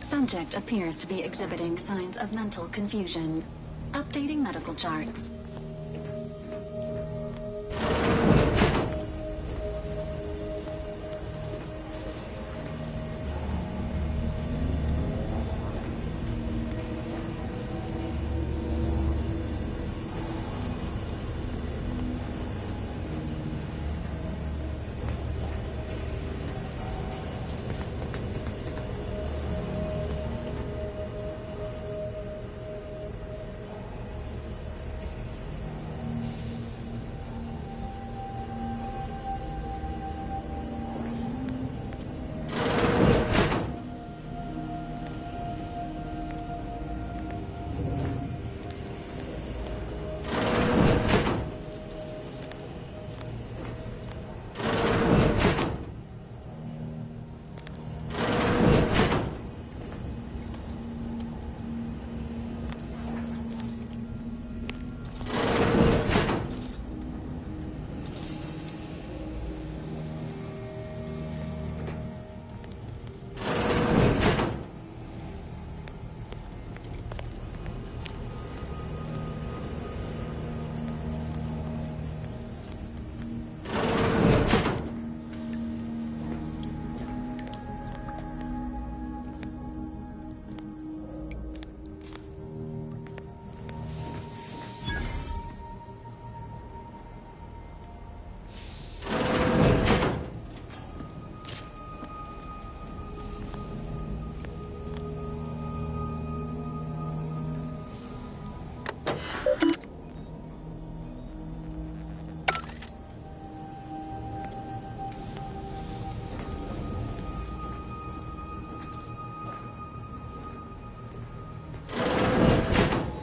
Subject appears to be exhibiting signs of mental confusion. Updating medical charts.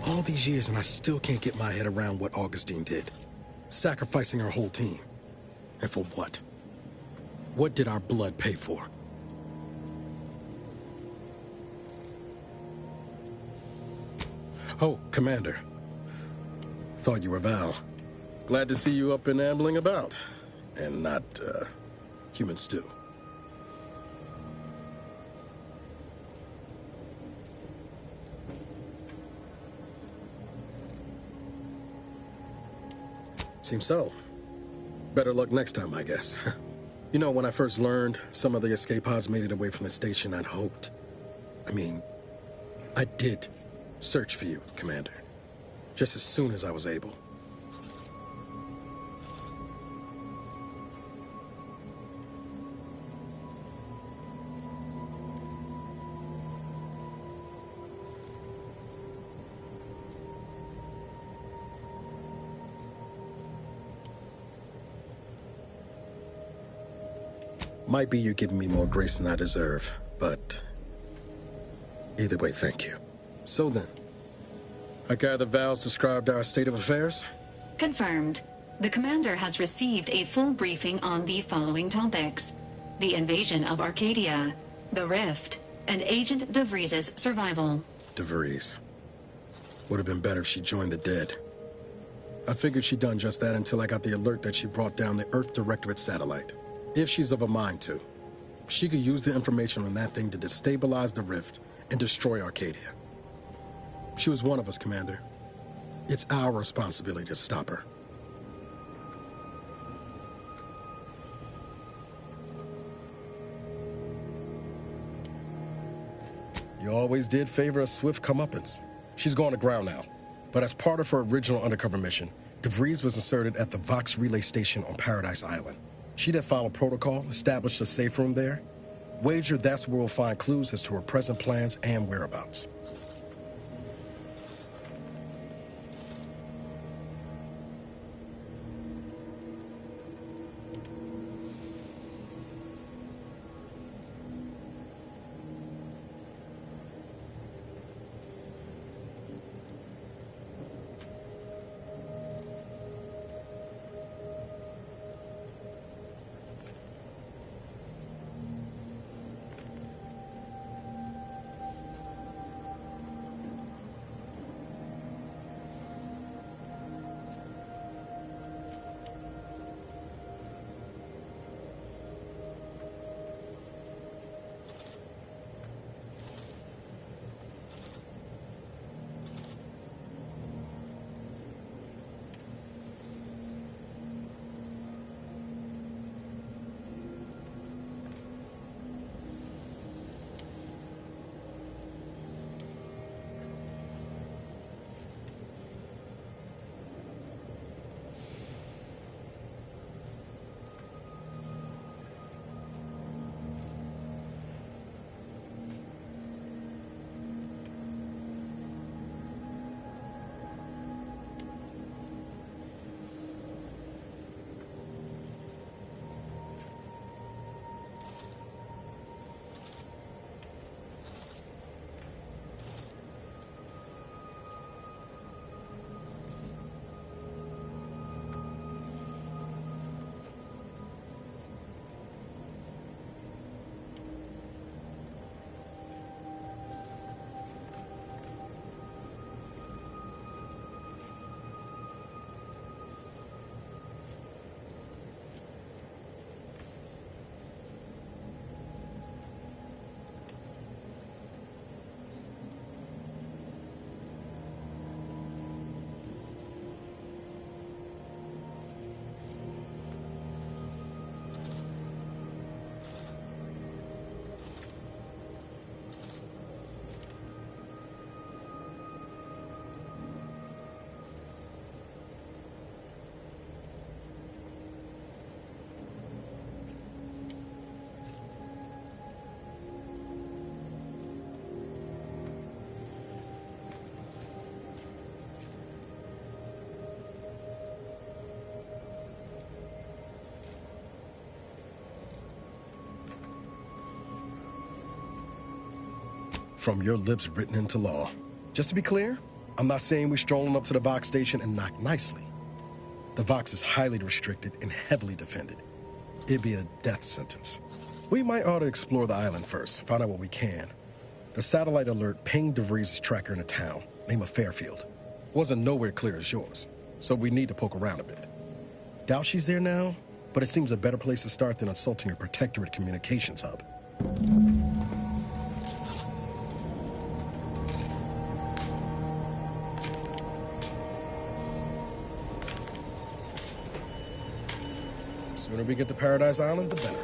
All these years and I still can't get my head around what Augustine did. Sacrificing our whole team. And for what? What did our blood pay for? Oh, Commander. Thought you were Val. Glad to see you up and ambling about. And not, human stew. Seems so. Better luck next time, I guess. You know, when I first learned some of the escape pods made it away from the station, I'd hoped. I did search for you, Commander. Just as soon as I was able. Might be you're giving me more grace than I deserve, but either way, thank you. So then, I gather Val's described our state of affairs? Confirmed. The commander has received a full briefing on the following topics: the invasion of Arcadia, the Rift, and Agent DeVries' survival. DeVries. Would have been better if she joined the dead. I figured she'd done just that until I got the alert that she brought down the Earth Directorate satellite. If she's of a mind to, she could use the information on that thing to destabilize the Rift and destroy Arcadia. She was one of us, Commander. It's our responsibility to stop her. You always did favor a swift comeuppance. She's gone to ground now. But as part of her original undercover mission, DeVries was inserted at the Vox relay station on Paradise Island. She'd have followed protocol, established a safe room there. Wager that's where we'll find clues as to her present plans and whereabouts. From your lips written into law. Just to be clear, I'm not saying we're strolling up to the Vox station and knock nicely. The Vox is highly restricted and heavily defended. It'd be a death sentence. We might ought to explore the island first, find out what we can. The satellite alert pinged DeVries' tracker in a town, name of Fairfield. Wasn't nowhere clear as yours, so we need to poke around a bit. Doubt she's there now, but it seems a better place to start than assaulting her protectorate communications hub. Sooner we get to Paradise Island, the better.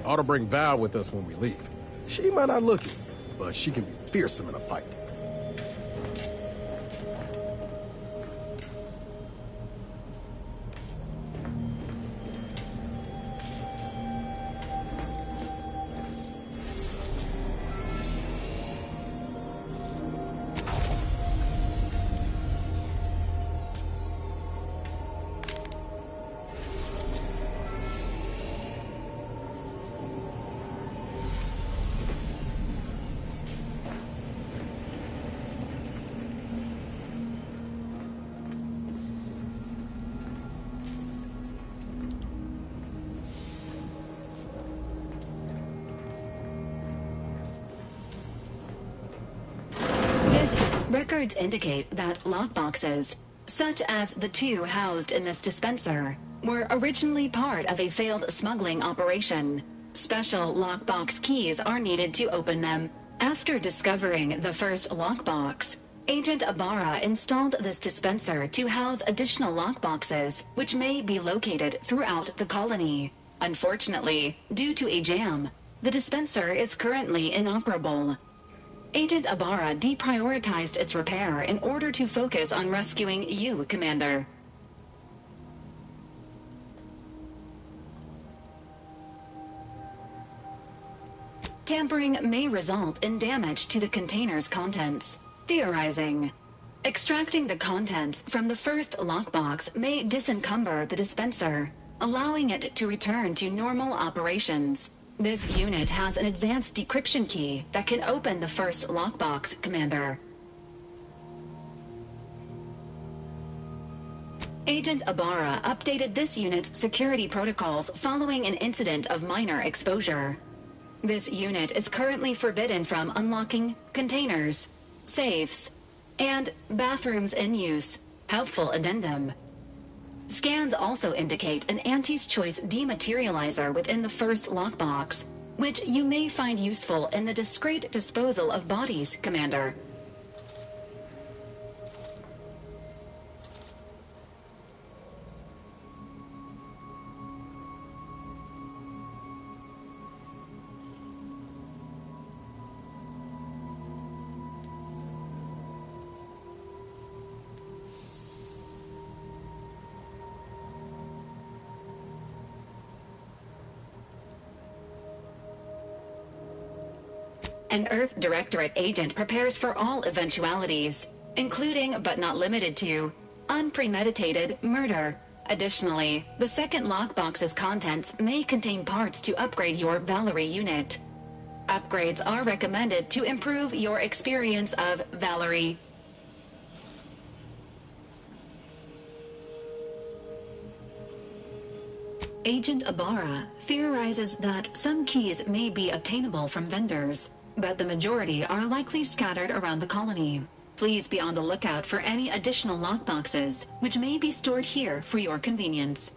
Ought to bring Val with us when we leave. She might not look it, but she can be fearsome in a fight. Records indicate that lockboxes, such as the two housed in this dispenser, were originally part of a failed smuggling operation. Special lockbox keys are needed to open them. After discovering the first lockbox, Agent Ibarra installed this dispenser to house additional lockboxes, which may be located throughout the colony. Unfortunately, due to a jam, the dispenser is currently inoperable. Agent Ibarra deprioritized its repair in order to focus on rescuing you, Commander. Tampering may result in damage to the container's contents. Theorizing. Extracting the contents from the first lockbox may disencumber the dispenser, allowing it to return to normal operations. This unit has an advanced decryption key that can open the first lockbox, Commander. Agent Ibarra updated this unit's security protocols following an incident of minor exposure. This unit is currently forbidden from unlocking containers, safes, and bathrooms in use. Helpful addendum. Scans also indicate an Auntie's Choice dematerializer within the first lockbox, which you may find useful in the discreet disposal of bodies, Commander. An Earth Directorate agent prepares for all eventualities, including but not limited to unpremeditated murder. Additionally, the second lockbox's contents may contain parts to upgrade your Valerie unit. Upgrades are recommended to improve your experience of Valerie. Agent Ibarra theorizes that some keys may be obtainable from vendors, but the majority are likely scattered around the colony. Please be on the lookout for any additional lockboxes, which may be stored here for your convenience.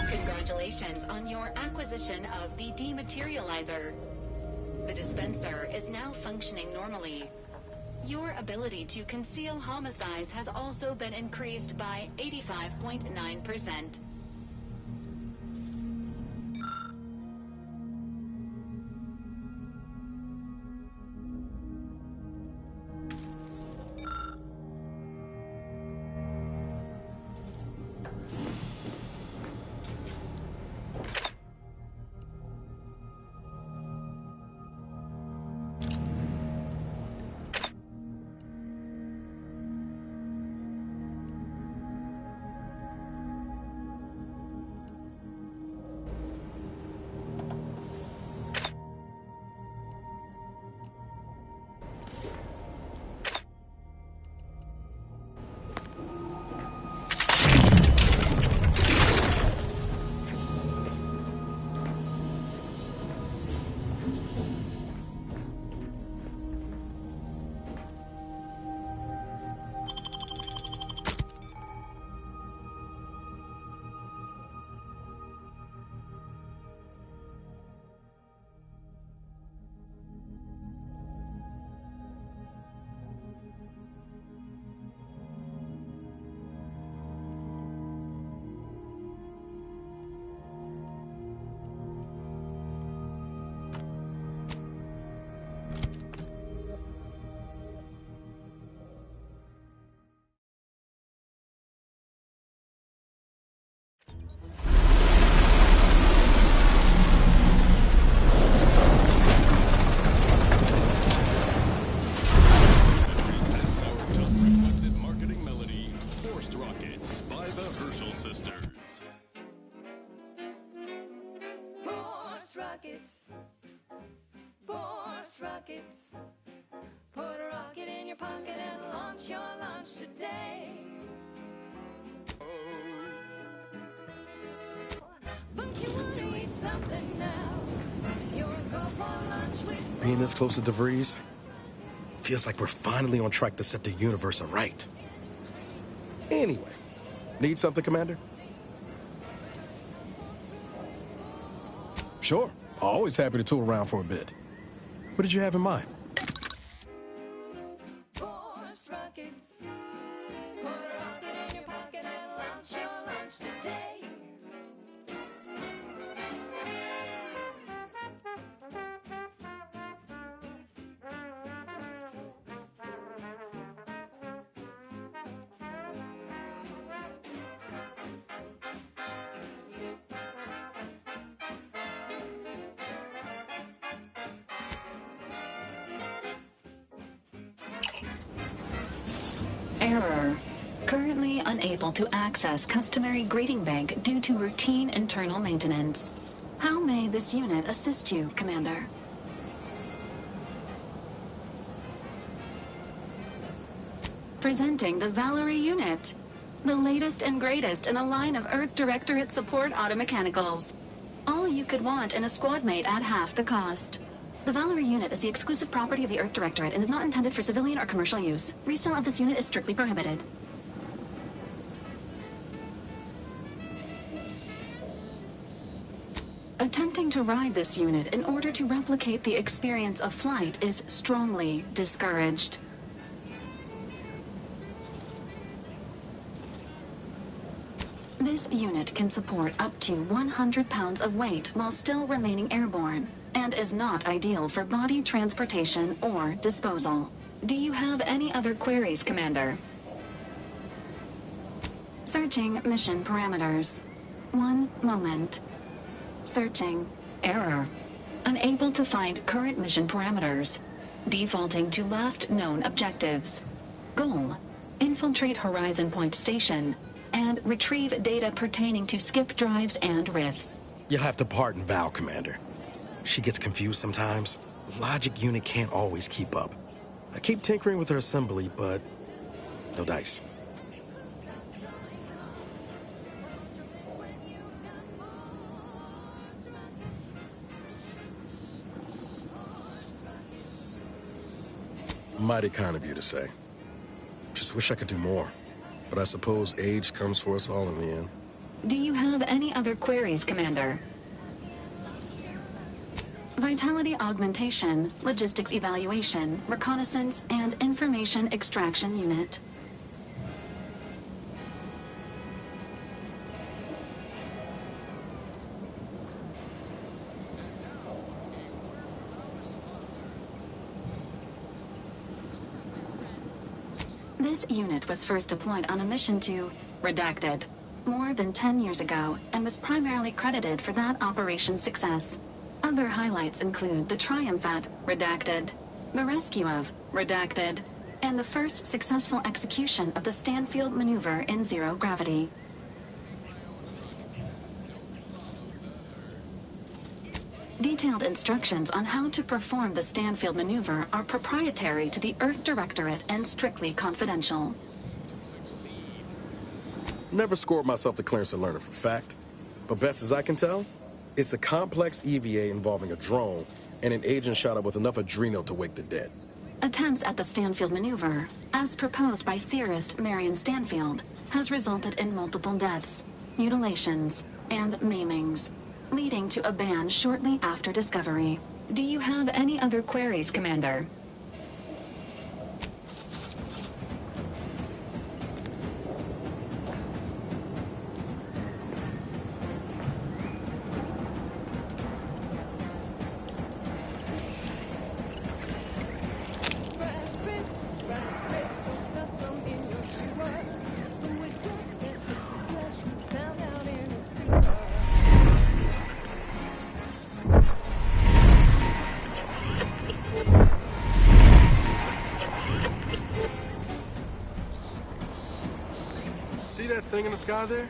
Congratulations on your acquisition of the dematerializer. The dispenser is now functioning normally. Your ability to conceal homicides has also been increased by 85.9%. rockets. Put a rocket in your pocket and launch your launch today. But you want to eat something now. You'll go for lunch with Being this close to DeVries feels like we're finally on track to set the universe aright. Anyway, need something, Commander? Sure. Always happy to tool around for a bit. What did you have in mind? forced rockets. Put a rocket in your pocket and launch your lunch today. Error. Currently unable to access customary greeting bank due to routine internal maintenance. How may this unit assist you, Commander? Presenting the Valerie unit. The latest and greatest in a line of Earth Directorate support automechanicals. All you could want in a squad mate at half the cost. The Valerie unit is the exclusive property of the Earth Directorate and is not intended for civilian or commercial use. Resale of this unit is strictly prohibited. Attempting to ride this unit in order to replicate the experience of flight is strongly discouraged. This unit can support up to 100 pounds of weight while still remaining airborne, and is not ideal for body transportation or disposal. Do you have any other queries, Commander? Searching mission parameters. One moment. Searching. Error. Unable to find current mission parameters. Defaulting to last known objectives. Goal. Infiltrate Horizon Point Station and retrieve data pertaining to skip drives and rifts. You'll have to pardon Val, Commander. She gets confused sometimes. Logic unit can't always keep up. I keep tinkering with her assembly, but no dice. Mighty kind of you to say. Just wish I could do more. But I suppose age comes for us all in the end. Do you have any other queries, Commander? Vitality augmentation, logistics evaluation, reconnaissance, and information extraction unit. This unit was first deployed on a mission to Redacted more than 10 years ago and was primarily credited for that operation's success. Other highlights include the triumph at Redacted, the rescue of Redacted, and the first successful execution of the Stanfield maneuver in zero gravity. Detailed instructions on how to perform the Stanfield maneuver are proprietary to the Earth Directorate and strictly confidential. Never scored myself the clearance to learn it for fact, but best as I can tell, it's a complex EVA involving a drone and an agent shot up with enough adrenal to wake the dead. Attempts at the Stanfield maneuver, as proposed by theorist Marion Stanfield, has resulted in multiple deaths, mutilations, and maimings, leading to a ban shortly after discovery. Do you have any other queries, Commander? See that thing in the sky there?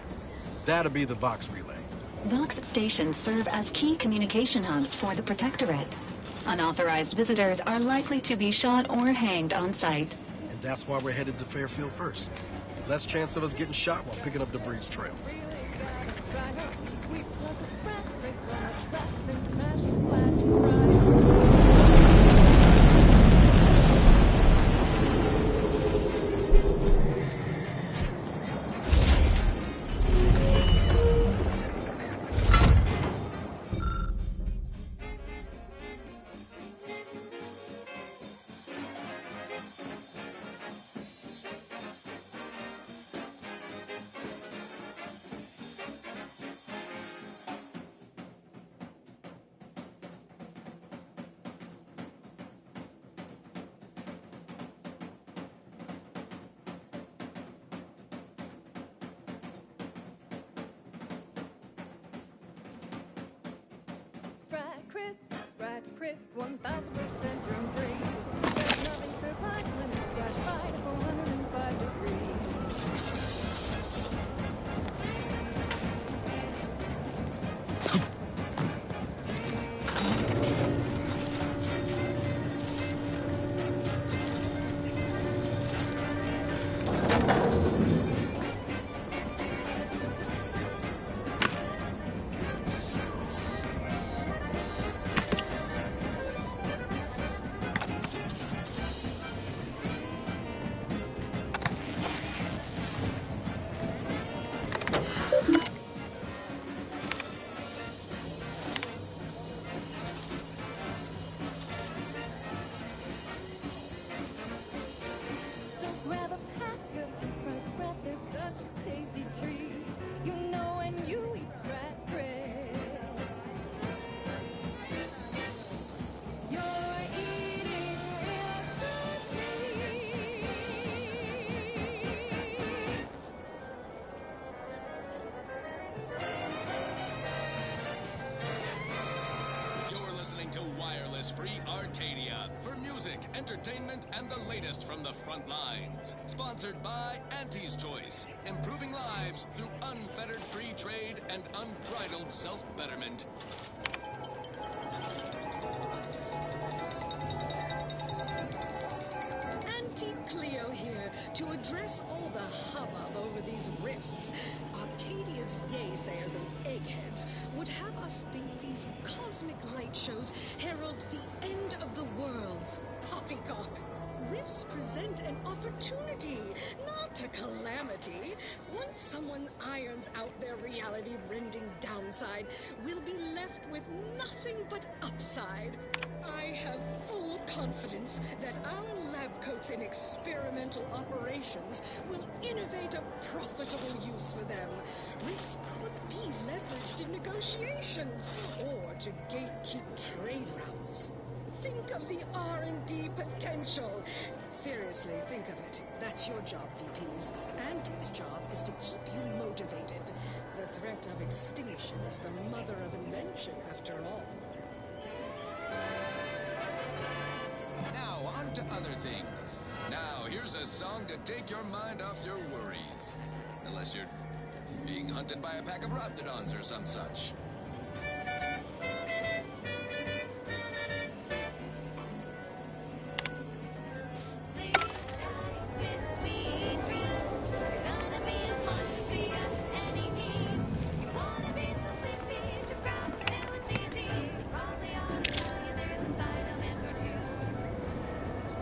That'll be the Vox relay. Vox stations serve as key communication hubs for the Protectorate. Unauthorized visitors are likely to be shot or hanged on sight. And that's why we're headed to Fairfield first. Less chance of us getting shot while picking up debris trail. Sprite crisp, 1000% germ free. There's nothing surprised when it's flash by 405 degrees. So grab a pack of Sprite breath, there's such a tasty treat. You know when you eat Sprite bread, you're eating real good. You're listening to Wireless Free Arcadia for music, entertainment, and the latest from the front lines. Sponsored by Auntie's Choice, improving lives through unfettered free trade and unbridled self-betterment. Auntie Cleo here to address all the hubbub over these rifts. Arcadia's yaysayers and eggheads would have us think these cosmic light shows herald the end of the world's poppycock. Rifts present an opportunity, not a calamity. Once someone irons out their reality-rending downside, we'll be left with nothing but upside. I have full confidence that our lab coats in experimental operations will innovate a profitable use for them. Rifts could be leveraged in negotiations or to gatekeep trade routes. Think of the R&D potential. Seriously, think of it. That's your job, VPs. Auntie's job is to keep you motivated. The threat of extinction is the mother of invention, after all. Now, on to other things. Now, here's a song to take your mind off your worries. Unless you're being hunted by a pack of Raptidons or some such.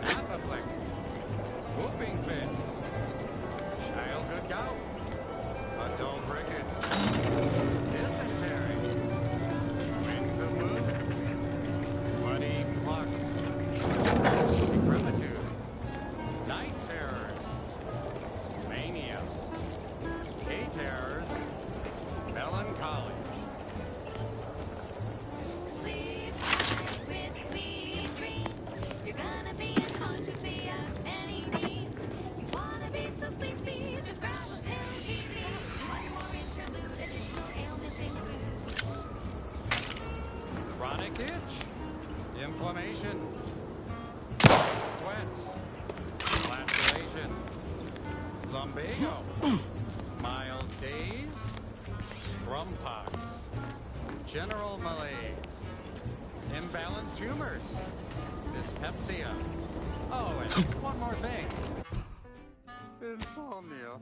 Apoplex, whooping fits, childhood gout, adult rickets, dysentery, swings of moon, muddy flux, decrepitude, night terrors, mania, day terrors, melancholy. Sleep with sweet dreams. You're gonna be unconscious via any means. You wanna be so sleepy, just grab a pill easy. One more interlude, additional ailments include Chronic itch, inflammation, sweats, laceration, lumbago, mild daze, strum pox, general malaise, Imbalanced humors. Dyspepsia. Oh, and one more thing. Insomnia.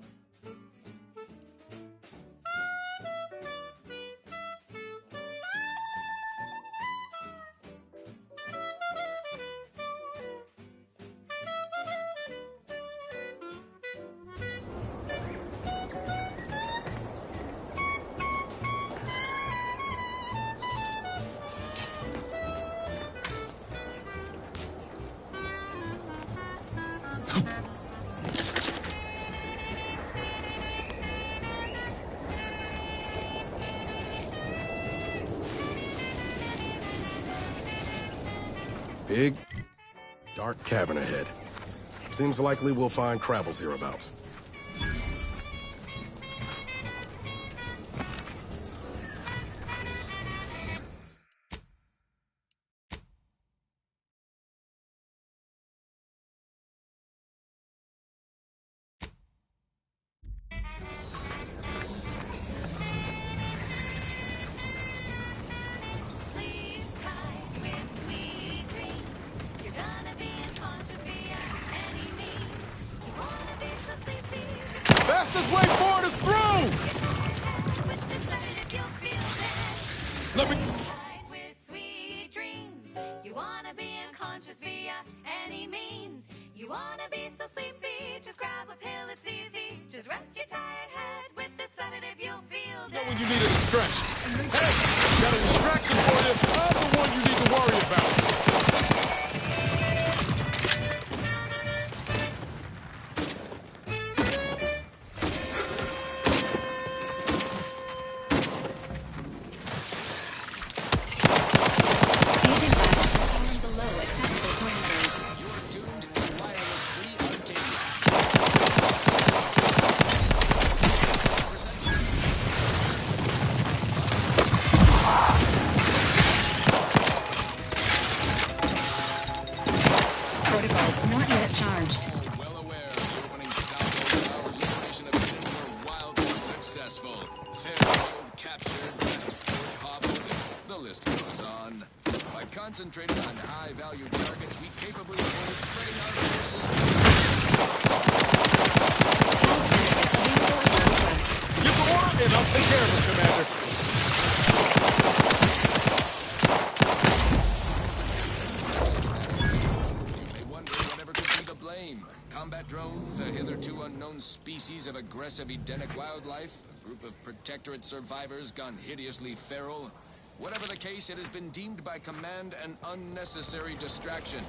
Big, dark cavern ahead. Seems likely we'll find Crabbles hereabouts. Sleep tight with sweet dreams. You're gonna be unconscious via any means. You wanna be so sleepy, just Fastest way forward is through! with the sedative you'll feel dead. Let me... Tight with sweet dreams. You wanna be unconscious via any means. You wanna be so sleepy, just grab a pill, it's easy. Just rest your tired head with the sedative you'll feel Know dead. when you need a distraction. Hey, got a distraction for you. I'm the one you need to worry about. Agent X has fallen below acceptable parameters. You're tuned to Wireless Free Arcadia. Protocols not yet charged. Well aware the opening salvo of our liberation of Eden were wildly successful. Fairfield captured, Westport hobbled. The list goes on. By concentrating on high-value targets, we capably avoided spreading our forces. Health benefits available at request. Give the order and I'll take care of it, Commander. You may wonder whatever could be to blame. Combat drones, a hitherto unknown species of aggressive Edenic wildlife, a group of Protectorate survivors gone hideously feral. Whatever the case, it has been deemed by Command an unnecessary distraction.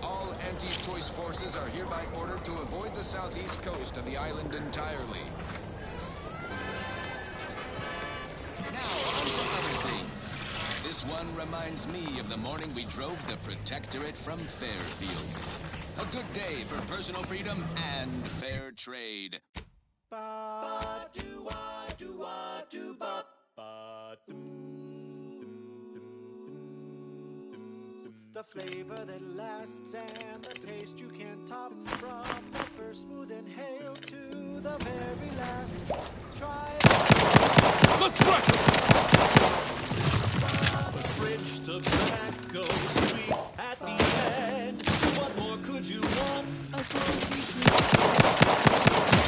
All Anti's Choice forces are hereby ordered to avoid the southeast coast of the island entirely. Now, on to other things. This one reminds me of the morning we drove the Protectorate from Fairfield. A good day for personal freedom and fair trade. The flavor that lasts and the taste you can't top, from the first smooth inhale to the very last. Try Let's wreck them! rich tobacco, sweet at the end. What more could you want? Look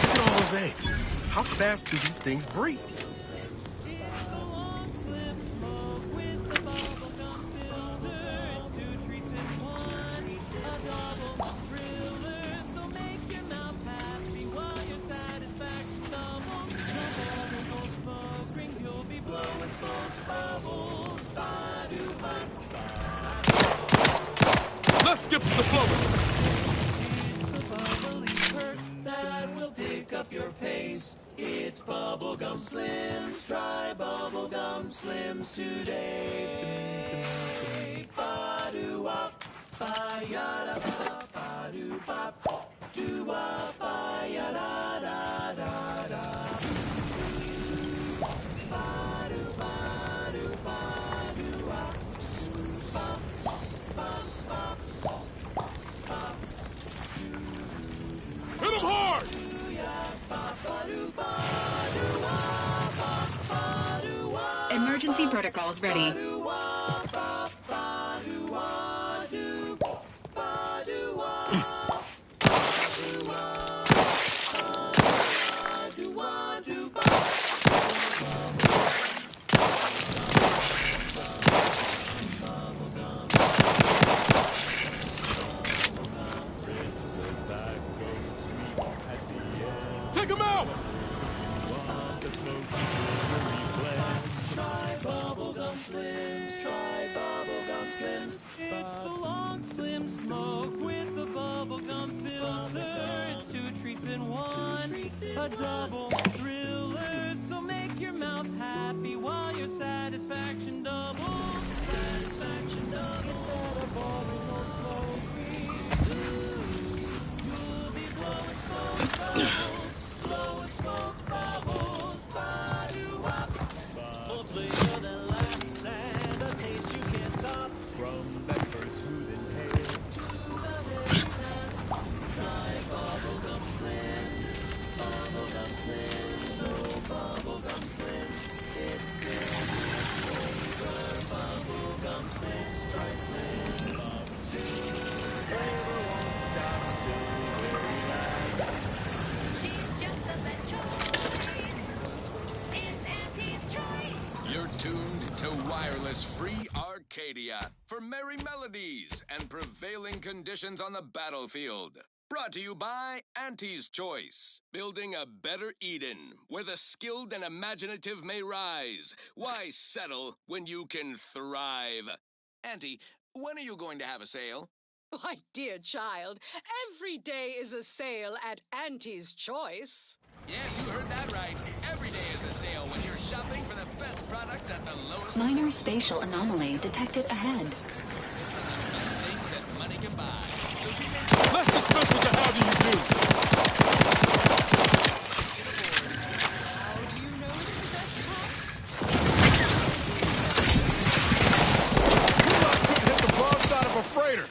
at all those eggs. How fast do these things breed? Let's skip to the flowers. That will pick up your pace. It's Bubblegum Slims. Try Bubblegum Slims today. Ba-do-wop, ba-ya-da-ba, ba-do-bop, do-wop, ba-ya-da-da-da-da. Ba-do-ba-do-ba-do-wop, bop, bop, bop, bop. Hit them hard! Emergency protocols ready. smoke with the bubblegum filter. It's 2 treats in one, a double thriller. So make your mouth happy while your satisfaction doubles. Satisfaction doubles. Instead of boring old smoke you'll be blowing smoke bubbles. Blowing smoke bubbles. Ba-doo-wop. A flavor that lasts and a taste you can't stop. From that first smooth inhale to the very last. Try bubblegum slims. Bubblegum slims. Oh, bubblegum slims. It's good flavor. Bubblegum slims. Try slims. Flavor won't stop till the very last. She's just the best choice. It's Auntie's choice. You're tuned to Wireless Free Arcadia for merry melodies and prevailing conditions on the battlefield. Brought to you by Auntie's Choice, building a better Eden where the skilled and imaginative may rise. Why settle when you can thrive? Auntie, when are you going to have a sale? My dear child, every day is a sale at Auntie's Choice. Yes, you heard that right. Every day is a sale when you're shopping for the best products at the lowest Minor spatial anomaly detected ahead. It's the best things that money can buy. So she made Let's dismiss what the hell do you do? How do you know it's the best price? You lot couldn't hit the broadside of a freighter.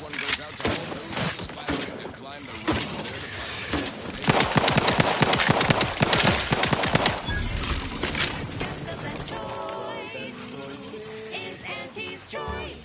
one goes out to all those aspiring to climb the road to their departure. Just the best choice. It's Auntie's choice.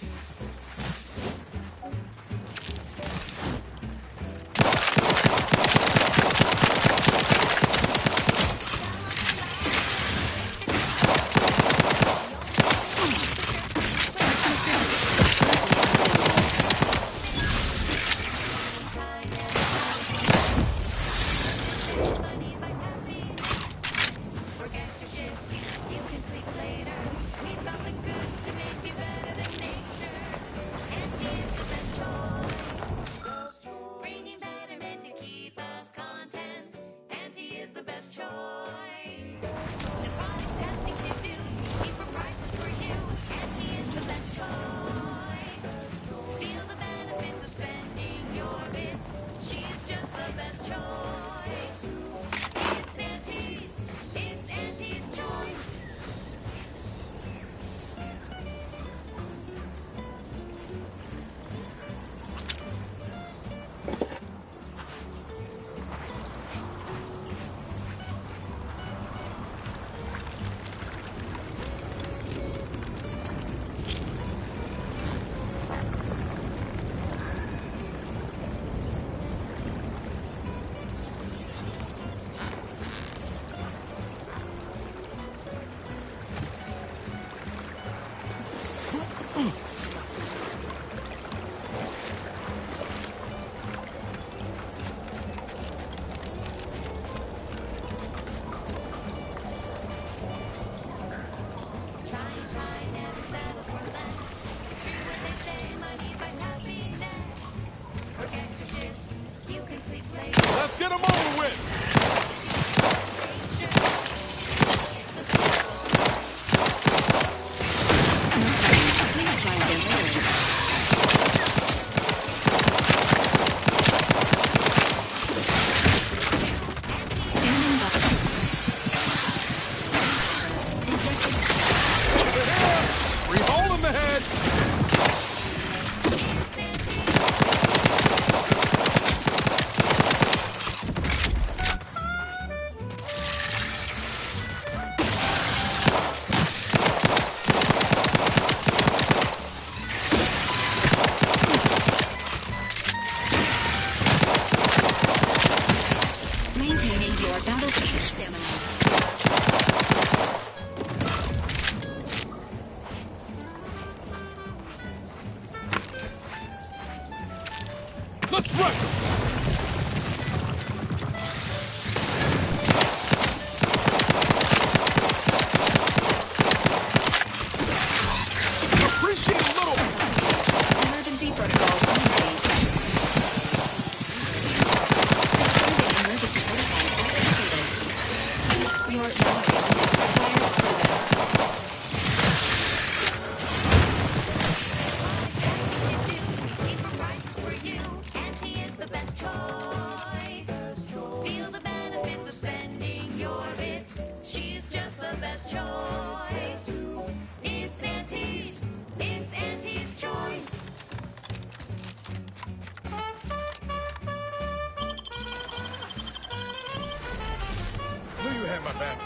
my back.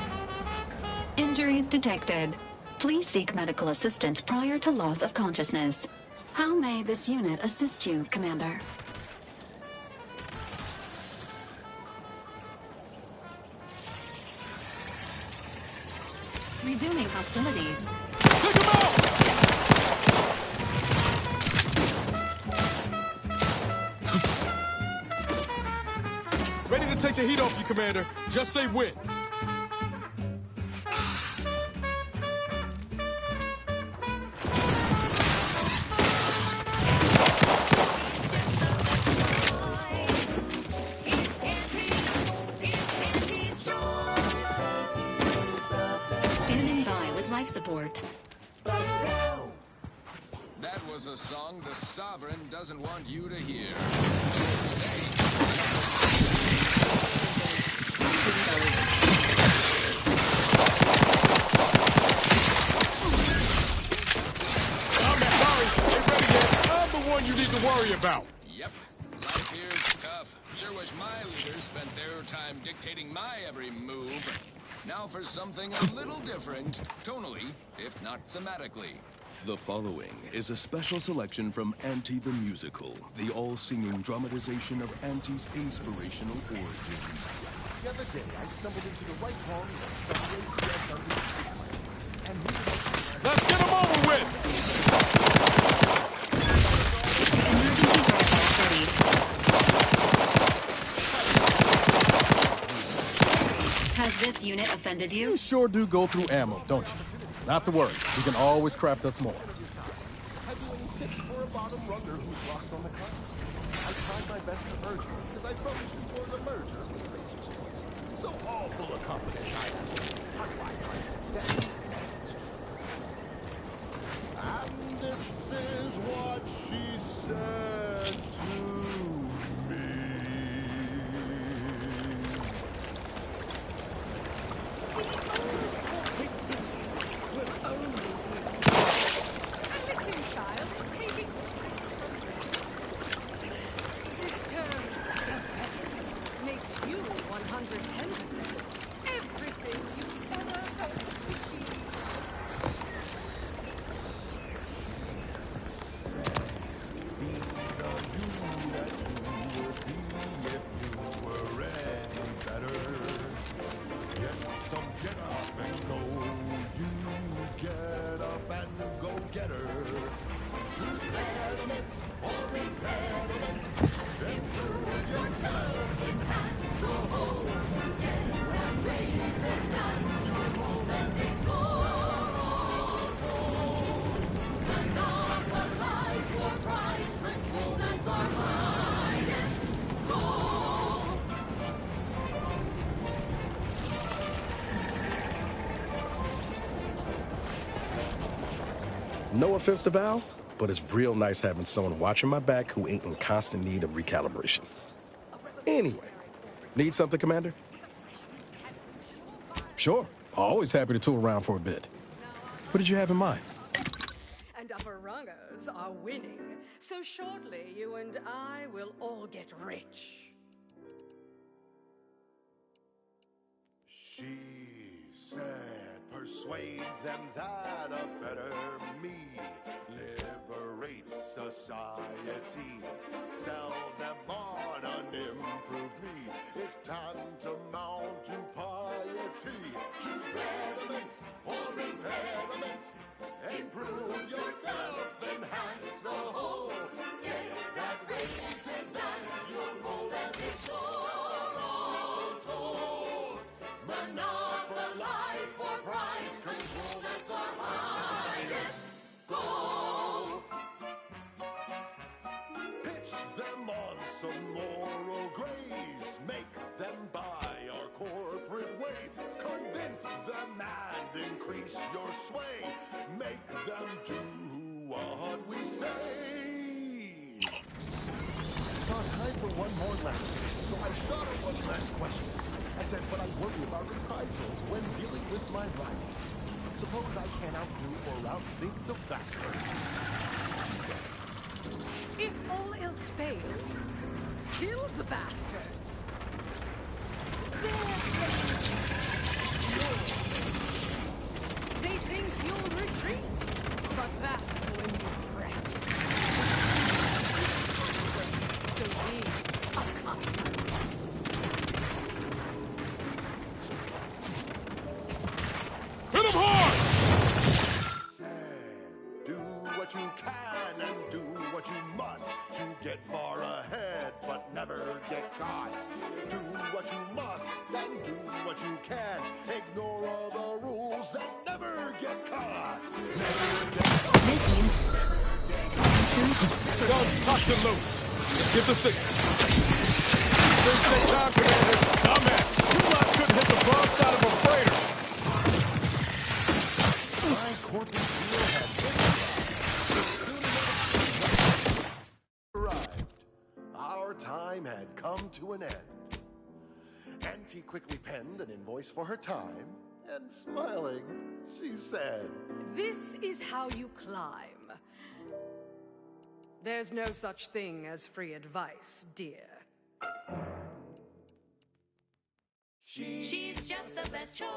Injuries detected. Please seek medical assistance prior to loss of consciousness. How may this unit assist you, Commander? Resuming hostilities. Take him out! Ready to take the heat off you, Commander. Just say when. Standing by with life support. That was a song the Sovereign doesn't want you to hear. One you need to worry about. Yep. Life here's tough. Sure wish my leaders spent their time dictating my every move. Now for something a little different, tonally, if not thematically. The following is a special selection from Auntie the Musical, the all-singing dramatization of Auntie's inspirational origins. The other day, I stumbled into the right hall of the ACS under the street, and let's get him over with! Has this unit offended you? You sure do go through ammo, don't you? Not to worry, we can always craft us more. have you any tips for a bottom runner who's lost on the climb? I tried my best to urge her because I published before the merger with Racer's Choice. So all full of confidence, I asked her, how do I find success? And this is what she said to me. Listen, child, take it straight from me. This term, self-effort, makes you 110% everything you ever hoped to be. No offense to Val, but it's real nice having someone watching my back who ain't in constant need of recalibration. Anyway, need something, Commander? Sure, always happy to tool around for a bit. What did you have in mind? And upper rungers are winning, so shortly you and I will all get rich. She said, persuade them that a better me liberates society. Sell them on an improved me. It's time to mount to piety. Choose betterment or impairment. Improve yourself, enhance the whole. Get that race, advance your role as it's all told. Monopolize for price control, that's our highest goal. Pitch them on some moral grace. Make them buy our corporate ways. Convince them and increase your sway. Make them do what we say. I saw time for one more lesson, so I shot her one last question. I said, but I worry about reprisals when dealing with my rival. Suppose I can't outdo or outthink the factor. She said, If all else fails, kill the bastards. They're dangerous. Guns cocked and loaded. Let's get the signal. Stay calm, Commander. Dumbass. You lot couldn't hit the broad side of a freighter. My corporate deal had arrived. Our time had come to an end. Auntie quickly penned an invoice for her time, and smiling, she said, This is how you climb. There's no such thing as free advice, dear. She's just the best choice.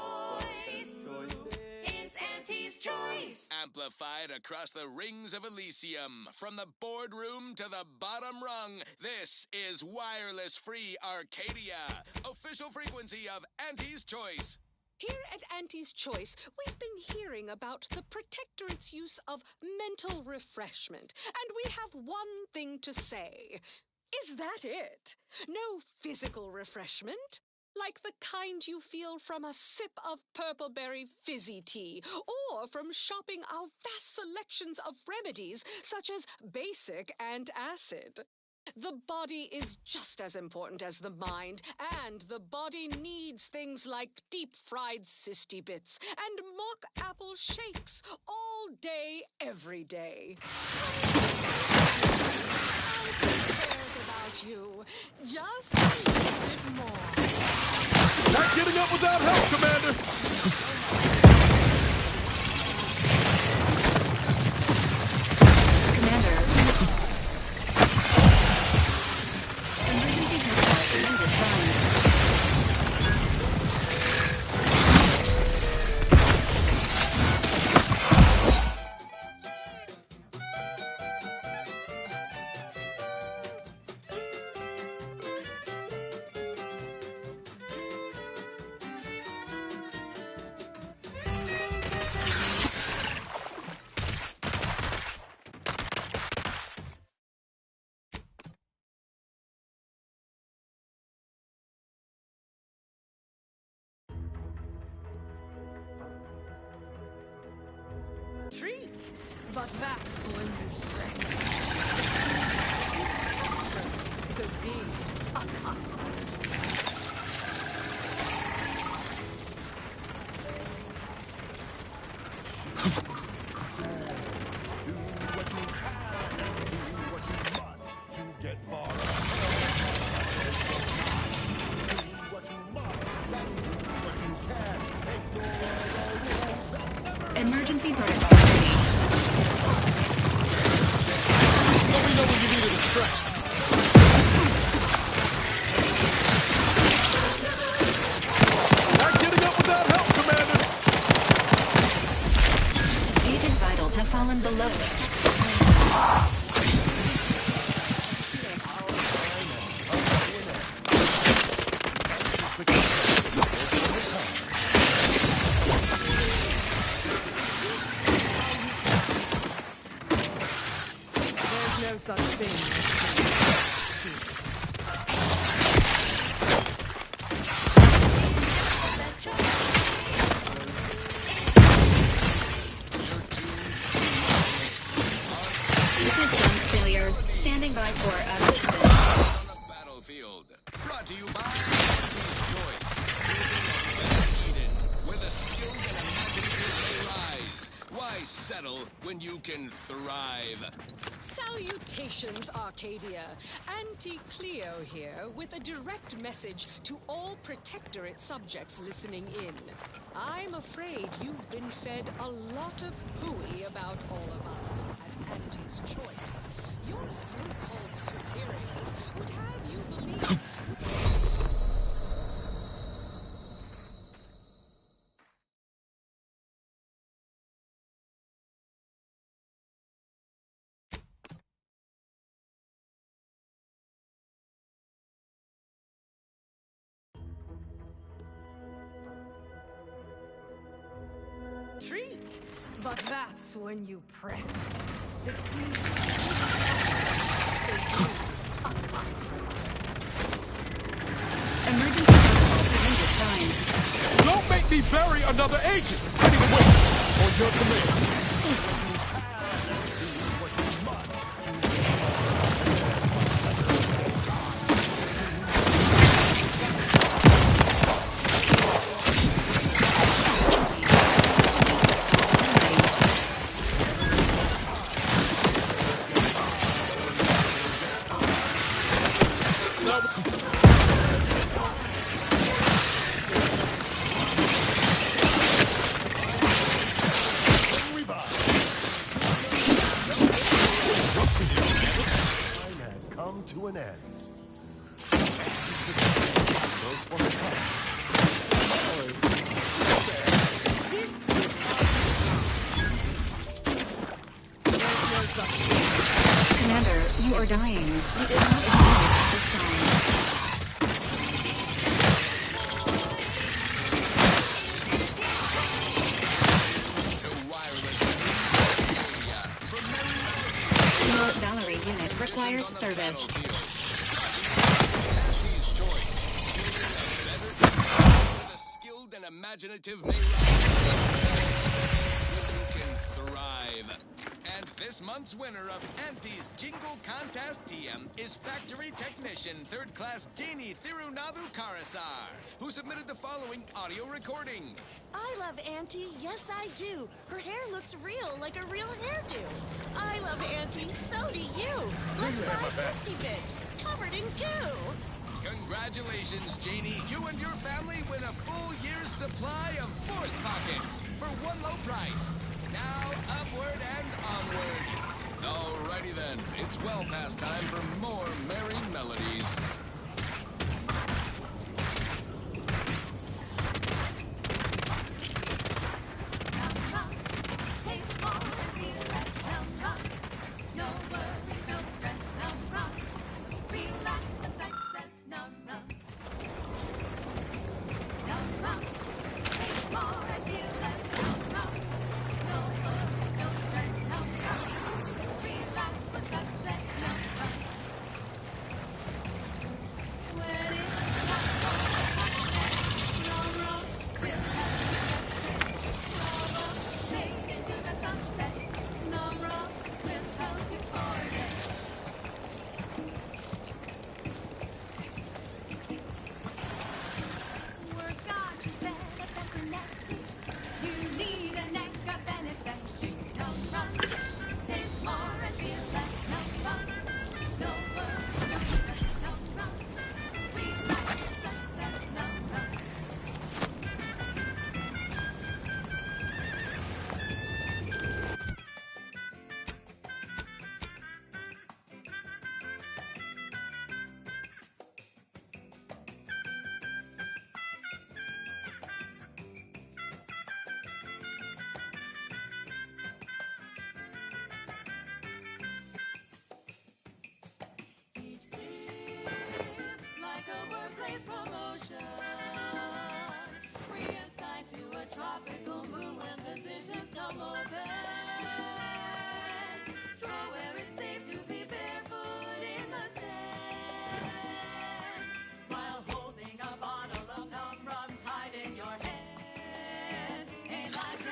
It's Auntie's choice. Amplified across the rings of Elysium, from the boardroom to the bottom rung, this is Wireless Free Arcadia, official frequency of Auntie's Choice. Here at Auntie's Choice, we've been hearing about the Protectorate's use of mental refreshment, and we have one thing to say. Is that it? No physical refreshment? Like the kind you feel from a sip of purpleberry fizzy tea, or from shopping our vast selections of remedies such as basic and acid. The body is just as important as the mind, and the body needs things like deep-fried cysty bits and mock apple shakes all day, every day. Auntie cares about you just a little bit more. Not getting up without help, Commander. Commander. Emergency control syringe is primed. Treat, but that's when you rest. It's so be a Emergency protocol ready. Let me know when you need a distraction. Not getting up without help, Commander. Agent vitals have fallen below. no such thing System failure. Standing by for assistance. On the battlefield. Brought to you by Auntie's Choice. Moving Eden, where the skilled and imaginative may rise. Why settle when you can thrive? Salutations, Arcadia. Auntie Cleo here with a direct message to all Protectorate subjects listening in. I'm afraid you've been fed a lot of hooey about all of us at Auntie's Choice. Your so-called superiors would have you believe... Treat, but that's when you press the key. Emergency protocol syringe is primed. Don't make me bury another agent! Ready to wait on your command. Time had come to an end. Goes for the cup. Commander, you are dying. We did not advise at this time. To wireless Arcadia for Merry Melodies. Your Valerie unit requires service. Auntie's choice. Better with a skilled and imaginative you can thrive. And this month's winner of Auntie's Jingle Contest TM is Factory Technician 3rd Class Jeannie Thirunadu Karasar, who submitted the following audio recording. I love Auntie, yes I do. Her hair looks real, like a real hairdo. I love Auntie, so do you. Let's buy 60 bits, covered in goo. Congratulations, Janie. You and your family win a full year's supply of Forced Pockets for one low price. Now, upward and onward. Alrighty then, it's well past time for more Merry Melodies. Tropical moon when physicians no more pain. Straw where it's safe to be barefoot in the sand. While holding a bottle of numb rum tied in your hand. Ain't like that.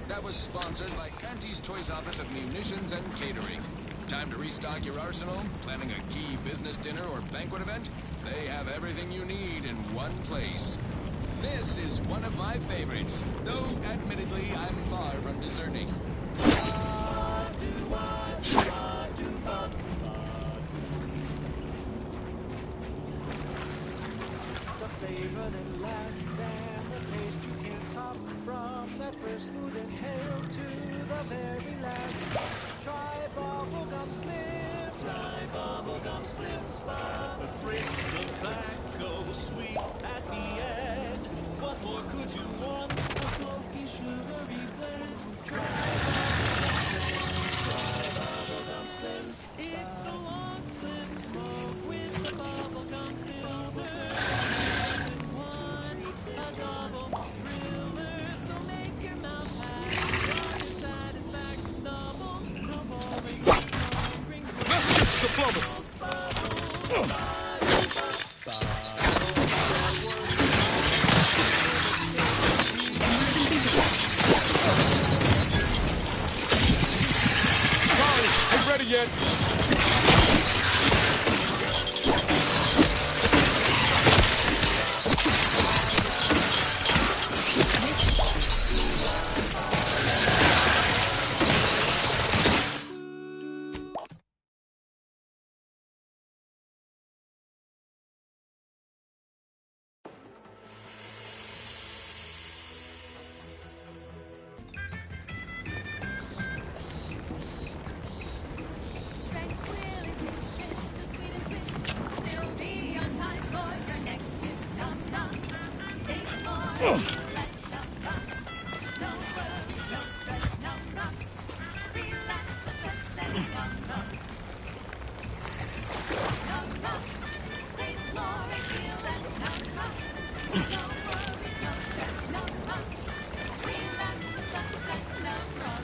That was sponsored by Auntie's Choice Office of Munitions and Catering. Time to restock your arsenal? Planning a key business dinner or banquet event? They have everything you need in one place. This is one of my favorites, though admittedly I'm far from and discerning. The flavor that lasts and the taste you can't top from that first smooth inhale to the very last. Try bubblegum slips. Try bubblegum slips. The rich tobacco sweet at the end. What more could you want? A smoky, sugary blend. Try bubblegum slims. It's the long slim smoke with the bubblegum filter. A double thriller, so make your mouth happy. Your satisfaction doubles. The bowling brings Diplomacy! Sorry, ain't ready yet. Tranquility, the sweet and sweet. Still be on time for your next shift. Nom nom. Taste more, less nom nom. No worries, no stress, nom nom. Relax, the nom nom. Nom nom. Taste more and feel less nom nom. No worries, no stress, nom nom. Relax, the nom nom.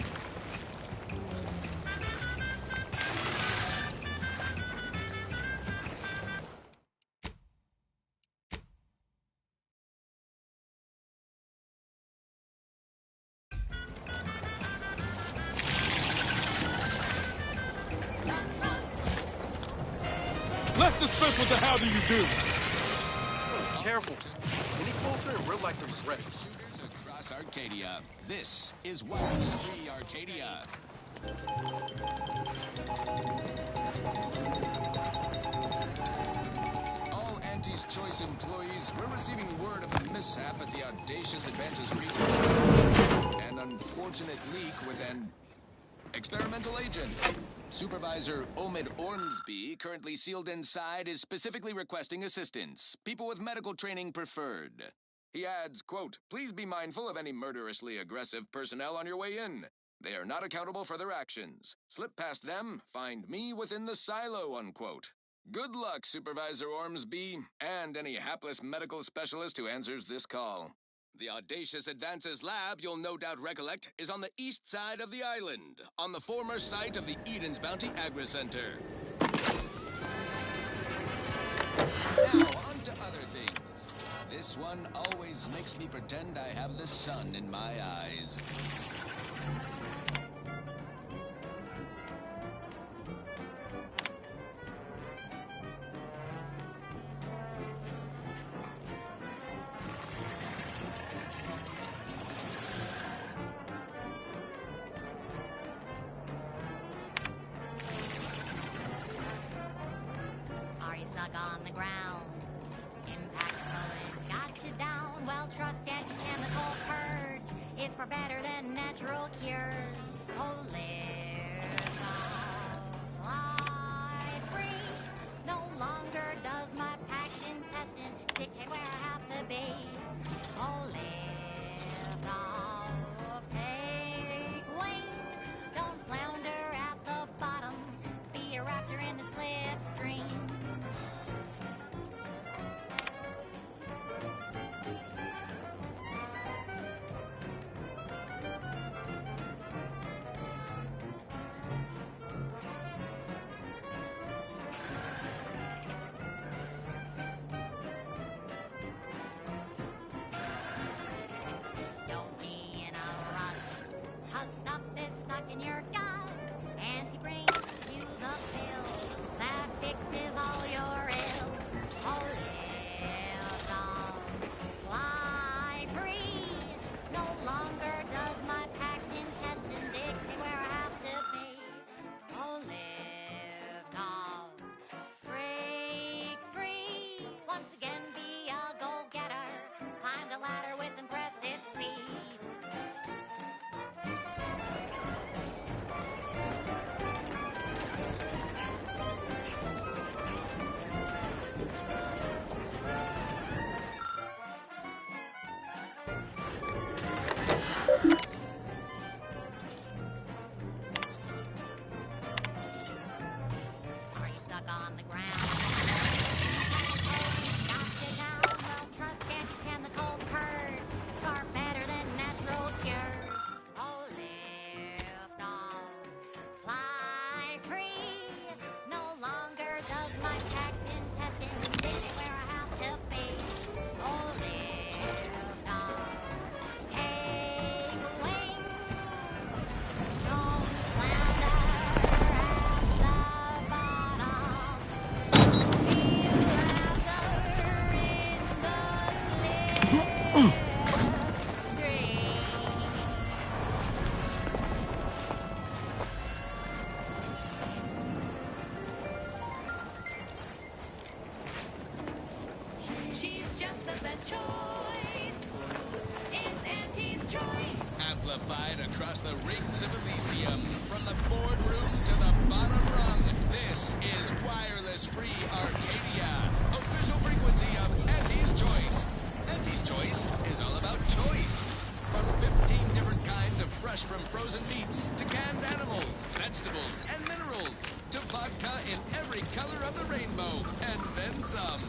Let's dispense with the how do you do. Careful. Any closer and real life is ready. Shooters across Arcadia. This is Wireless Free Arcadia. All Auntie's Choice employees, we're receiving word of a mishap at the Audacious Advances Research. An unfortunate leak with an experimental agent. Supervisor Omid Ormsby, currently sealed inside, is specifically requesting assistance. People with medical training preferred. He adds, quote, "Please be mindful of any murderously aggressive personnel on your way in. They are not accountable for their actions. Slip past them, find me within the silo," unquote. Good luck, Supervisor Ormsby, and any hapless medical specialist who answers this call. The Audacious Advances Lab, you'll no doubt recollect, is on the east side of the island, on the former site of the Eden's Bounty Agri-Center. Now, on to other things. This one always makes me pretend I have the sun in my eyes. Are you stuck on the ground? Impactful, got you down. Well, trust Auntie's chemical purge. It's far better than natural cure. halls of Elysium. From the boardroom to the bottom rung, this is Wireless Free Arcadia, official frequency of Auntie's Choice. Auntie's Choice is all about choice. From 15 different kinds of fresh from frozen meats, to canned animals, vegetables, and minerals, to vodka in every color of the rainbow, and then some.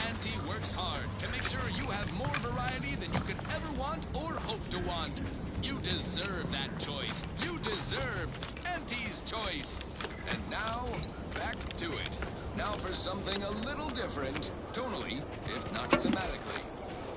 Auntie works hard to make sure you have more variety than you could ever want or hope to want. You deserve that choice. You deserve Auntie's Choice. And now, back to it. Now for something a little different, tonally, if not thematically.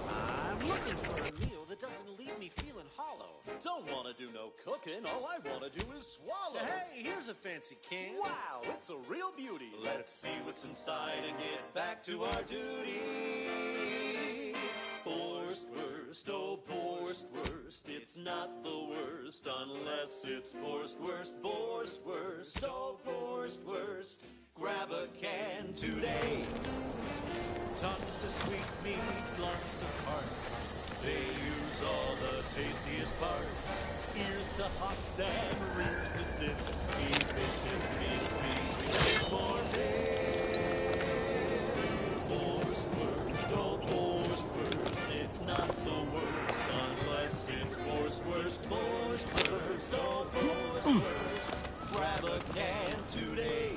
I'm looking for a meal that doesn't leave me feeling hollow. Don't want to do no cooking. All I want to do is swallow. Hey, here's a fancy can. Wow, it's a real beauty. Let's see what's inside and get back to our duty. Borstwurst, oh Borstwurst, it's not the worst unless it's Borstwurst. Borstwurst, oh Borstwurst, grab a can today. Tongues to sweet meats, lungs to parts. They use all the tastiest parts. Ears to hocks and rears to dips. Efficient means we get more bits. Borstwurst, oh Borstwurst, it's not the worst unless it's Borstwurst. Borstwurst, oh Borstwurst, grab a can today.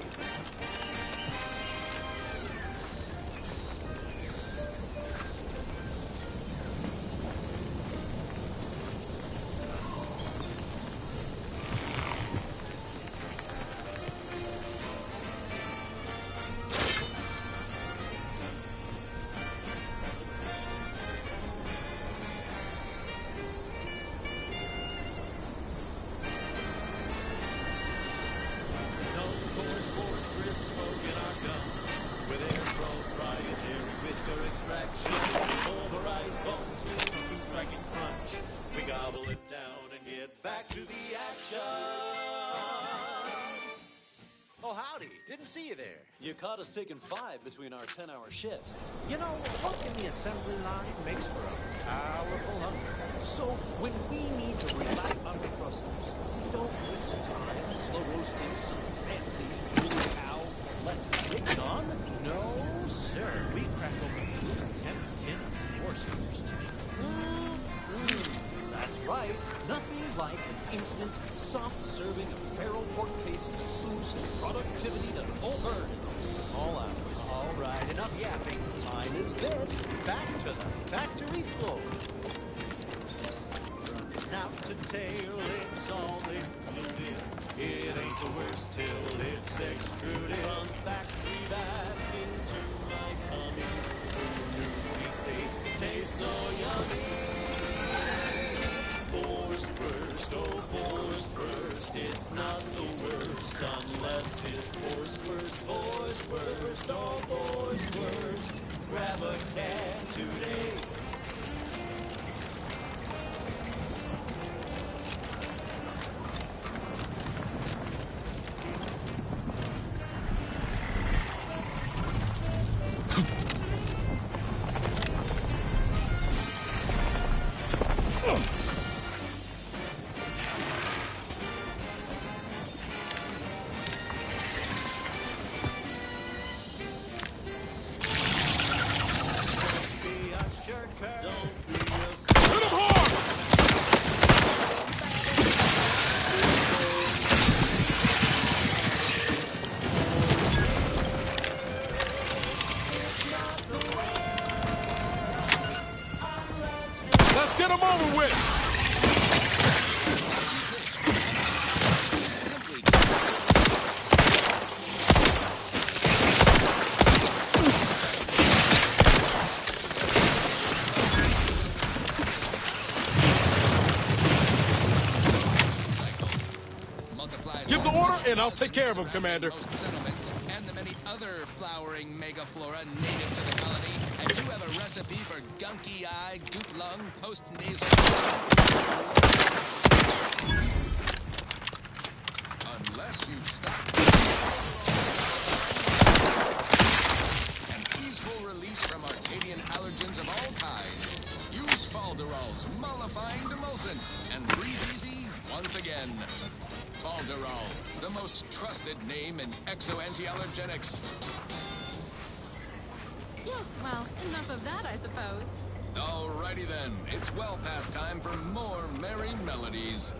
See you there. You caught us taking 5 between our 10-hour shifts. You know, working the assembly line makes for a powerful hunger. So when we need to relight our defrosters, we don't waste time slow roasting some fancy blue cow fillet bacon. No, sir. We crack open a 10-tin of Borstwurst. That's right. Nothing like an instant, soft serving of feral pork paste to boost productivity to full burn in those small hours. All right, enough yapping. Time is bits. Back to the factory floor. From snout to tail, it's all included. It ain't the worst till it's extruded. From factory bags into my tummy. Who knew meat paste could taste so yummy? Borstwurst, oh Borstwurst, it's not the worst unless it's Borstwurst. Borstwurst, oh Borstwurst, grab a can today. And I'll take care of him, Commander. Settlements and the many other flowering megaflora native to the colony. And you have a recipe for gunky eye, goop lung, post nasal. Unless you stop. And peaceful release from Arcadian allergens of all kinds. Use Falderall's mollifying demulcent and breathe easy once again. Falderall, the most trusted name in exo-anti-allergenics. Yes, well, enough of that, I suppose. Alrighty then, it's well past time for more merry melodies.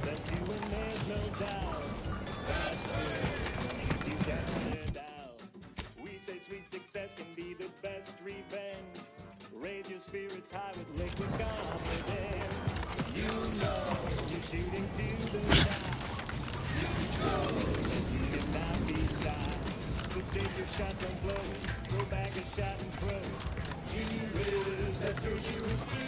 That's you and there's no doubt. That's it. You got it out. We say sweet success can be the best revenge. Raise your spirits high with liquid confidence. You know you're shooting to the sky. You know that you cannot be stopped. So take your shot, don't blow it. Throw back a shot and throw it. Gee whiz, that's where you speed.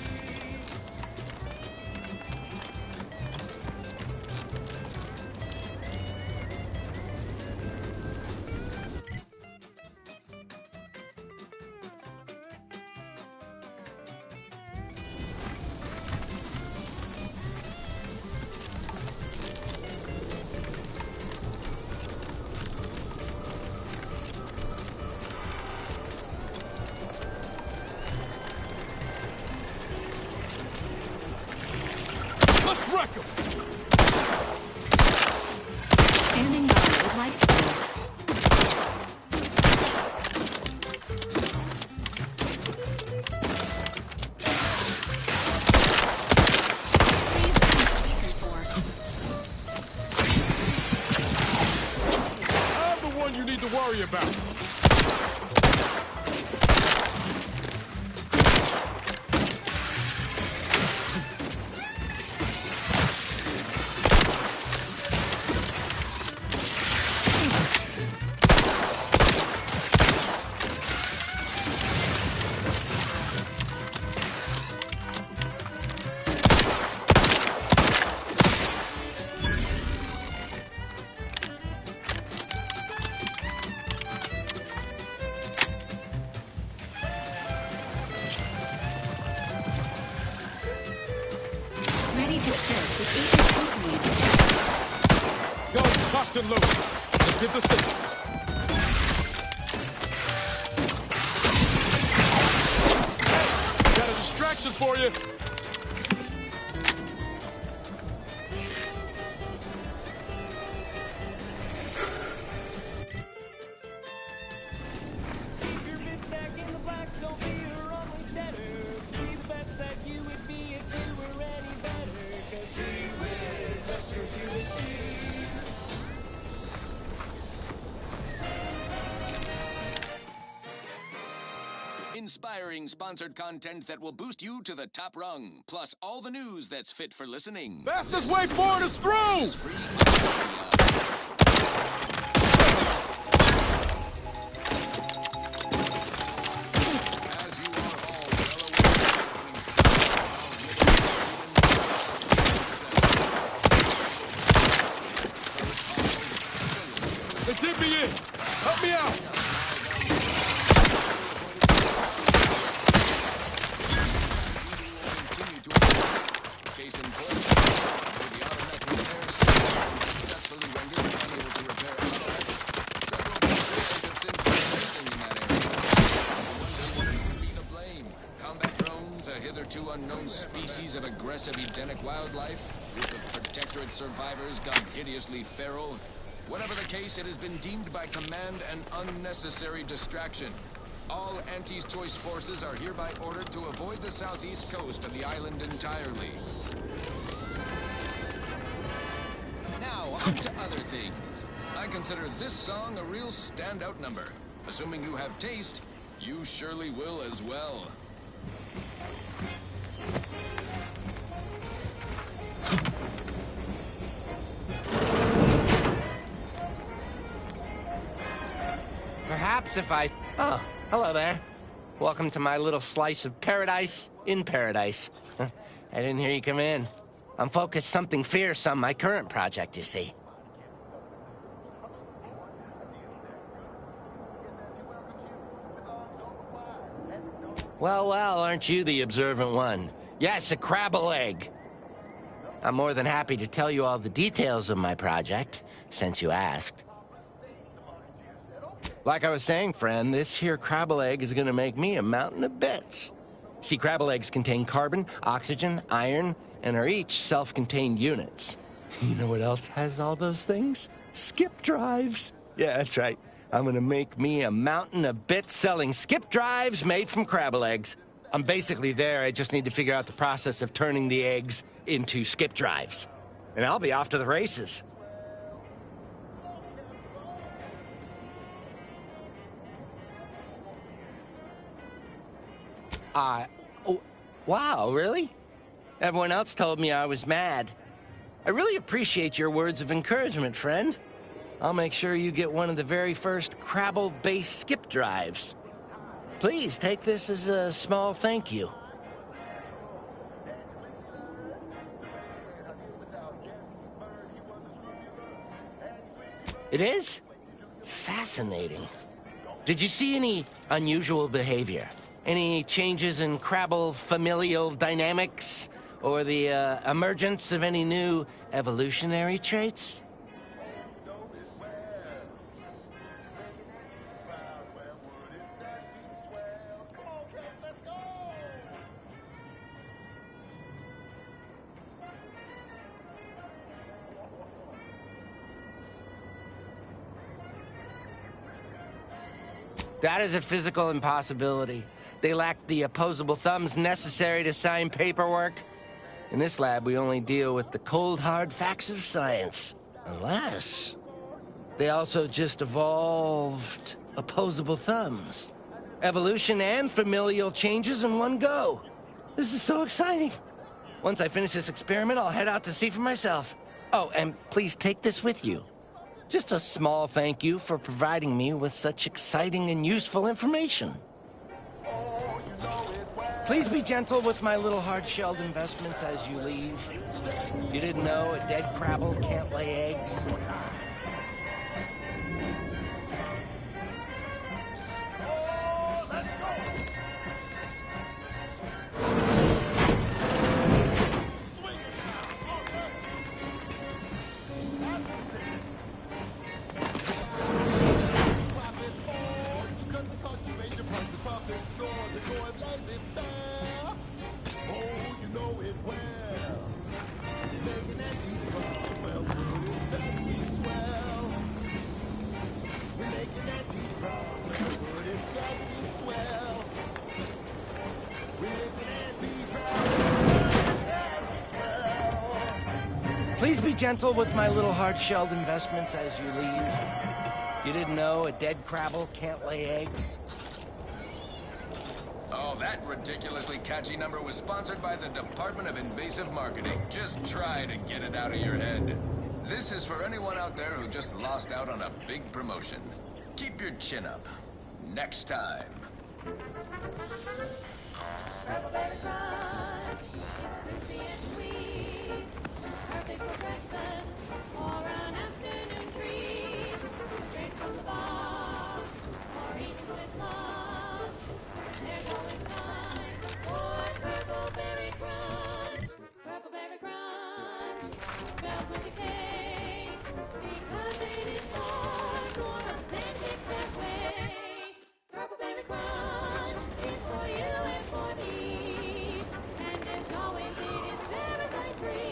Let's wreck him! Standing by with life support. I'm the one you need to worry about. Ready to assist with Agent Oakley. Go, cocked and loaded. Let's get the signal. Got a distraction for you. Keep your bid stack in the black, don't be your only debtor. Be the best that you would be if you were any better. 'Cause gee whiz, that's your USP. Inspiring sponsored content that will boost you to the top rung, plus all the news that's fit for listening. Fastest way forward is through! Free Arcadia. As you are all well aware, They did me in. Help me out. case in point, the automatic repair system successfully rendered unable to repair automatic. Several people have since been missing in that area. I wonder what could be to blame. Combat drones, a hitherto unknown species of aggressive Edenic wildlife, group of Protectorate survivors gone hideously feral. Whatever the case, it has been deemed by command an unnecessary distraction. All Anti's Choice forces are hereby ordered to avoid the southeast coast of the island entirely. Now, on to other things. I consider this song a real standout number. Assuming you have taste, you surely will as well. Perhaps if I... Oh, hello there. Welcome to my little slice of paradise in paradise. I didn't hear you come in. I'm focused something fierce on my current project, you see. Well, aren't you the observant one? Yes, a crabble egg. I'm more than happy to tell you all the details of my project, since you asked. Like I was saying, friend, this here crabble egg is gonna make me a mountain of bits. See, crabble eggs contain carbon, oxygen, iron, and are each self-contained units. You know what else has all those things? Skip drives. Yeah, that's right. I'm gonna make me a mountain of bits selling skip drives made from crabble eggs. I'm basically there. I just need to figure out the process of turning the eggs into skip drives. And I'll be off to the races. Oh, wow, really? Everyone else told me I was mad. I really appreciate your words of encouragement, friend. I'll make sure you get one of the very first crabble-based skip drives. Please take this as a small thank you. It is? Fascinating. Did you see any unusual behavior? Any changes in crabble familial dynamics? Or the emergence of any new evolutionary traits? That is a physical impossibility. They lack the opposable thumbs necessary to sign paperwork. In this lab, we only deal with the cold, hard facts of science. Unless they also just evolved opposable thumbs. Evolution and familial changes in one go. This is so exciting. Once I finish this experiment, I'll head out to see for myself. Oh, and please take this with you. Just a small thank you for providing me with such exciting and useful information. Please be gentle with my little hard-shelled investments as you leave. You didn't know a dead crabble can't lay eggs? Please be gentle with my little hard-shelled investments as you leave. You didn't know a dead crabble can't lay eggs? Oh, that ridiculously catchy number was sponsored by the Department of Invasive Marketing. Just try to get it out of your head. This is for anyone out there who just lost out on a big promotion. Keep your chin up. Next time. Crabble Berry Crunch. It's crispy and sweet. Perfect for breakfast or an afternoon treat. Straight from the box or eaten with lunch. There's always time for Purple Berry Crunch. Purple Berry Crunch. Spelled with a K. Because it is far more authentic that way. Purple Berry Crunch is for you and for me. And as always, it is parasite free.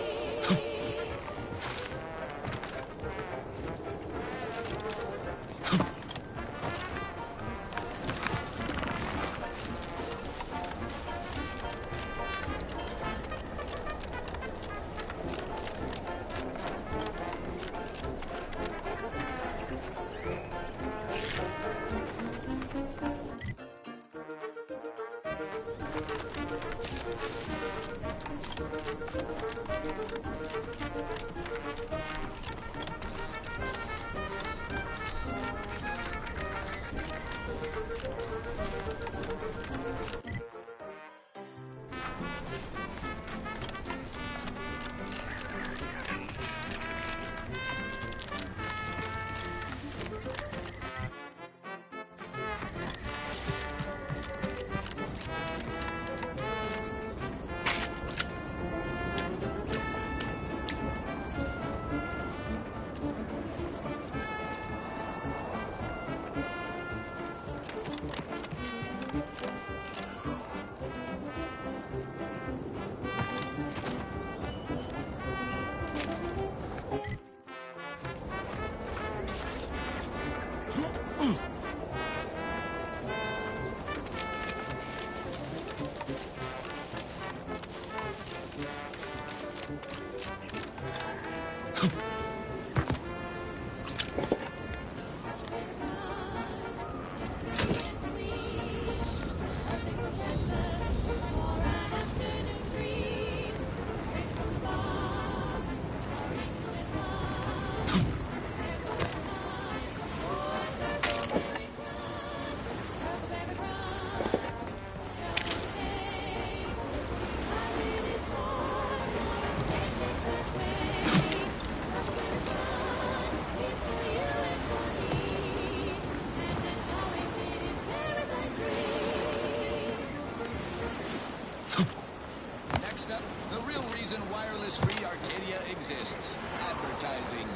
exists. Advertising.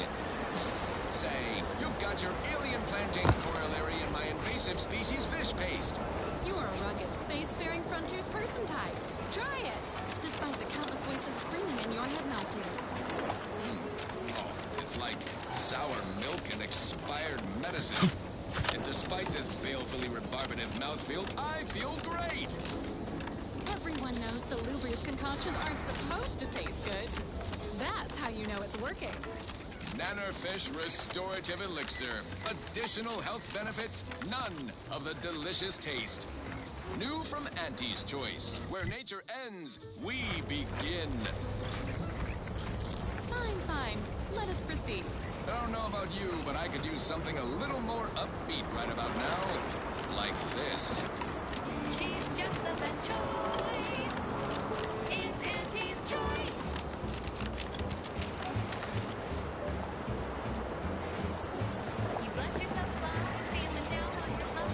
Say, you've got your alien planting corollary in my invasive species fish paste. You're a rugged, spacefaring frontiers person type. Try it, despite the countless voices screaming in your head not to. Oh, it's like sour milk and expired medicine. And despite this balefully rebarbative mouthfeel, I feel great. Everyone knows Salubrious concoctions aren't supposed to taste good. That's how you know it's working. Nannerfish Restorative Elixir. Additional health benefits, none of the delicious taste. New from Auntie's Choice. Where nature ends, we begin. Fine, fine. Let us proceed. I don't know about you, but I could use something a little more upbeat right about now. Like this. She's just the best choice. It's Auntie's choice. You've let yourself slide, feeling down on your luck.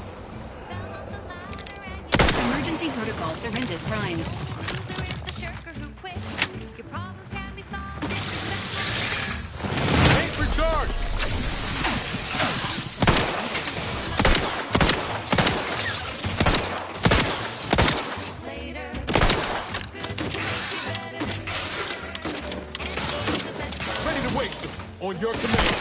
Fell off the ladder and you Emergency protocol syringes primed. loser is the shirker who quits. Your problems can be solved if you Ain't recharged! later. Ready to waste them. On your command.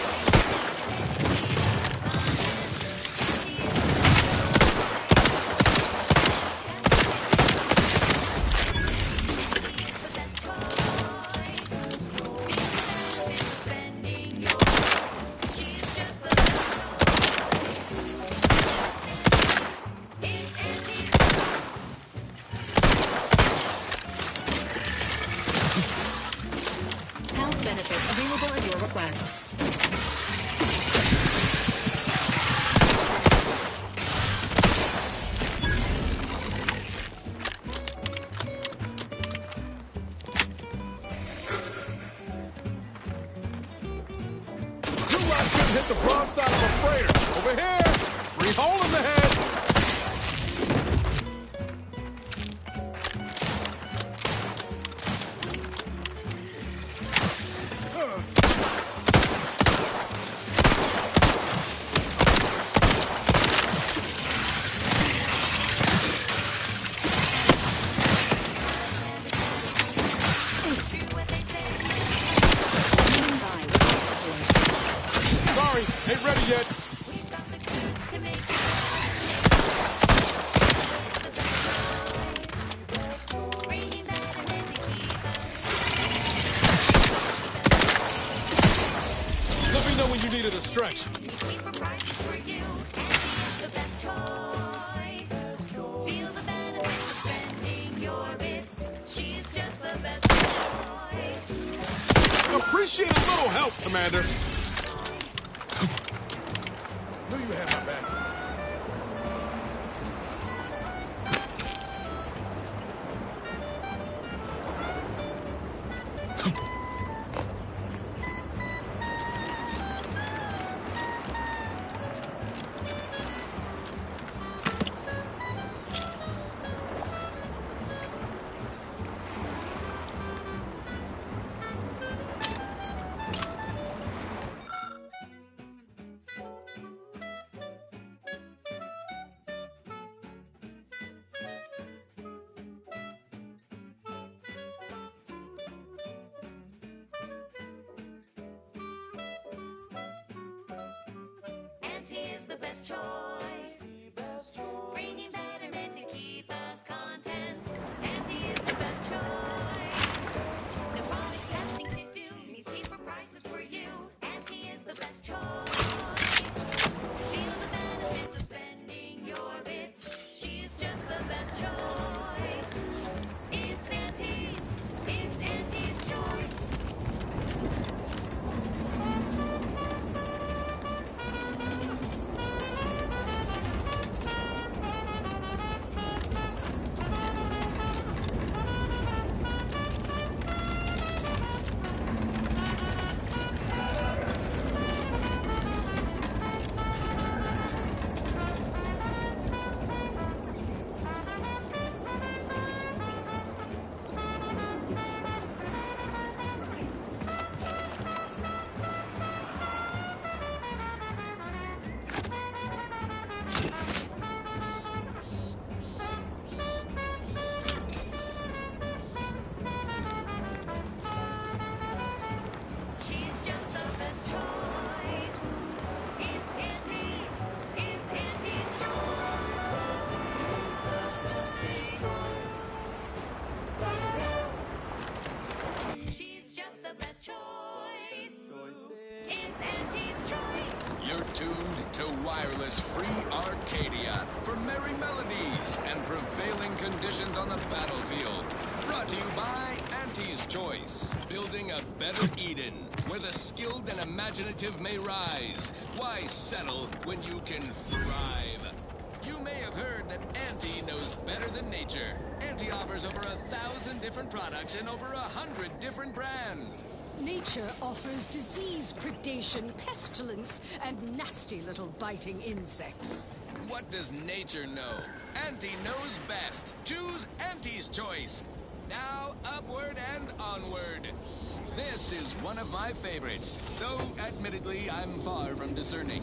Health benefits available at your request. You lot shouldn't hit the broadside of a freighter. Over here. Free hole in the head. Sorry, ain't ready yet. Let me know when you need a distraction. Feel the benefits of spending your bits. She's just the best choice. Appreciate a little help, Commander. Knew you had my back. Auntie is the best choice. Bringing betterment to keep us content. Auntie is the best choice. No product testing to do. Needs cheaper prices for you. Auntie is the best choice. Feel the benefits of spending your bits. She's just the best choice. It's Auntie's. It's Auntie's choice. tuned to Wireless Free Arcadia for merry melodies and prevailing conditions on the battlefield. Brought to you by Auntie's Choice, building a better Eden where the skilled and imaginative may rise. Why settle when you can thrive? You may have heard that Auntie knows better than nature. Auntie offers over 1,000 different products in over 100 different brands. Nature offers disease, predation, pestilence, and nasty little biting insects. What does nature know? Auntie knows best. Choose Auntie's Choice. Now, upward and onward. This is one of my favorites, though admittedly I'm far from discerning.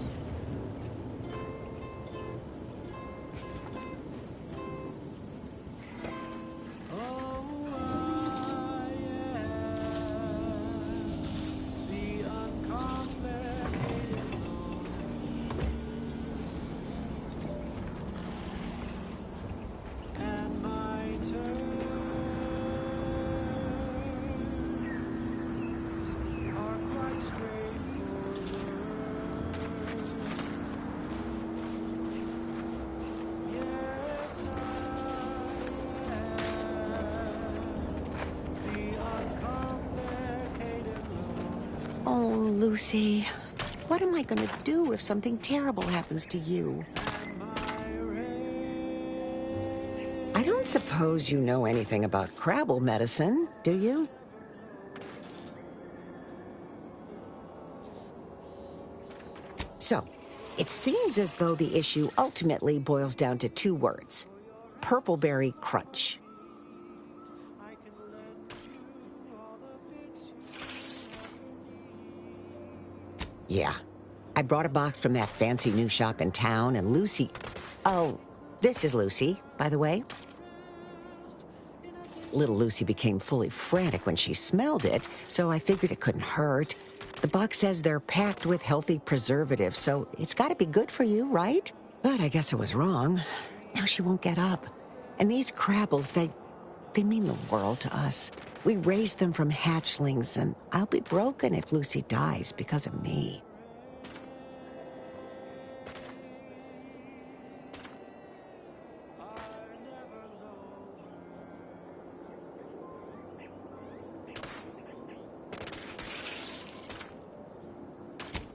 Oh, Lucy, what am I gonna do if something terrible happens to you? I don't suppose you know anything about Crabble medicine, do you? So, it seems as though the issue ultimately boils down to 2 words. Purpleberry Crunch. Yeah. I brought a box from that fancy new shop in town, and Lucy... Oh, this is Lucy, by the way. Little Lucy became fully frantic when she smelled it, so I figured it couldn't hurt. The box says they're packed with healthy preservatives, so it's gotta be good for you, right? But I guess I was wrong. Now she won't get up. And these Crabbles, they mean the world to us. We raised them from hatchlings, and I'll be broken if Lucy dies because of me.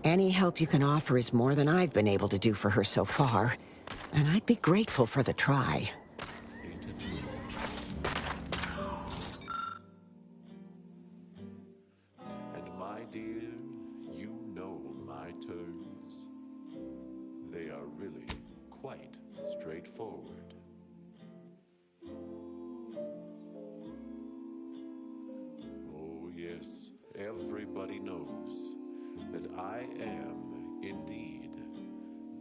Any help you can offer is more than I've been able to do for her so far, and I'd be grateful for the try. And my dear, you know my turns. They are really quite straightforward. Oh yes, everybody knows that I am indeed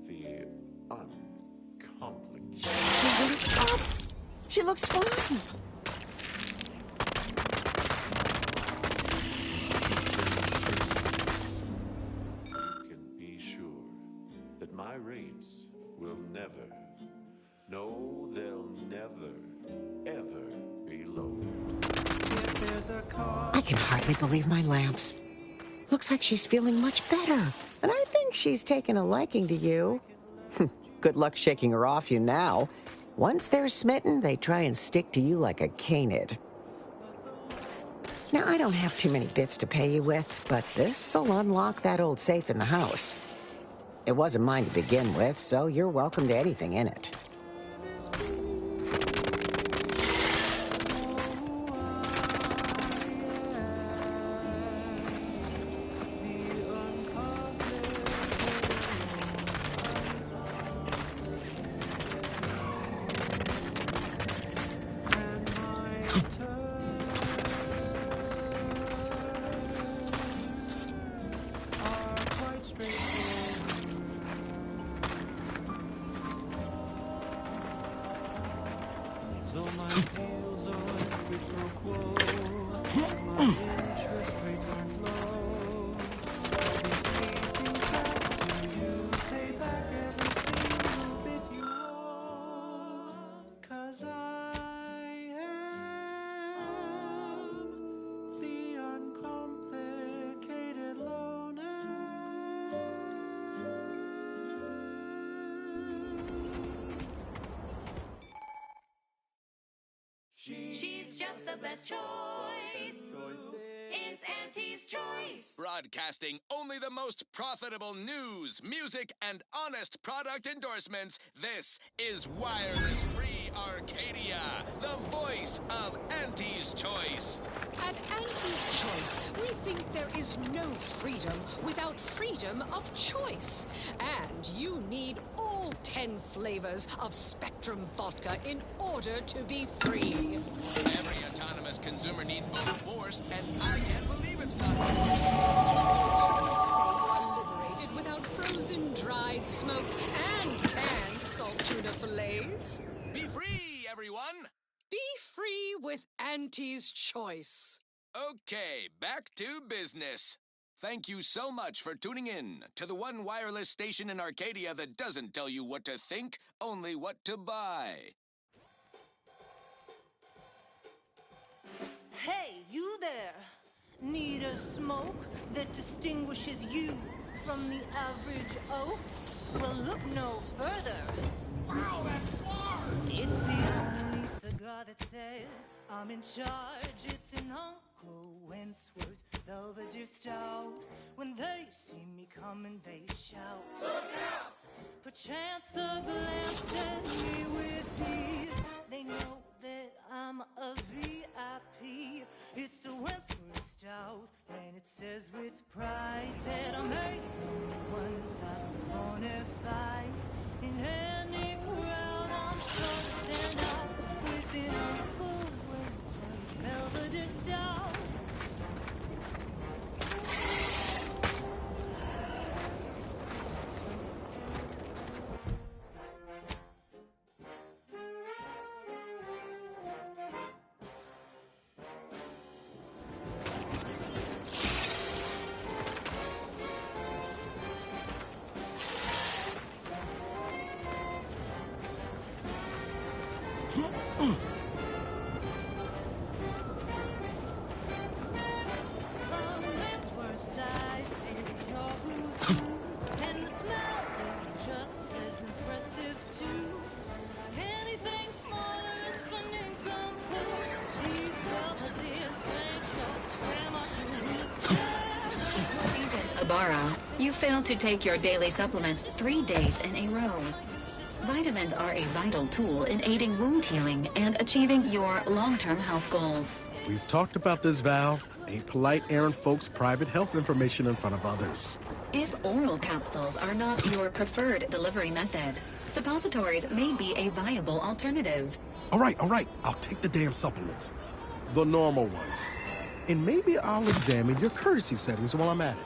the uncomplicated. She looks fine. You can be sure that my rates will never, no, they'll never, ever be lowered. I can hardly believe my lamps. Looks like she's feeling much better. And I think she's taken a liking to you. Good luck shaking her off you now. Once they're smitten, they try and stick to you like a canid. Now, I don't have too many bits to pay you with, but this'll unlock that old safe in the house. It wasn't mine to begin with, so you're welcome to anything in it. best choice. It's Auntie's Choice. Broadcasting only the most profitable news, music, and honest product endorsements, this is Wireless Free Arcadia, the voice of Auntie's Choice. At Auntie's Choice, we think there is no freedom without freedom of choice. And you need all 10 flavors of Spectrum vodka in order to be free. Every autonomous consumer needs both force, and I can't believe it's not force. We say you are liberated without frozen, dried, smoked, and canned salt tuna fillets. Be free, everyone! Be free with Auntie's Choice. Okay, back to business. Thank you so much for tuning in to the one wireless station in Arcadia that doesn't tell you what to think, only what to buy. Hey, you there! Need a smoke that distinguishes you from the average oak? Well, look no further. Wow, that's large! It's the only cigar that says I'm in charge. It's an Uncle Wentworth Belvedere Stout. When they see me coming, they shout. Look out! Perchance a glance at me with ease. They know that I'm a VIP. It's a Wentworth Stout, and it says with pride that I'm a one time bona fide. In any crowd, I'm sure to stand out with an Uncle Wentworth Belvedere Stout. Ibarra, you failed to take your daily supplements 3 days in a row. Vitamins are a vital tool in aiding wound healing and achieving your long-term health goals. We've talked about this, Val. Ain't polite airing folks' private health information in front of others. If oral capsules are not your preferred delivery method, suppositories may be a viable alternative. All right. I'll take the damn supplements. The normal ones. And maybe I'll examine your courtesy settings while I'm at it.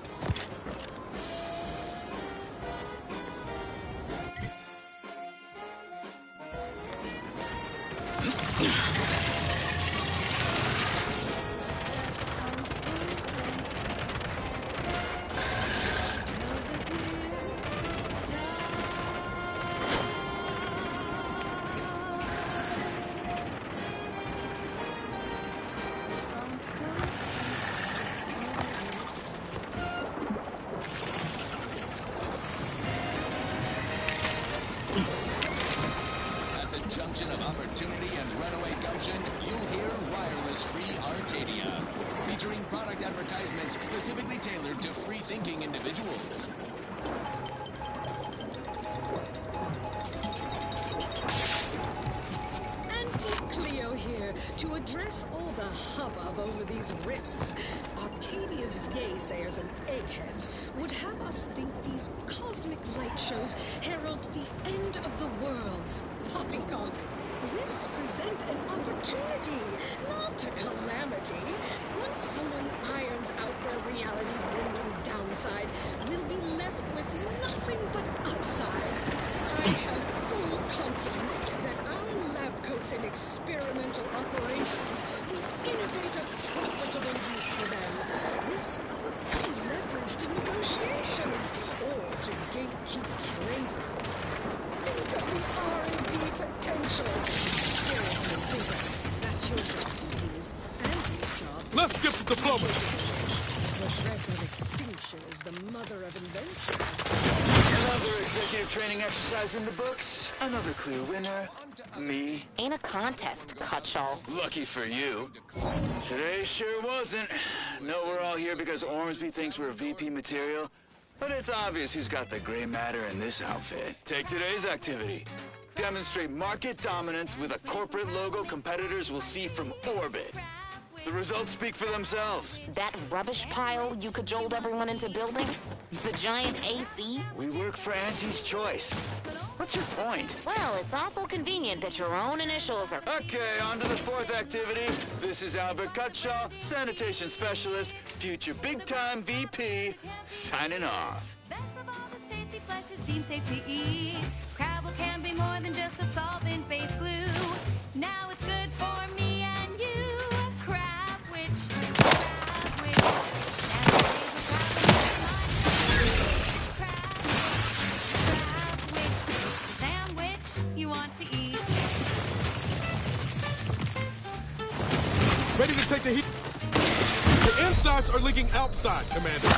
Junction of opportunity and runaway gumption, you'll hear Wireless Free Arcadia, featuring product advertisements specifically tailored to free-thinking individuals. Auntie Cleo here to address all the hubbub over these rifts. Arcadia's yaysayers and eggheads would have us think these cosmic light shows herald the end of the worlds. Poppycock. Rifts present an opportunity, not a calamity. Once someone irons out their reality-bending downside, we'll be left with nothing but upside. I have full confidence that our lab coats and experimental operations will innovate a profitable use for them. Rifts could be leveraged in negotiations or to gatekeep trade routes. Think of the R&D potential. Seriously, think of it. That's your job, please. Auntie's job. Let's skip the diplomacy. The threat of extinction Innovation is the mother of invention. Another executive training exercise in the books. Another clear winner. Me. Ain't a contest, Cutshall. Lucky for you. Today sure wasn't. No, we're all here because Ormsby thinks we're VP material. But it's obvious who's got the gray matter in this outfit. Take today's activity. Demonstrate market dominance with a corporate logo competitors will see from orbit. The results speak for themselves. That rubbish pile you cajoled everyone into building? The giant AC? We work for Auntie's Choice. What's your point? Well, it's awful convenient that your own initials are... Okay, on to the fourth activity. This is Albert Cutshaw, sanitation specialist, future big-time VP, signing off. Best of all, this tasty flesh is deemed safe to eat. Crabble can be more than just a solvent-based glue. Now it's good for me and you. Crab witch, crab witch. Sandwich you want to eat. Ready to take the heat? The insides are leaking outside, Commander.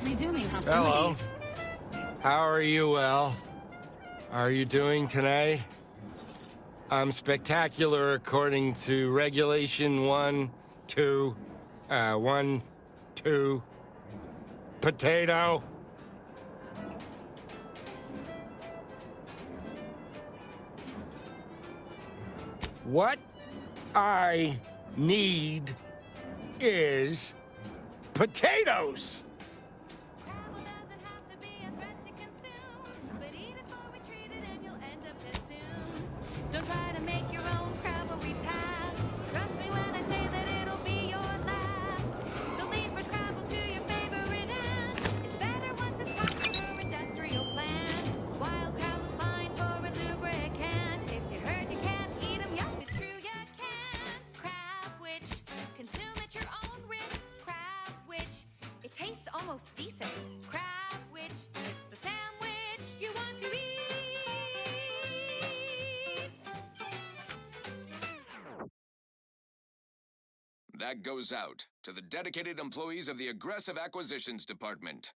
Resuming Hello. hostilities. How are you, El? Are you doing today? I'm spectacular according to Regulation 1, 2, potato. What I need is potatoes. Crabble doesn't have to be a threat to consume, but eat it before we treat it and you'll end up dead soon. Don't try to make your own crabble repast. Trust me when I say that it'll be your last. So leave fresh crabble to your favorite ant. It's better once it's packed for your industrial plant. Wild crabble's fine for a lubricant. If you heard you can't eat 'em, yup, it's true you can't. Crab witch, consume at your own risk. Crab witch, it tastes almost decent. Crab witch, it's the sandwich you want to eat. That goes out to the dedicated employees of the Aggressive Acquisitions Department.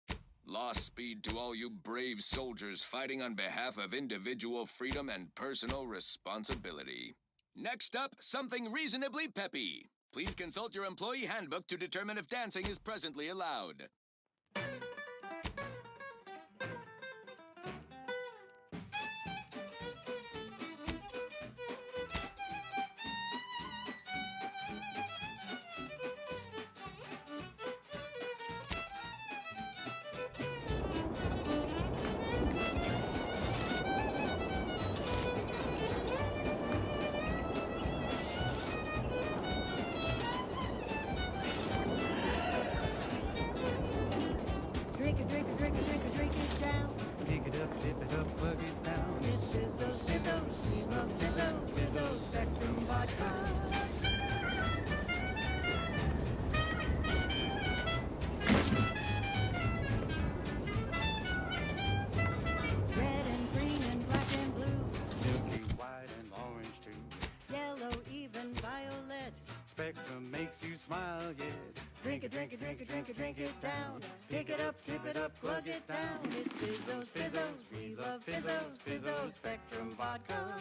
Lost speed to all you brave soldiers fighting on behalf of individual freedom and personal responsibility. Next up, something reasonably peppy. Please consult your employee handbook to determine if dancing is presently allowed. Drink it, drink it, drink it, drink it, drink it down. Pick it up, tip it up, plug it down. It's Fizzos, Fizzos, we love Fizzos, Fizzos, Spectrum Vodka. Red and green and black and blue. Milky white and orange too. Yellow, even violet. Spectrum makes you smile yet. Drink it, drink it, drink it, drink it, drink it down. Pick it up, tip it up, plug it down. It's Fizzos, Fizzos, we love Fizzos, Fizzos, Spectrum Vodka.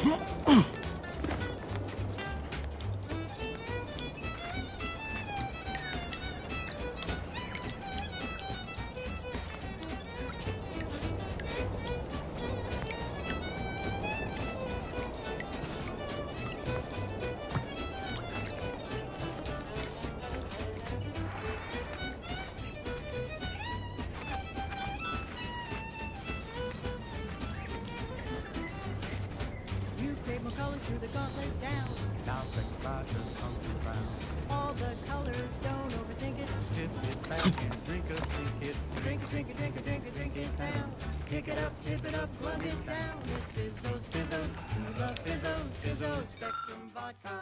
You create more colors through the gauntlet down. Now spectrometer comes around. All the colors, don't overthink it. Tip it back and drink it. Drink it, drink it, drink it, drink it, drink it down. Kick it up, tip it up, glug it down. It's Fizzos, Fizzos, we love Fizzos, Fizzos, Spectrum Vodka.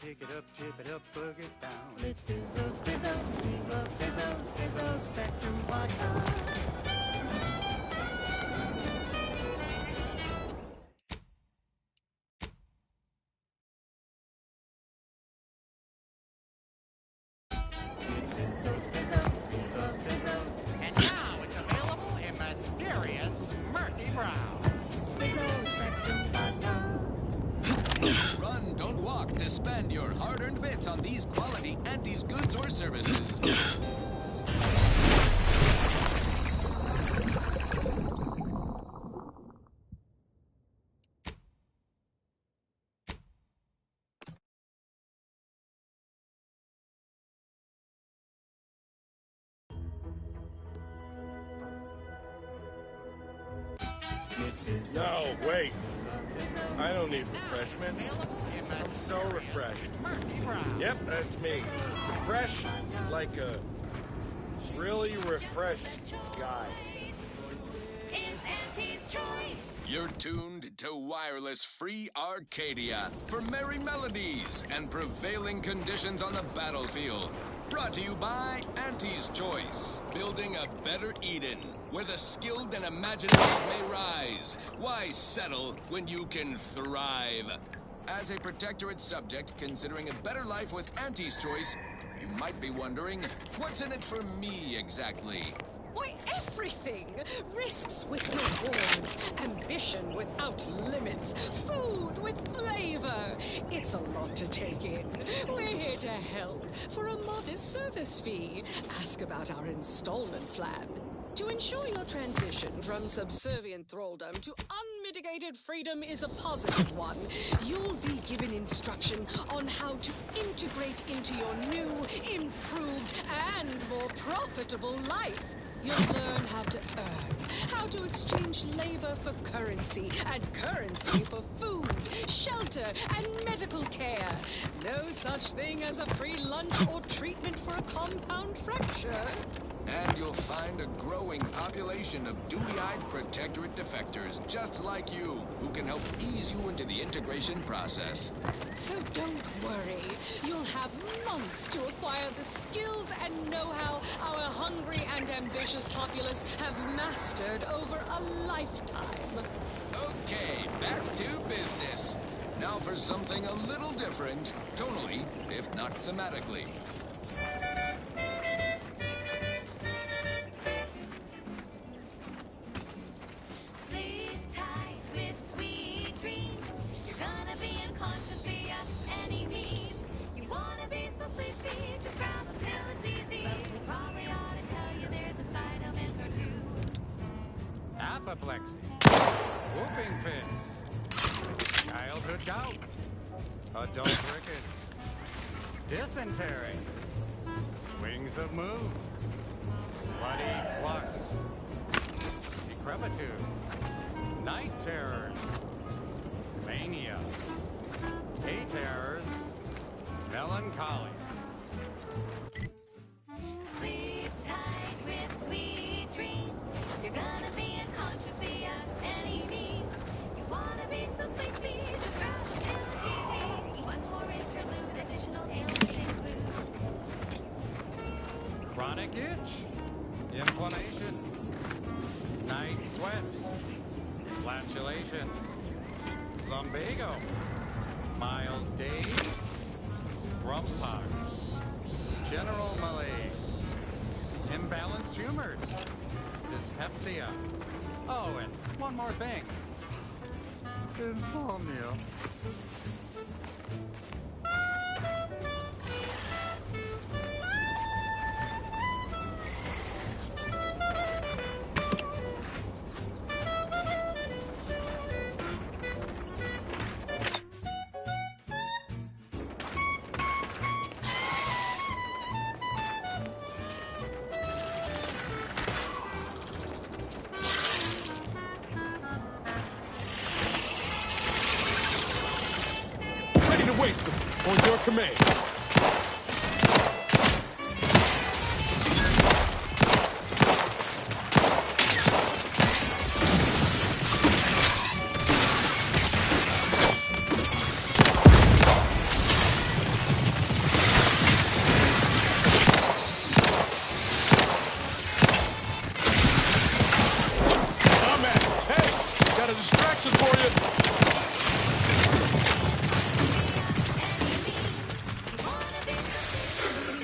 Pick it up, tip it up, bug it down. It's Fizzos, Fizzos, we love Fizzos, Fizzos, Spectrum Vodka. It's Fizzos, Fizzos, we love Fizzos. And now it's available in mysterious Murky Brown. Fizzos, Spectrum Vodka. Run, don't walk to spend your hard-earned bits on these quality Auntie's goods or services. No, wait. I don't need refreshment. I'm so refreshed. Yep, that's me. Refreshed like a really refreshed guy. It's Auntie's Choice. You're tuned to Wireless Free Arcadia for merry melodies and prevailing conditions on the battlefield. Brought to you by Auntie's Choice, building a better Eden, where the skilled and imaginative may rise. Why settle when you can thrive? As a Protectorate subject considering a better life with Auntie's Choice, you might be wondering, what's in it for me exactly? Why, everything! Risks with rewards, ambition without limits, food with flavor. It's a lot to take in. We're here to help for a modest service fee. Ask about our installment plan. To ensure your transition from subservient thraldom to unmitigated freedom is a positive one, you'll be given instruction on how to integrate into your new, improved, and more profitable life. You'll learn how to earn, how to exchange labor for currency, and currency for food, shelter, and medical care. No such thing as a free lunch or treatment for a compound fracture. And you'll find a growing population of duty-eyed Protectorate defectors just like you, who can help ease you into the integration process. So don't worry. You'll have months to acquire the skills and know-how our hungry and ambitious populace have mastered over a lifetime. Okay, back to business. Now for something a little different, tonally, if not thematically. Sit tight with sweet dreams. You're gonna be unconscious via any means. You wanna be so sleepy, just grab a pill, it's easy. But we probably ought to tell you there's a side element or two. Apoplexy. Whooping fits. Childhood gout. Adult rickets. Dysentery. Swings of mood. Bloody flux. Decrepitude. Night terrors. Mania. Day terrors. Melancholy. Sleep tight with sweet dreams. You're gonna be unconscious via any means. You wanna be so sleepy, just grab a lumbago, mild daze, scrumpox, general malaise, imbalanced humors, dyspepsia. Oh, and one more thing. Insomnia. Ready to waste them. On your command. I'm at it. Hey, got a distraction for you.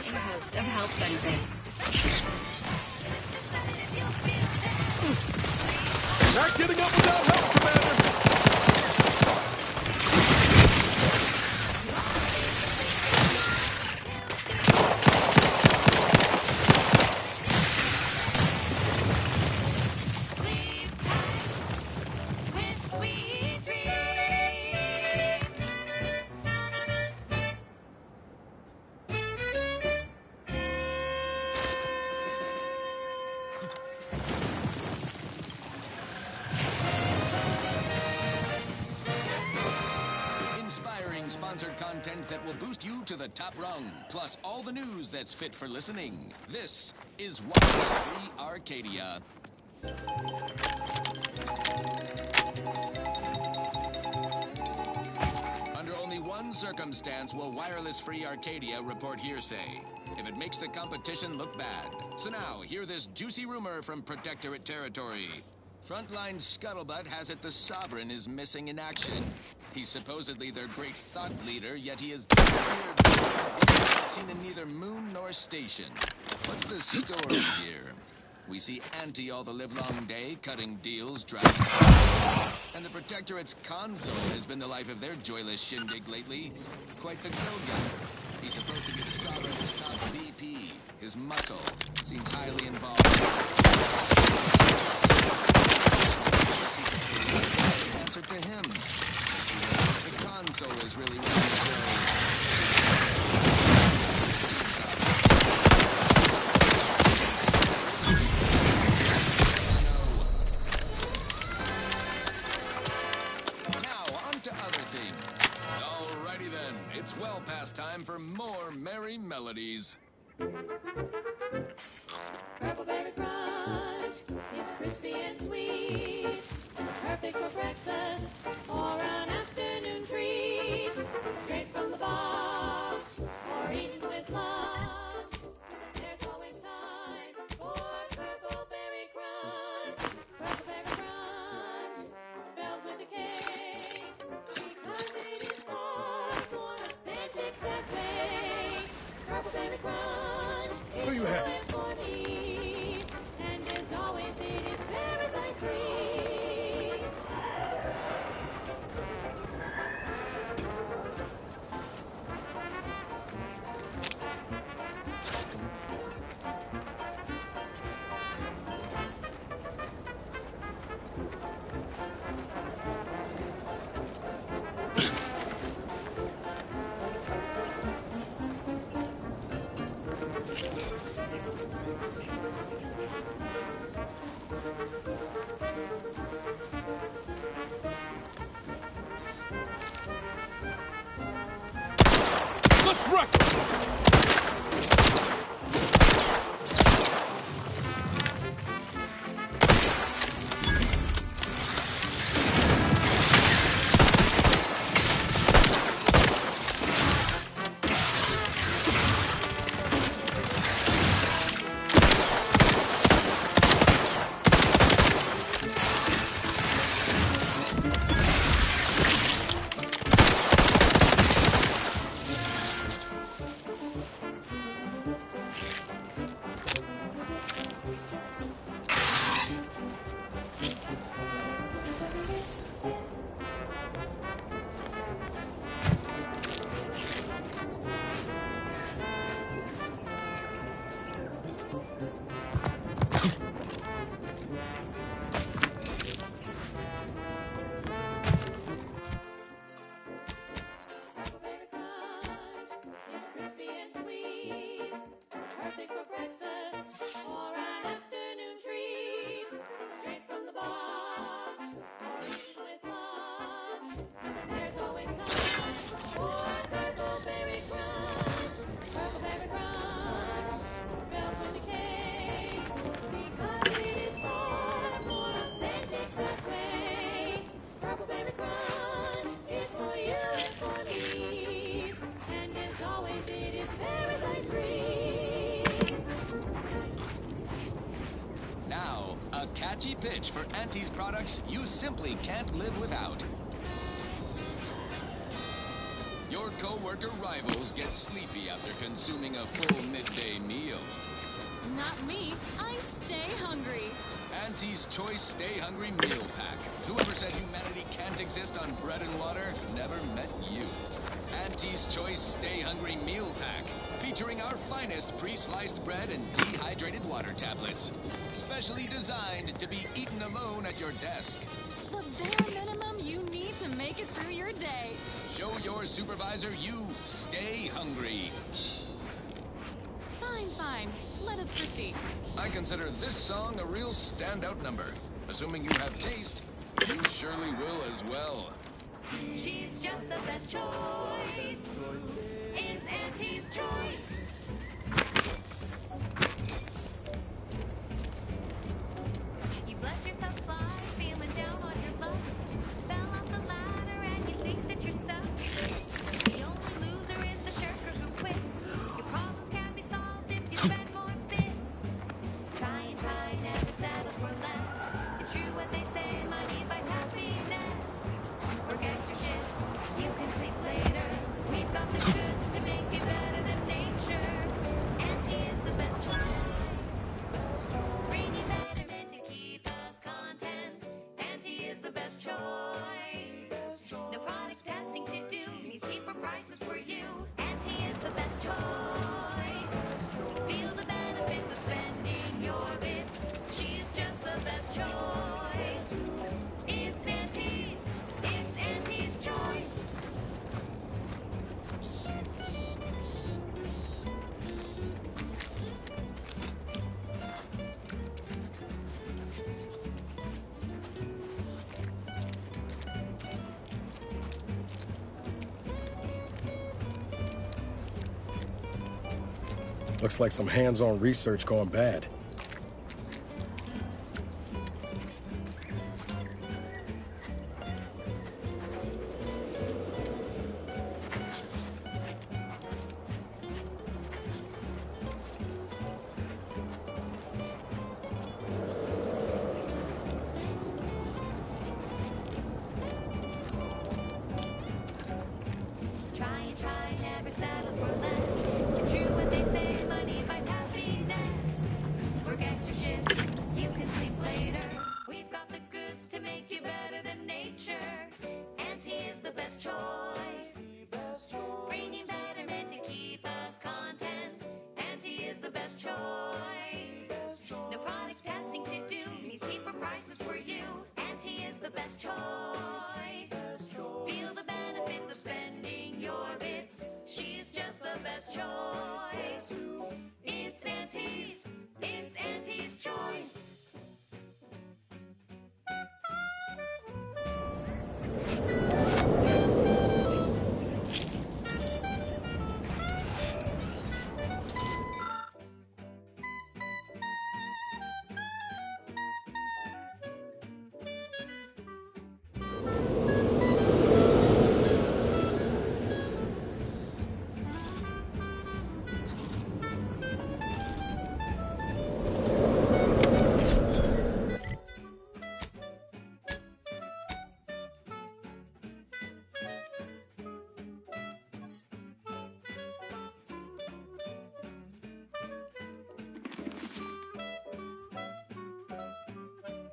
A host of health benefits. Not getting up without help, Commander. With sweet dreams. Inspiring sponsored content that will boost you to the top rung, plus all the news that's fit for listening. This is Wireless Free Arcadia. Under only one circumstance will Wireless Free Arcadia report hearsay: if it makes the competition look bad. So now, hear this juicy rumor from Protectorate territory. Frontline scuttlebutt has it the Sovereign is missing in action. He's supposedly their great thought leader, yet he has disappeared, seen in neither moon nor station. What's the story here? We see Auntie all the livelong day, cutting deals, driving cars. And the Protectorate's console has been the life of their joyless shindig lately. Quite the go-getter. He's supposed to be the Sovereign's top VP. His muscle seems highly involved. Answer to him. The console is really Now, on to other things. Alrighty then, it's well past time for more merry melodies. Purple berry crunch is crispy and sweet, perfect for breakfast or an afternoon treat. Straight from the box or eaten with lunch. There's always time for purple berry crunch. Purple berry crunch, spelled with a K, because it is far more authentic that way. Purple berry crunch. Who you have? And as always, it is parasite free. Let's wreck them! catchy pitch for Auntie's products you simply can't live without. Your co-worker rivals get sleepy after consuming a full midday meal. Not me. I stay hungry. Auntie's Choice Stay Hungry Meal Pack. Whoever said humanity can't exist on bread and water never met you. Auntie's Choice Stay Hungry Meal Pack, featuring our finest pre-sliced bread and dehydrated water tablets. Specially designed to be eaten alone at your desk. The bare minimum you need to make it through your day. Show your supervisor you stay hungry. Fine, fine. Let us proceed. I consider this song a real standout number. Assuming you have taste, you surely will as well. She's just the best choice. It's Auntie's choice. You've let yourself slide, feeling down on your luck. Fell off the ladder and you think that you're stuck. The only loser is the shirker who quits. Your problems can be solved if you spend more bits. Try and try, never settle for less. It's true what they say, money buys happiness. Work extra shifts, you can sleep later. We've got the goods to make you better than nature. Auntie is the best choice. Bring you betterment to keep us content. Auntie is the best choice. No product testing to do, means cheaper prices for you. Auntie is the best choice. Feel the benefits of spending your bits. She's just the best choice. It's Auntie's choice. Looks like some hands-on research gone bad. Try and try, never settle for less. It's true what they say, money buys happiness. Work extra shifts, you can sleep later. We've got the goods to make you better than nature. Auntie is the best choice. Bringing betterment to keep us content. Auntie is the best choice. No product testing to do, means cheaper prices for you. Auntie is the best choice. Feel the benefits of spending your bits. She's just the best choice. It's Auntie's choice.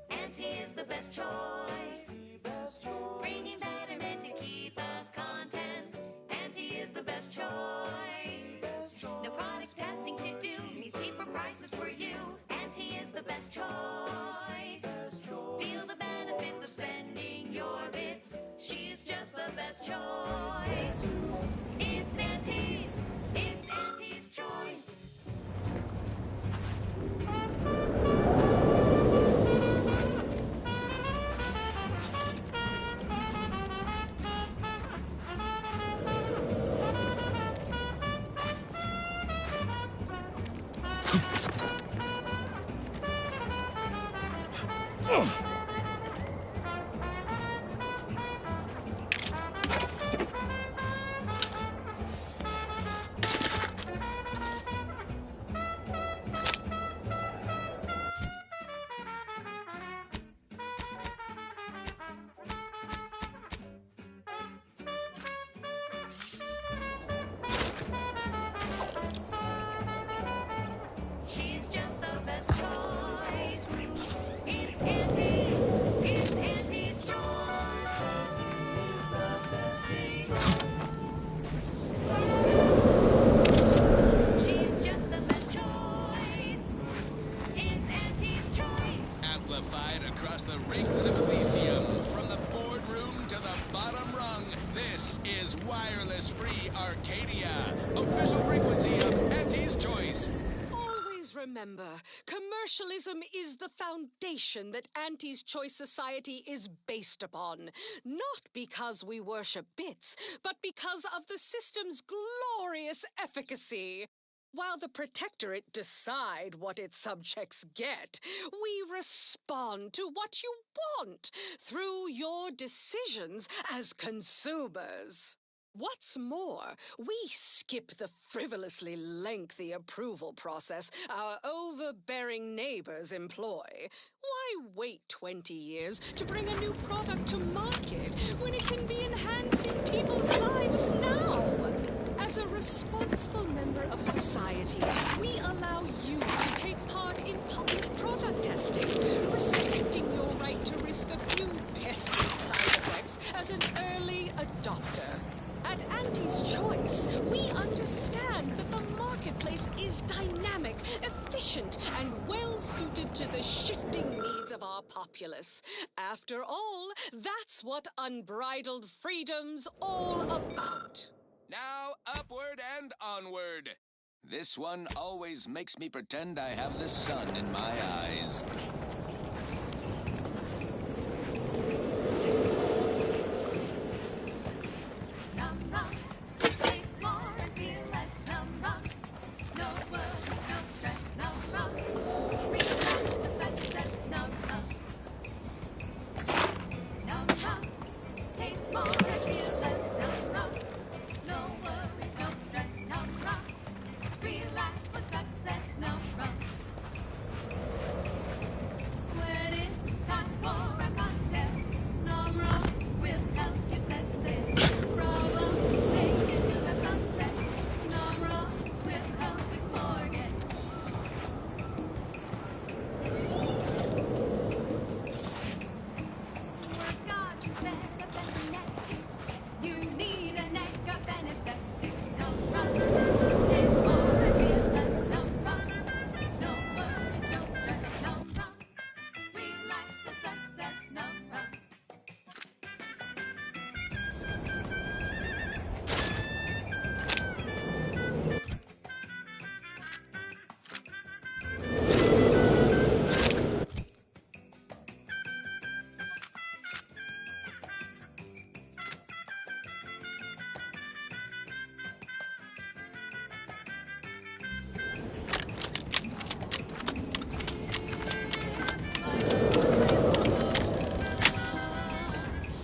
Auntie is the best choice. Bringing betterment to keep us content. Auntie is the best choice. No product testing to do, means cheaper prices for you. Auntie is the best choice. Feel the benefits of spending your bits. She's just the best choice. It's Auntie's choice. Wireless Free Arcadia, official frequency of Auntie's Choice. Always remember, commercialism is the foundation that Auntie's Choice Society is based upon. Not because we worship bits, but because of the system's glorious efficacy. While the Protectorate decide what its subjects get, we respond to what you want through your decisions as consumers. What's more, we skip the frivolously lengthy approval process our overbearing neighbors employ. Why wait 20 years to bring a new product to market when it can be enhancing people's lives now? As a responsible member of society, we allow you to take part in public product testing, respecting your right to risk a few pesky side effects as an early adopter. At Auntie's Choice, we understand that the marketplace is dynamic, efficient, and well-suited to the shifting needs of our populace. After all, that's what unbridled freedom's all about. Now, upward and onward. This one always makes me pretend I have the sun in my eyes. Num rum, taste more and feel less. Num rum, no worries, no stress. Num rum, relax with success. Num rum, num rum, taste more and feel less. Num rum, no worries, no stress. Num rum, relax with success. Num rum. When it's time for a cocktail, Num rum will help you set sail. Problem, take it to the sunset. Num rum will help you forget. Work on your better Benetti. You need an egg of anesthetic. Num rum, taste more and feel less. Num rum, no worries, no stress. Num rum, relax with success. Num rum.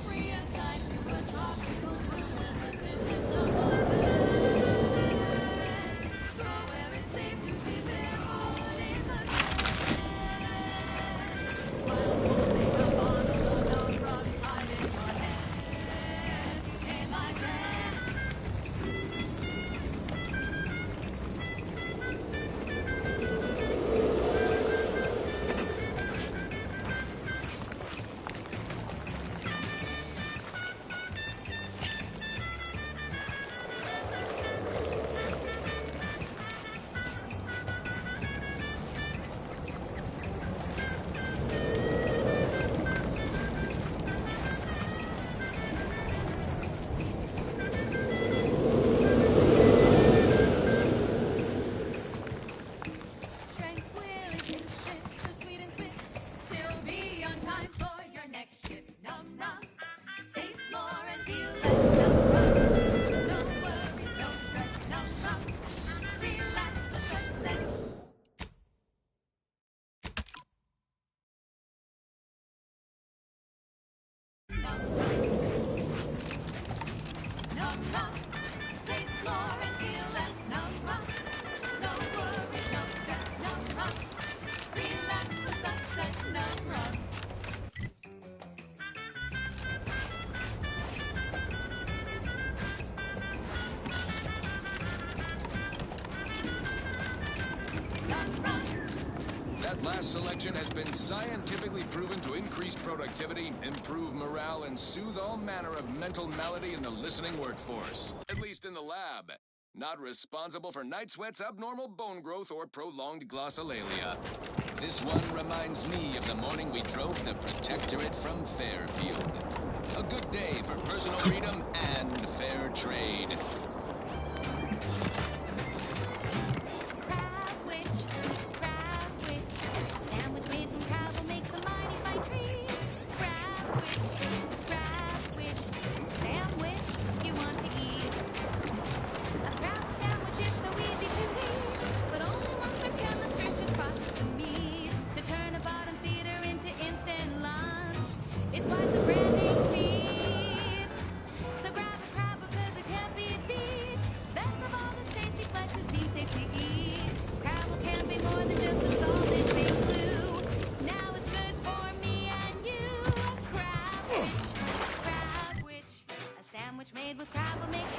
Reassign to a tropical room with physicians on so where it's safe to be barefoot in the sand while holding a bottle of Num rum tied in your hand. Hey, my friend. Tranquility, so sweet and sweet. Still be on time for your next ship. Num rum, taste more and feel less. Num rum, no worries, no stress. Num rum, relax with success. Num rum, num rum, taste more and feel less. Num rum, no worries, no stress. Num rum, relax with success. Num rum. Num rum. That last selection has been scientifically proven to increase productivity, improve morale, and soothe all manner of mental malady in the listening workforce. At least in the lab. Not responsible for night sweats, abnormal bone growth, or prolonged glossolalia. This one reminds me of the morning we drove the Protectorate from Fairfield. A good day for personal freedom and fair trade.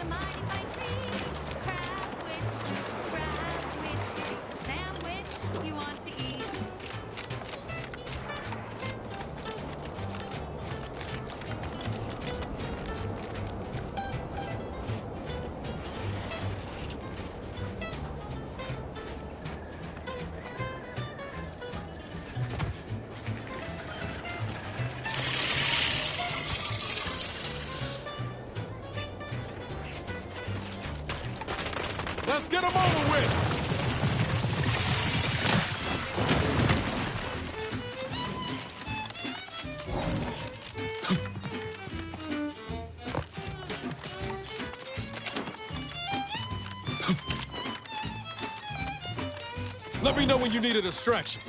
a mighty fine treat. Crabwich, sandwich you want to eat. Let's get them over with! Let me know when you need a distraction.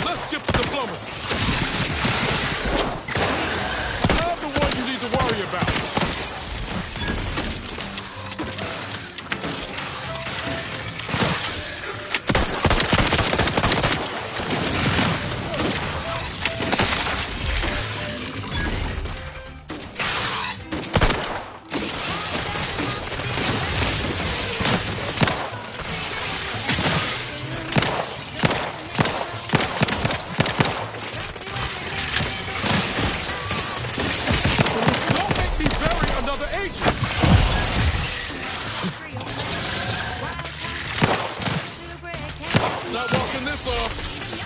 Let's skip the diplomacy. I'm the one you need to worry about. Don't make me bury another agent. Not walking this off.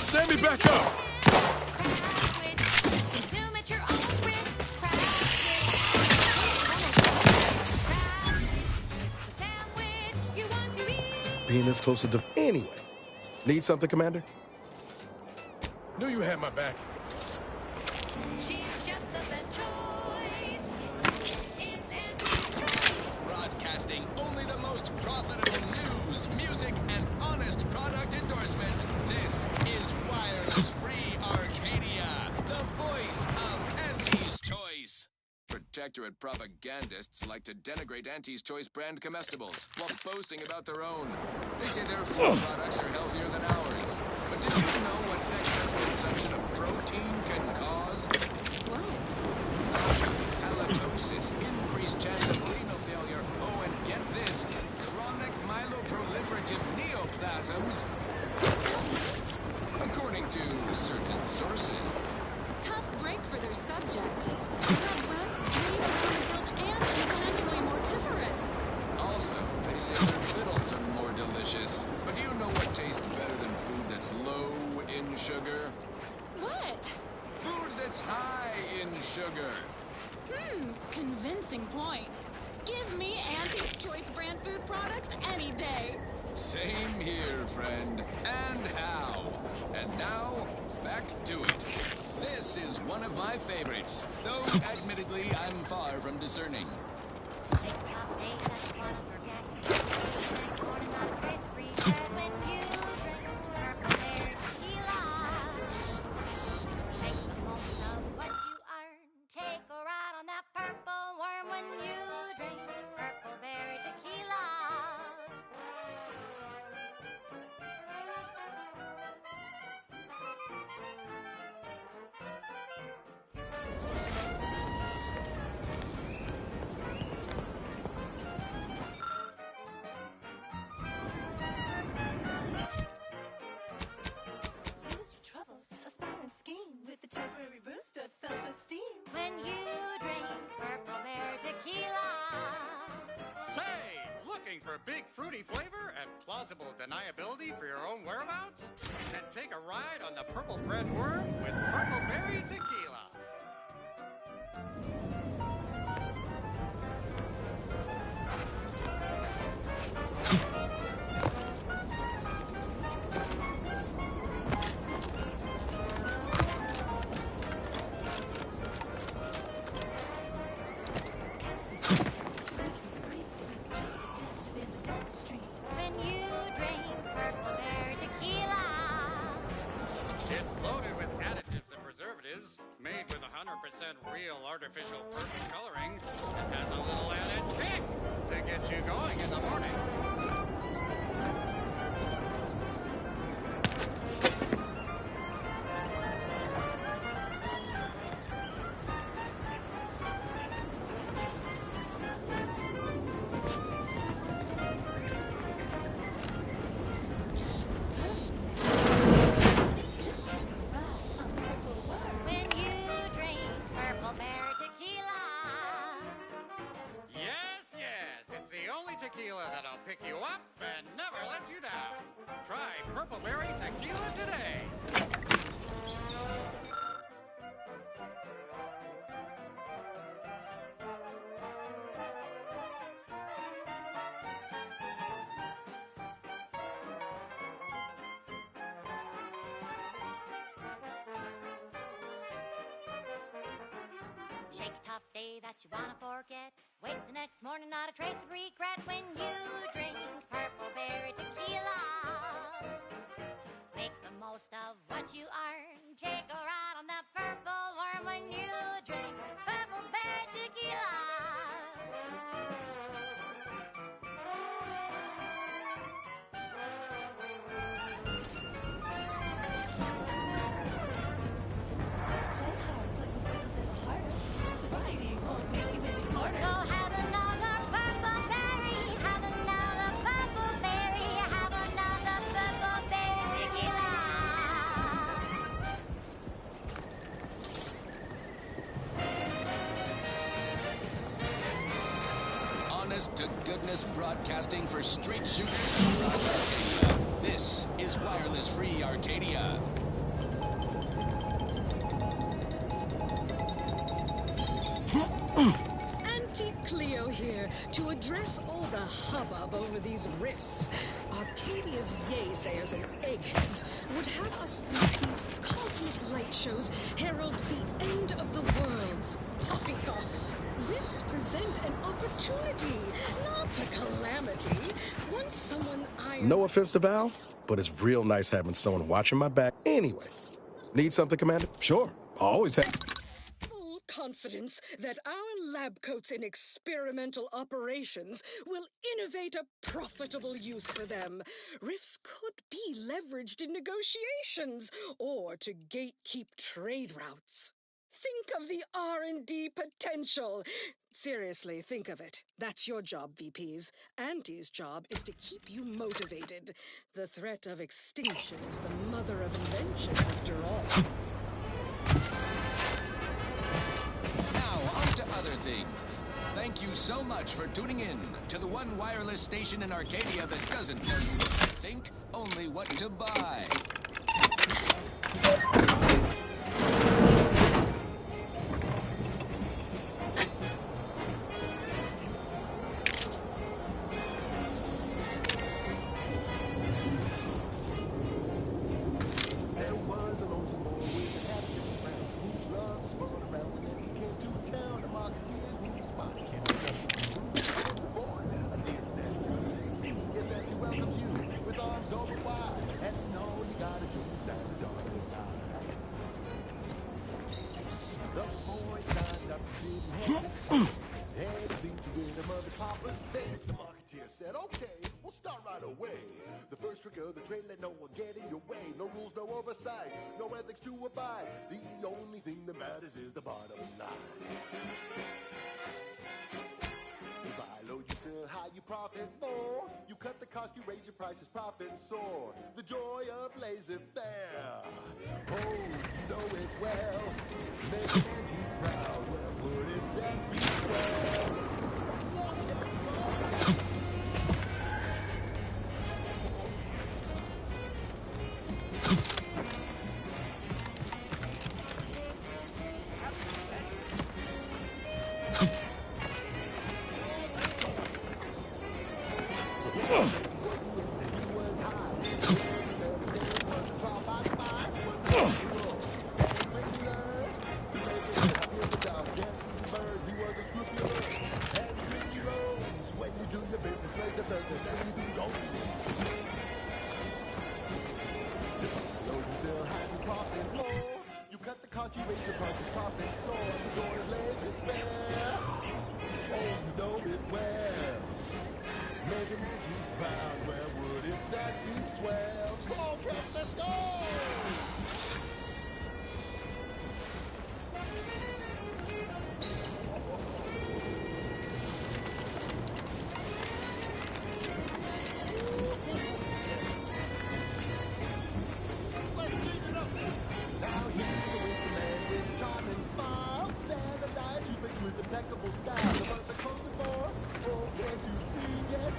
Stand me back up. Consume at your own risk. Sandwich you want to eat. Being this close to anyway. Need something, Commander? Knew you had my back. She's just the best choice. It's Auntie's choice. Broadcasting only the most profitable news, music, and honest product endorsements. This is Wireless Free Arcadia, the voice of Auntie's Choice. Protectorate propagandists like to denigrate Auntie's Choice brand comestibles while boasting about their own. They say their food products are healthier than ours. But did you know what excess consumption of protein can cause? What? Halitosis, increased chance of renal failure. Oh, and get this, chronic myeloproliferative neoplasms. According to certain sources. Tough break for their subjects. They're bright, green, chemicals, and incrementally mortiferous. Also, they say their fiddles are more delicious. But do you know what tastes better than food that's low in sugar? What? Food that's high in sugar. Convincing points. Give me Auntie's Choice brand food products any day. Same here, friend. And how? And now, back to it. This is one of my favorites, though admittedly I'm far from discerning. Take a ride on that purple worm when you drink purple berry tequila. Lose your troubles, aspire and scheme with the temporary boost of self-esteem. When you drink purple berry tequila. Say, looking for big fruity flavor and plausible deniability for your own whereabouts? Then take a ride on the Purple Bread Worm with Purple Berry Tequila. tequila that'll pick you up and never let you down. Try Purple Berry Tequila today. Shake a tough day that you wanna forget. Wake the next morning, not a trace of regret when you drink Purple Berry Tequila. Make the most of what you earn. Take a ride on that purple worm when you drink Purple Berry Tequila. So have another purple berry, have another purple berry, have another purple berry tequila. Honest to goodness broadcasting for straight shooters across Arcadia. This is Wireless Free Arcadia. Auntie Cleo here to address all the hubbub over these rifts. Arcadia's yaysayers and eggheads would have us think these cosmic light shows herald the end of the worlds. Poppycock. Rifts present an opportunity, not a calamity. Once someone irons... No offense to Val, but it's real nice having someone watching my back anyway. Need something, Commander? Sure. I always have. Full confidence that our lab coats in experimental operations will innovate a profitable use for them. Rifts could be leveraged in negotiations or to gatekeep trade routes. Think of the R&D potential. Seriously, think of it. That's your job, VPs. Auntie's job is to keep you motivated. The threat of extinction is the mother of invention, after all. Now, on to other things. Thank you so much for tuning in to the one wireless station in Arcadia that doesn't tell you what to think, only what to buy. There was a lonesome boy with a happiness around, whose love spun around and then he came to town. A marketeer whose body came to the boy. A dear that yes, Auntie welcomes you with arms open wide, and all you gotta do is sign the dotted line. The boy signed up, didn't have had to beat the rhythm of the coppers. Then the marketeer said, "Okay, we'll start right away. The first trick of the trade, let no one get in your way. No rules, no oversight, no ethics to abide. The only thing that matters is the bottom line. You buy low, you sell high, you profit more. You cut the cost, you raise your prices, profits soar. The joy of laissez-faire. Oh, you know it well. Make an Auntie proud. Well, wouldn't that be swell? Impeccable style, the birth of close the door. Oh, can't you see? Yes,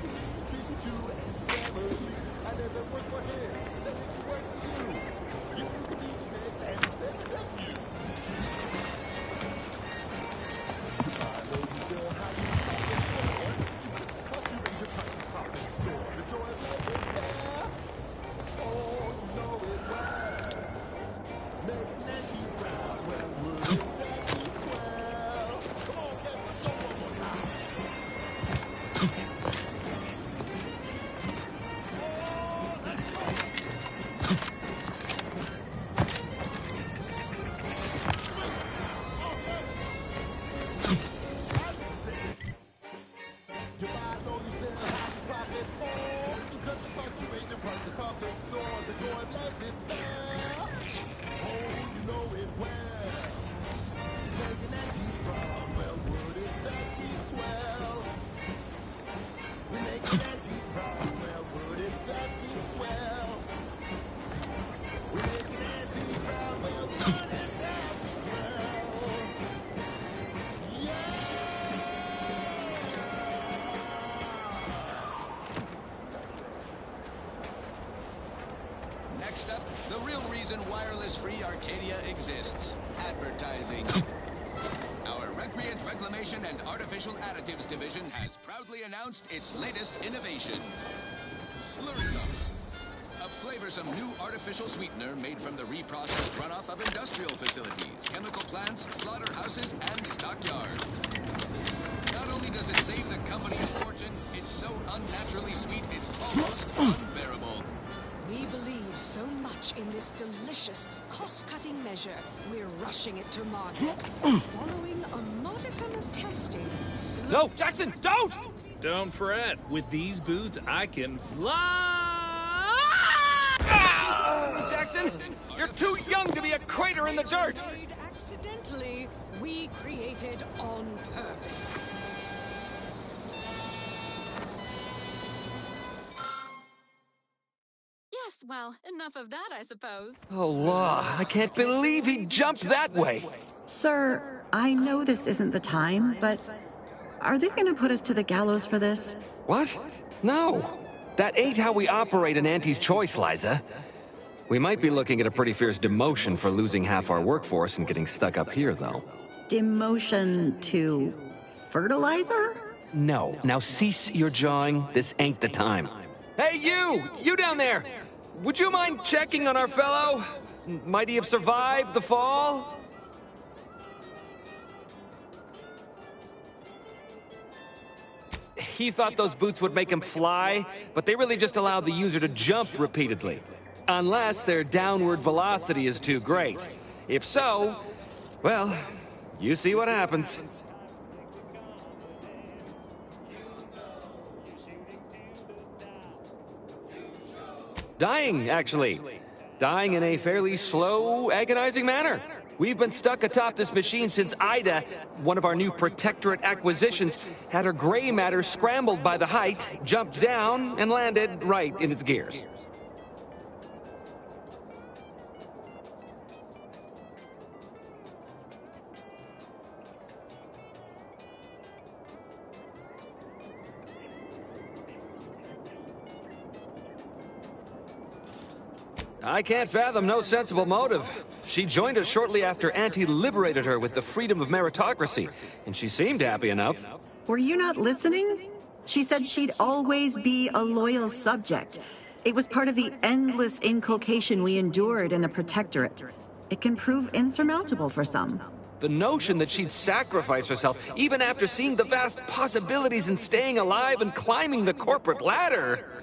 The real reason Wireless Free Arcadia exists. Advertising. Our Recreant Reclamation and Artificial Additives Division has proudly announced its latest innovation. Slurry Cups. A flavorsome new artificial sweetener made from the reprocessed runoff of industrial facilities, chemical plants, slaughterhouses, and stockyards. Not only does it save the company a fortune, it's so unnaturally sweet it's almost unbearable. We believe so much in this delicious, cost-cutting measure, we're rushing it to market. Following a modicum of testing. No, Jackson, don't! Don't fret. With these boots, I can fly! Jackson, you're too young to be a crater in the dirt! Accidentally, we created on purpose. Yes, well, enough of that, I suppose. Oh, law, I can't believe he jumped that way. Sir, I know this isn't the time, but are they gonna put us to the gallows for this? What? No. That ain't how we operate in Auntie's Choice, Liza. We might be looking at a pretty fierce demotion for losing half our workforce and getting stuck up here, though. Demotion to fertilizer? No. Now cease your jawing. This ain't the time. Hey, you! You down there! Would you mind checking on our fellow? Might he have survived the fall? He thought those boots would make him fly, but they really just allow the user to jump repeatedly. Unless their downward velocity is too great. If so, well, you see what happens. Dying, actually. Dying in a fairly slow, agonizing manner. We've been stuck atop this machine since Ida, one of our new Protectorate acquisitions, had her gray matter scrambled by the height, jumped down, and landed right in its gears. I can't fathom no sensible motive. She joined us shortly after Auntie liberated her with the freedom of meritocracy, and she seemed happy enough. Were you not listening? She said she'd always be a loyal subject. It was part of the endless inculcation we endured in the Protectorate. It can prove insurmountable for some. The notion that she'd sacrifice herself, even after seeing the vast possibilities in staying alive and climbing the corporate ladder,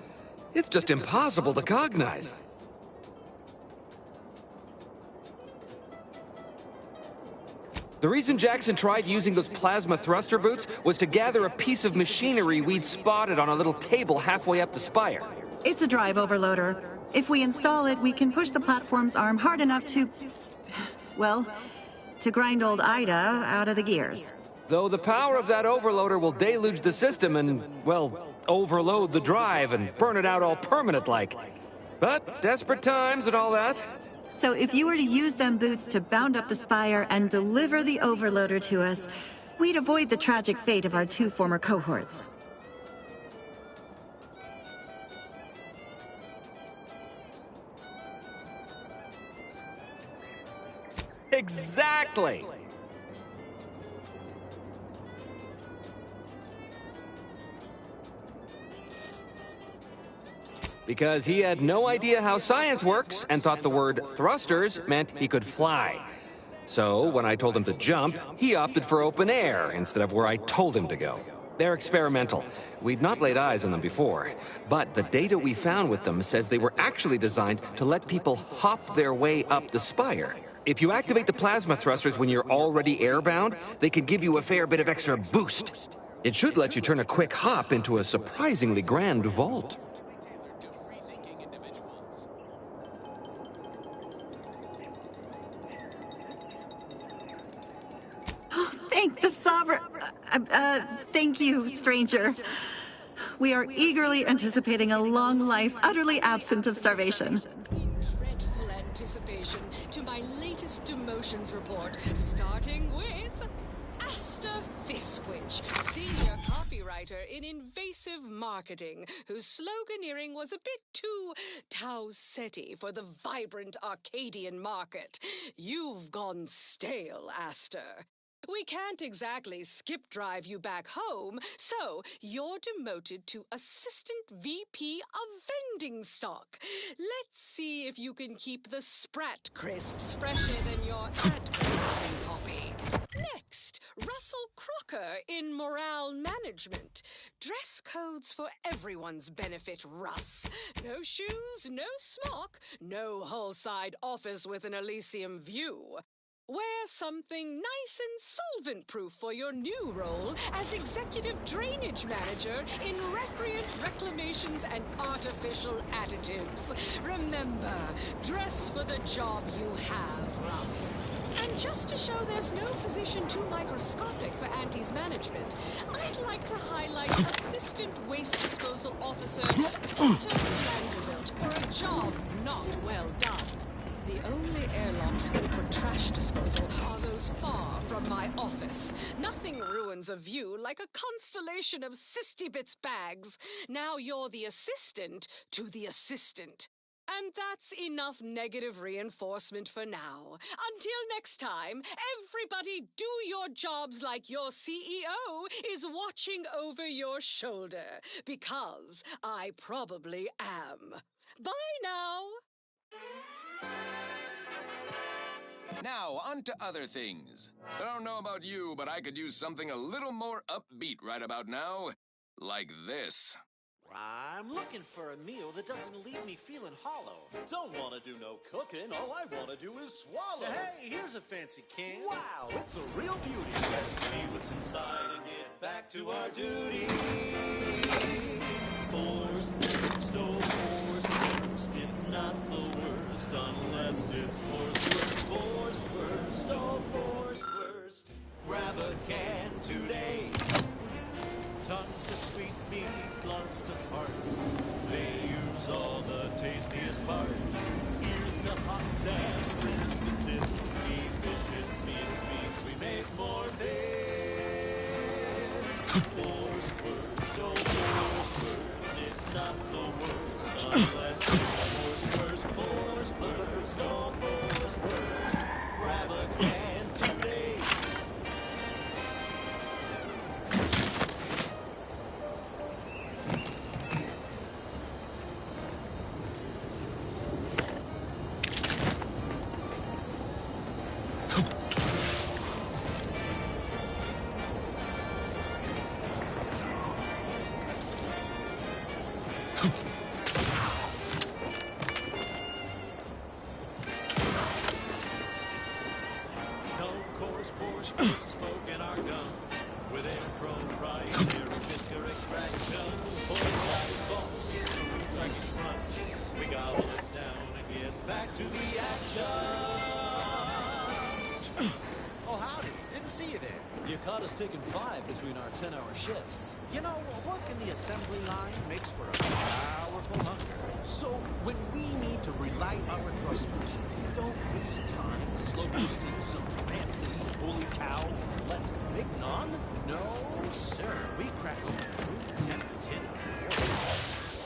it's just impossible to cognize. The reason Jackson tried using those plasma thruster boots was to gather a piece of machinery we'd spotted on a little table halfway up the spire. It's a drive overloader. If we install it, we can push the platform's arm hard enough to... well, to grind old Ida out of the gears. Though the power of that overloader will deluge the system and, well, overload the drive and burn it out all permanent-like. But desperate times and all that. So if you were to use them boots to bound up the spire and deliver the overloader to us, we'd avoid the tragic fate of our 2 former cohorts. Exactly! Because he had no idea how science works and thought the word thrusters meant he could fly. So when I told him to jump, he opted for open air instead of where I told him to go. They're experimental. We'd not laid eyes on them before, but the data we found with them says they were actually designed to let people hop their way up the spire. If you activate the plasma thrusters when you're already airbound, they can give you a fair bit of extra boost. It should let you turn a quick hop into a surprisingly grand vault. Thank the Sovereign... thank you, stranger. We are eagerly anticipating a long life utterly absent of starvation. Dreadful anticipation to my latest demotions report, starting with Mr. Fiskwich, senior copywriter in invasive marketing, whose sloganeering was a bit too Tau-Ceti for the vibrant Arcadian market. You've gone stale, Aster. We can't exactly skip drive you back home, so you're demoted to Assistant VP of Vending Stock. Let's see if you can keep the Sprat crisps fresher than your advertising copy. Next, Russell Crocker in Morale Management. Dress codes for everyone's benefit, Russ. No shoes, no smock, no hull-side office with an Elysium view. Wear something nice and solvent-proof for your new role as Executive Drainage Manager in Recreant Reclamations and Artificial Additives. Remember, dress for the job you have, Russ. And just to show there's no position too microscopic for Auntie's management, I'd like to highlight Assistant Waste Disposal Officer Peter Vanderbilt for a job not well done. The only airlocks fit for trash disposal are those far from my office. Nothing ruins a view like a constellation of Sistybits bags. Now you're the assistant to the assistant. And that's enough negative reinforcement for now. Until next time, everybody do your jobs like your CEO is watching over your shoulder. Because I probably am. Bye now. Now, on to other things. I don't know about you, but I could use something a little more upbeat right about now. Like this. I'm looking for a meal that doesn't leave me feeling hollow. Don't want to do no cooking. All I want to do is swallow. Hey, here's a fancy can. Wow, it's a real beauty. Let's see what's inside and get back to our duty. Force first, oh, force first. It's not the worst unless it's force first. Force first, oh, force first. Grab a can today. Tongues to sweet meats, lungs to hearts. They use all the tastiest parts. Ears to hots and ribs to tits. Efficient means we make more bits. Force first, oh, force first. It's not the worst unless it's force first. Force first, oh, force first. Grab a can today. Smoke in our gums with air proprietary Fisker extraction. Polarized bones get a tooth-cracking crunch. We gobble it down and get back to the action. Oh, howdy. Didn't see you there. You caught us taking 5 between our 10-hour shifts. You know, working the assembly line makes for a powerful hunger. So when we need to relight our thrusters, we don't waste time slow boosting some fancy holy cow let's mignon. No, sir. We crack open room temp tin.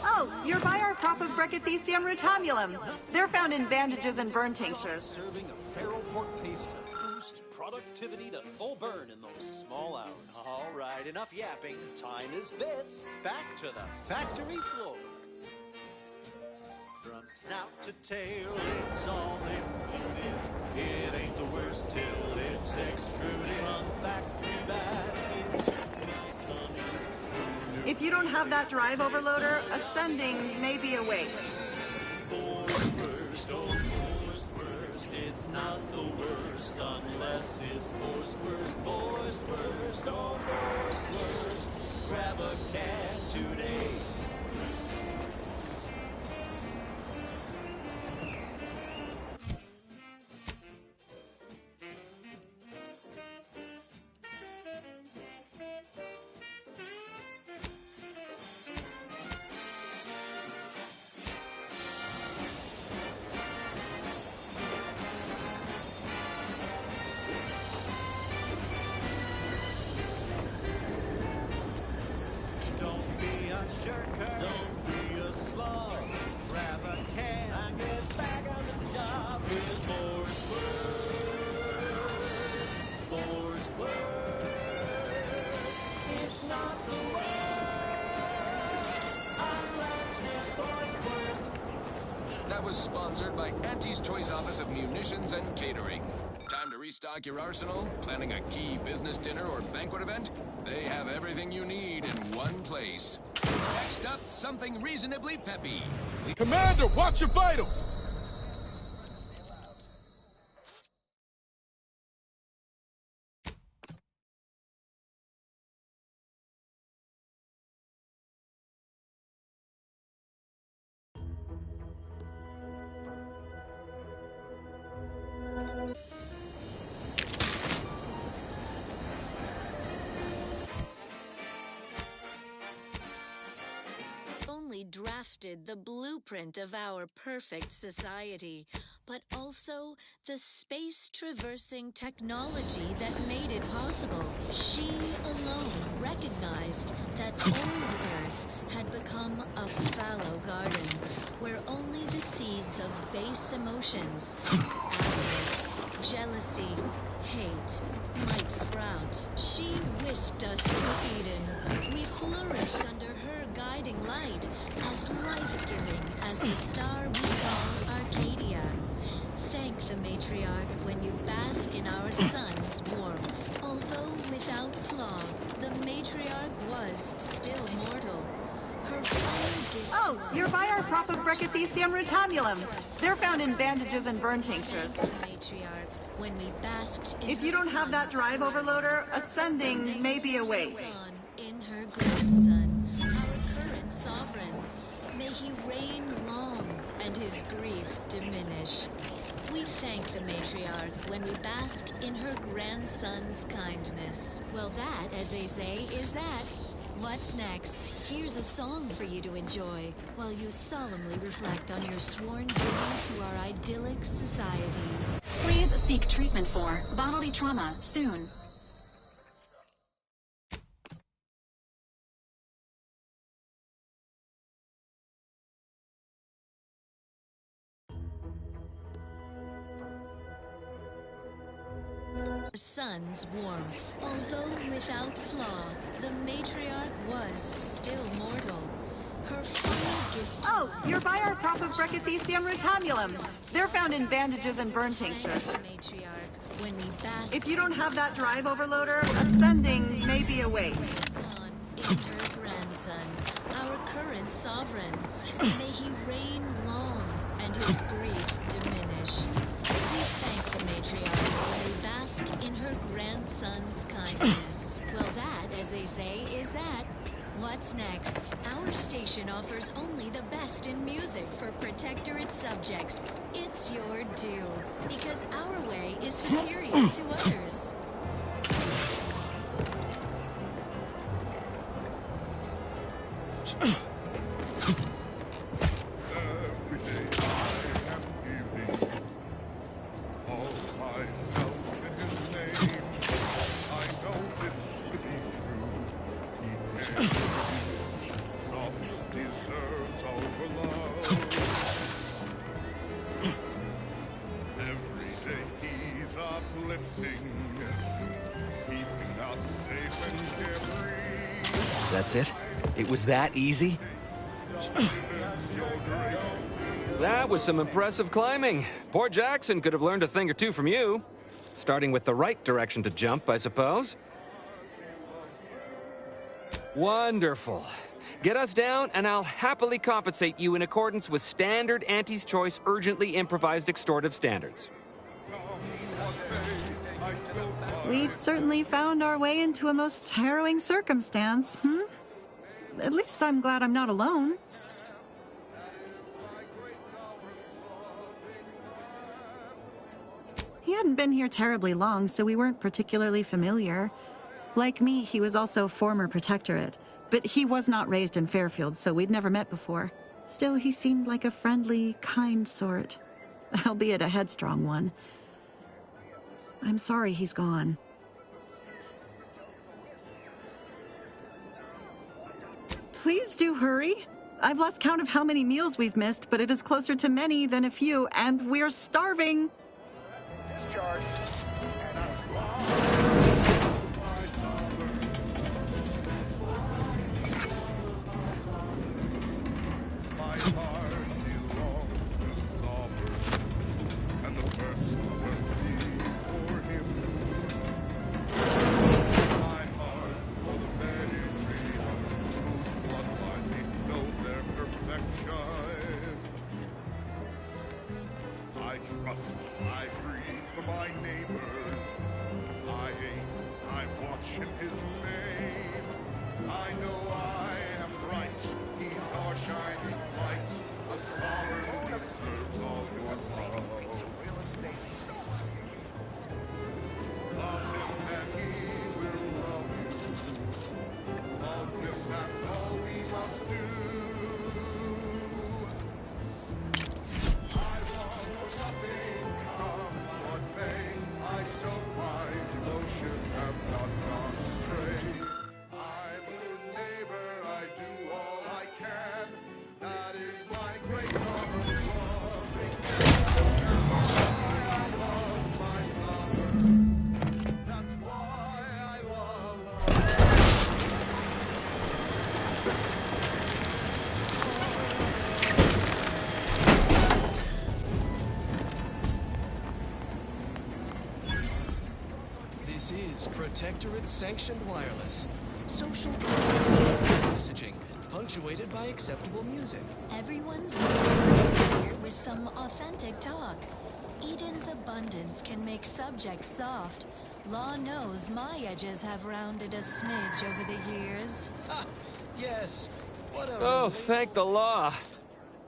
Oh, you're by our crop of Brachythecium rutamulum. They're found in bandages and burn tinctures. Serving a feral pork paste to boost productivity to full burn in those small hours. All right, enough yapping. Time is bits. Back to the factory floor. From snout to tail, it's all included. It ain't the worst till it's extruded. From factory bags into my tummy. If you don't have that drive overloader, ascending may be a waste. Force first, oh, force first. It's not the worst unless it's force first. Force first, oh, force first. Grab a can today. shirker. Don't be a slob. Grab a can and get back on the job. Here's Boris Worst. Boris Worst. It's not the worst unless it's Boris Worst. That was sponsored by Auntie's Choice Office of Munitions and Catering. Time to restock your arsenal? Planning a key business dinner or banquet event? They have everything you need in one place. Next up, something reasonably peppy. Commander, watch your vitals! Only drafted the blueprint of our perfect society, but also the space-traversing technology that made it possible. She alone recognized that old Earth had become a fallow garden, where only the seeds of base emotions, avarice, jealousy, hate, might sprout. She whisked us to Eden. We flourished under her guiding light, as life-giving as the star we call Arcadia. Thank the matriarch when you bask in our sun's warmth. Although without flaw, the matriarch was still mortal. Her final gift Oh, you're by our crop of Brachythecium rutamulum. They're found in bandages and burn tinctures. matriarch when we basked in If you her don't have that sun's drive overloader, ascending may be a waste. in her grandson, our current sovereign. May he reign long and his grief diminish. We thank the matriarch when we bask in her grandson's kindness. Well, that, as they say, is that. What's next? Here's a song for you to enjoy while you solemnly reflect on your sworn duty to our idyllic society. Please seek treatment for bodily trauma soon. Sun's warmth. Although without flaw, the matriarch was still mortal. Her final gift. Oh, you're by our crop of Brachythecium rutamulum. They're found in bandages and burn tinctures. Matriarch when we bask If you don't have that drive overloader, ascending may be a waste. in her grandson, our current sovereign. May he reign long and his grief diminish. We thank the matriarch when we bask in her grandson's kindness. Well, that, as they say, is that. What's next? Our station offers only the best in music for protectorate subjects. It's your due, because our way is superior to others. That's it? It was that easy? That was some impressive climbing. Poor Jackson could have learned a thing or two from you. Starting with the right direction to jump, I suppose. Wonderful. Get us down, and I'll happily compensate you in accordance with standard Auntie's Choice urgently improvised extortive standards. We've certainly found our way into a most harrowing circumstance, At least I'm glad I'm not alone. He hadn't been here terribly long, so we weren't particularly familiar. Like me, he was also former protectorate, but he was not raised in Fairfield, so we'd never met before. Still, he seemed like a friendly, kind sort, albeit a headstrong one. I'm sorry he's gone. Please do hurry. I've lost count of how many meals we've missed, but it is closer to many than a few, and we're starving. Discharge. My heart belongs to the sovereign, and the best will be for him. My heart for the many dreamers whose bloodline bestowed their perfection. I trust, I breathe for my neighbors. I aim, I watch in his name. I know I am right. He's our shining light. The sovereign deserves all your love. Love him and he will love you. Love him, that's all we must do. I want for nothing, come what may. I still my devotion have not gone astray. I'm a good neighbor, I do all I can. That is my great sovereign love. I love my sovereign. That's why I love This is Protectorate-sanctioned wireless. Social messaging, punctuated by acceptable music. Everyone's here with some authentic talk. Eden's abundance can make subjects soft. Law knows my edges have rounded a smidge over the years. Yes. What a Oh, thank the law.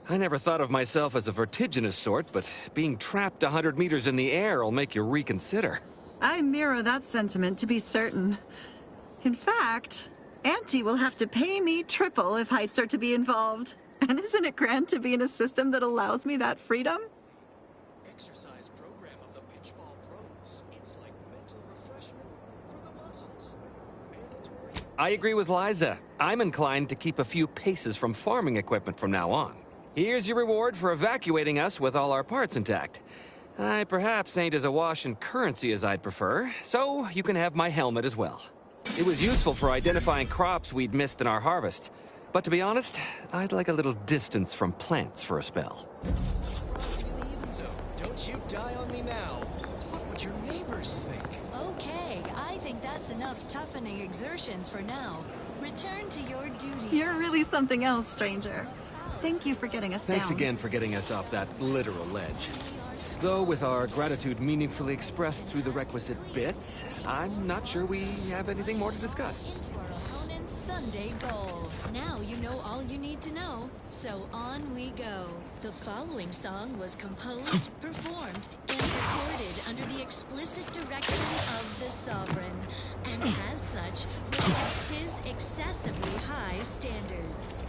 I never thought of myself as a vertiginous sort, but being trapped 100 meters in the air will make you reconsider. I mirror that sentiment, to be certain. In fact, Auntie will have to pay me triple if heights are to be involved. And isn't it grand to be in a system that allows me that freedom? exercise program of the Pitchball Pros. It's like mental refreshment for the muscles. Mandatory. I agree with Liza. I'm inclined to keep a few paces from farming equipment from now on. Here's your reward for evacuating us with all our parts intact. I perhaps ain't as awash in currency as I'd prefer, so you can have my helmet as well. It was useful for identifying crops we'd missed in our harvest. But to be honest, I'd like a little distance from plants for a spell. Rising in the even zone. Don't you die on me now. What would your neighbors think? Okay, I think that's enough toughening exertions for now. Return to your duty. You're really something else, stranger. Thank you for getting us Thanks down. again for getting us off that literal ledge. Though with our gratitude meaningfully expressed through the requisite bits, I'm not sure we have anything more to discuss. Into our opponent's Sunday goal. Now you know all you need to know, so on we go. The following song was composed, performed, and recorded under the explicit direction of the Sovereign, and as such, reflects his excessively high standards.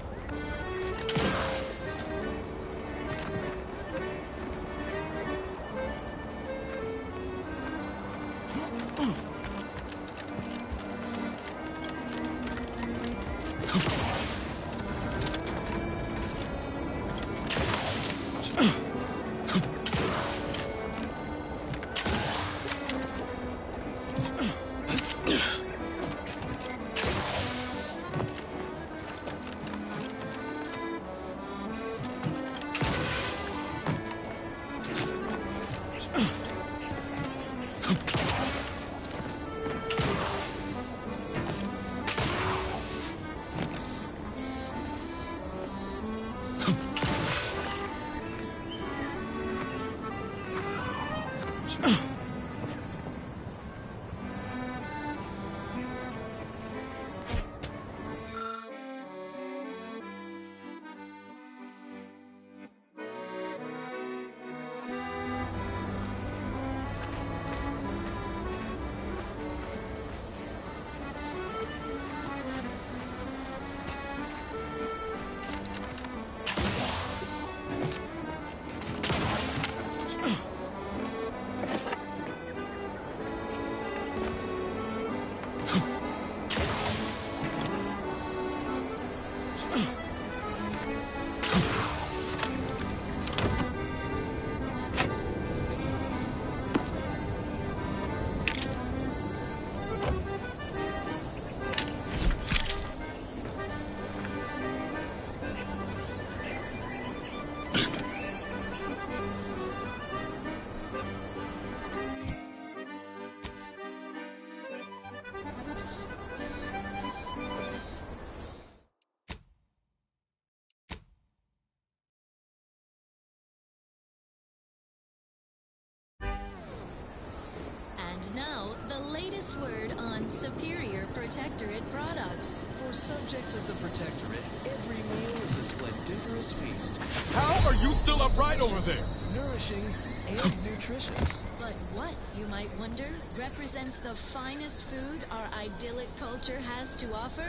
superior Protectorate products. For subjects of the Protectorate, every meal is a splendiferous feast. How are you still upright over there? Nourishing and nutritious. But what, you might wonder, represents the finest food our idyllic culture has to offer?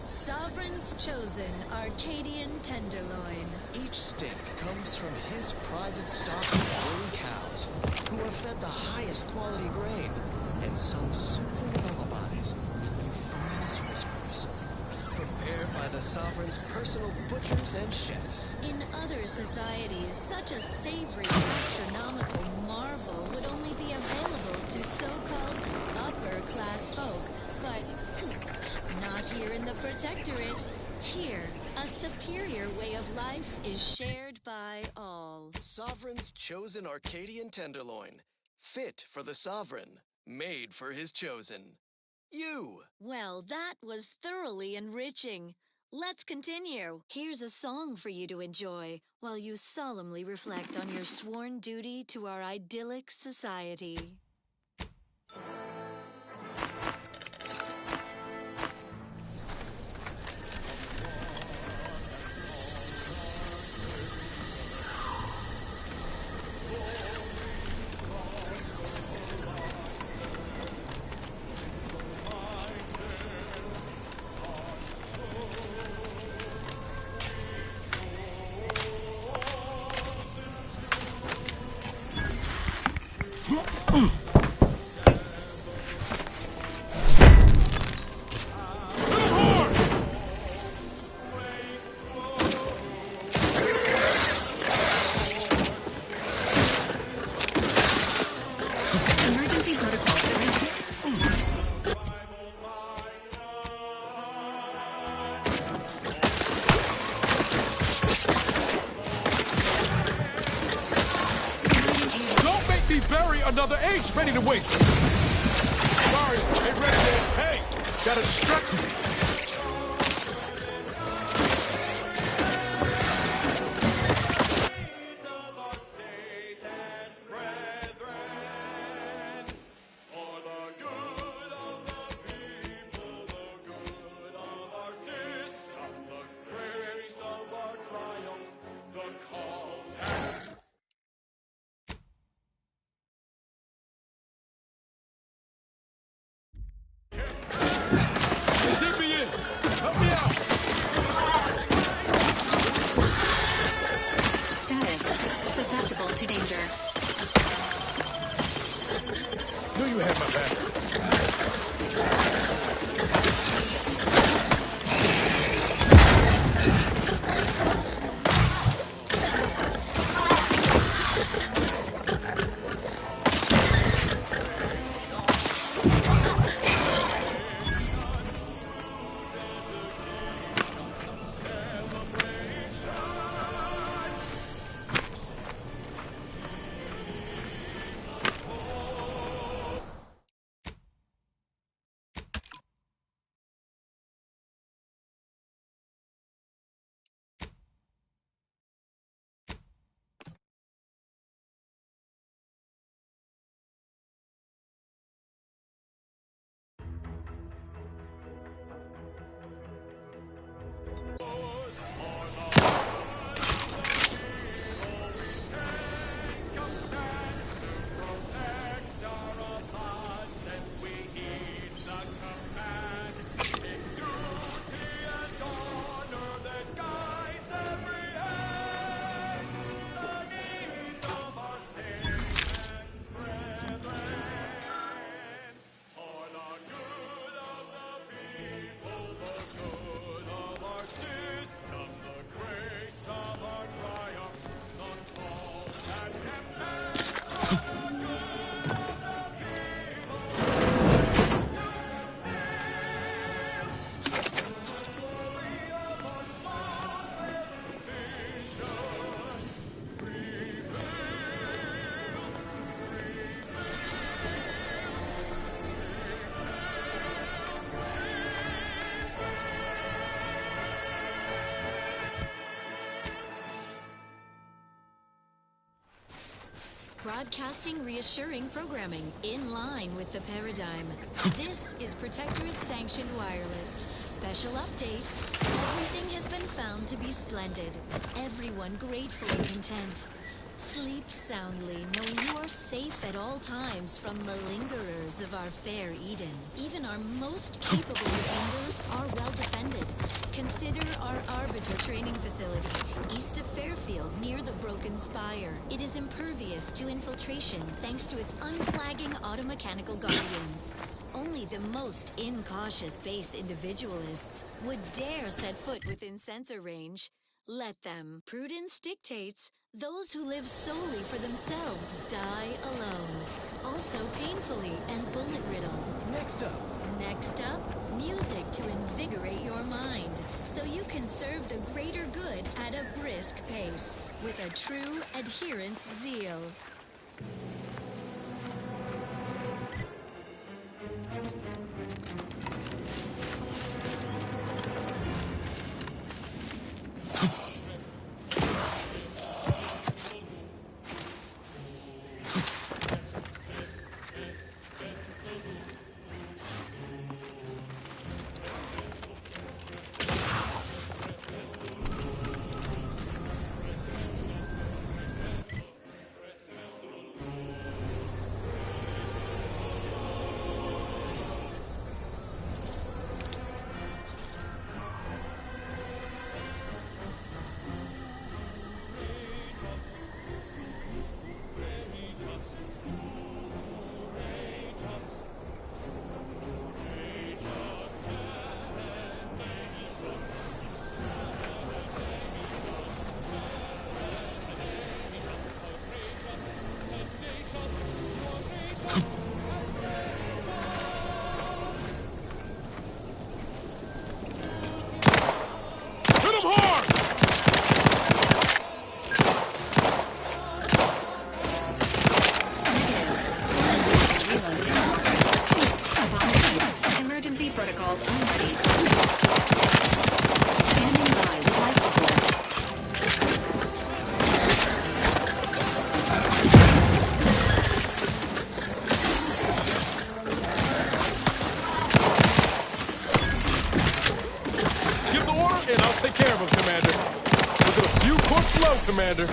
Sovereign's Chosen Arcadian Tenderloin. Each steak comes from his private stock of young cows, who are fed the highest quality grain and sung soothing lullabies in euphonious whispers. Prepared by the Sovereign's personal butchers and chefs. In other societies, such a savory gastronomical marvel would only be available to so-called upper-class folk, but not here in the Protectorate. Here, a superior way of life is shared by all. Sovereign's Chosen Arcadian Tenderloin. Fit for the Sovereign. Made for his chosen. You! Well, that was thoroughly enriching. Let's continue. Here's a song for you to enjoy while you solemnly reflect on your sworn duty to our idyllic society. Emergency protocol surrender. Don't make me bury another H ready to waste. Sorry, hey, Red, hey, gotta distract me. broadcasting reassuring programming in line with the paradigm. This is Protectorate Sanctioned Wireless. Special update. Everything has been found to be splendid. Everyone gratefully content. Sleep soundly, knowing you are safe at all times from malingerers of our fair Eden. Even our most capable defenders are well defended. Consider our Arbiter training facility, east of Fairfield, near the Broken Spire. It is impervious to infiltration thanks to its unflagging automechanical guardians. Only the most incautious base individualists would dare set foot within sensor range. Let them. Prudence dictates those who live solely for themselves die alone. Also painfully and bullet-riddled. Next up, music to invigorate your mind, so you can serve the greater good at a brisk pace, with a true adherence zeal. Emergency protocols unready. Standing by with life support. Give the order, and I'll take care of him, Commander. Was it a few cooks low, Commander?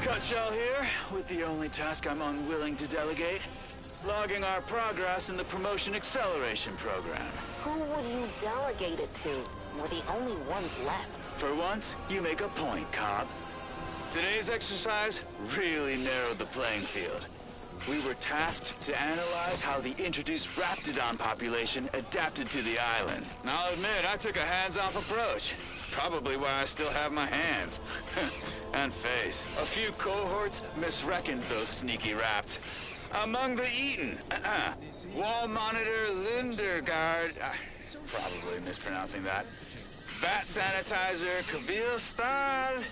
Cutshell here, with the only task I'm unwilling to delegate. Logging our progress in the Promotion Acceleration Program. Who would you delegate it to? We're the only ones left. For once, you make a point, Cobb. Today's exercise really narrowed the playing field. We were tasked to analyze how the introduced Raptidon population adapted to the island. And I'll admit, I took a hands-off approach. Probably why I still have my hands. And face. A few cohorts misreckoned those sneaky Raps. Among the Eaton, Wall Monitor Lindergaard, probably mispronouncing that. Vat Sanitizer Kavil Stahl,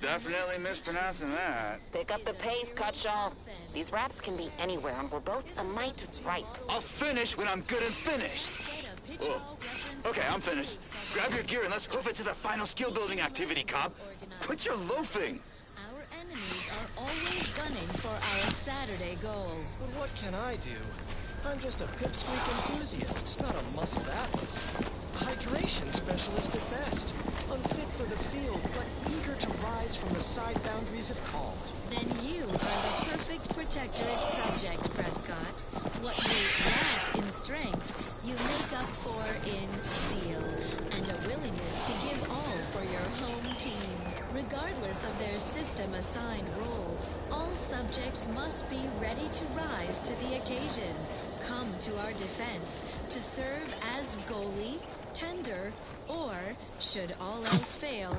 definitely mispronouncing that. Pick up the pace, Cutshall. These raps can be anywhere, and we're both a mite ripe. I'll finish when I'm good and finished. Oh. Okay, I'm finished. Grab your gear and let's hoof it to the final skill-building activity, Cobb. Quit your loafing. Our enemies are always gunning for our Saturday goal. but what can I do? I'm just a pipsqueak enthusiast, not a muscled atlas. A hydration specialist at best. Unfit for the field, but eager to rise from the side boundaries have called. Then you are the perfect protectorate subject, Prescott. What you lack in strength, you make up for in zeal, and a willingness to give all for your home team. Regardless of their system-assigned role, all subjects must be ready to rise to the occasion, come to our defense, to serve as goalie, tender, or, should all else fail,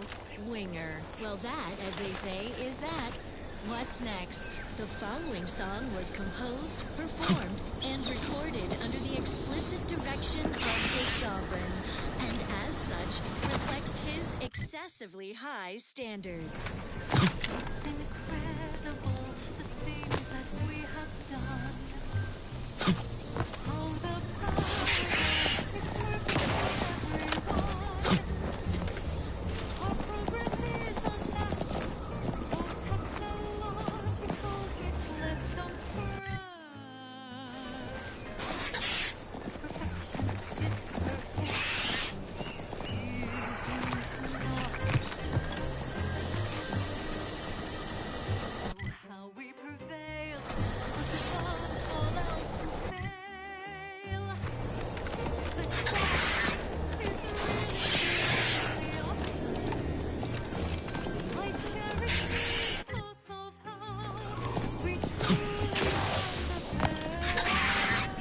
winger. Well, that, as they say, is that. What's next? The following song was composed, performed, and recorded under the explicit direction of the Sovereign, and as such, reflects his excessively high standards. It's incredible the things that we have done. How the power is perfect for everyone. Our progress is unnatural, technological, which left us for us. Perfection is perfect. Isn't not. Oh, how we prevail. Was it all else who fail? Success is really the option. I cherish these thoughts of how we truly are the best.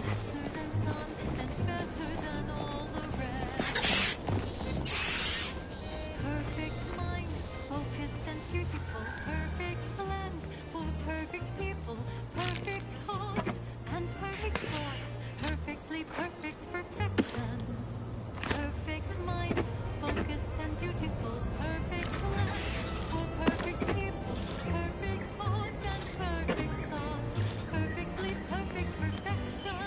Lesser than none and better than all the rest. Perfect minds, focused and dutiful, perfect plans for perfect people, perfect hopes and perfect thoughts, perfectly perfect perfection. Perfect minds, focused and dutiful, perfect plans for perfect people, perfect hopes and perfect thoughts, perfectly perfect perfection.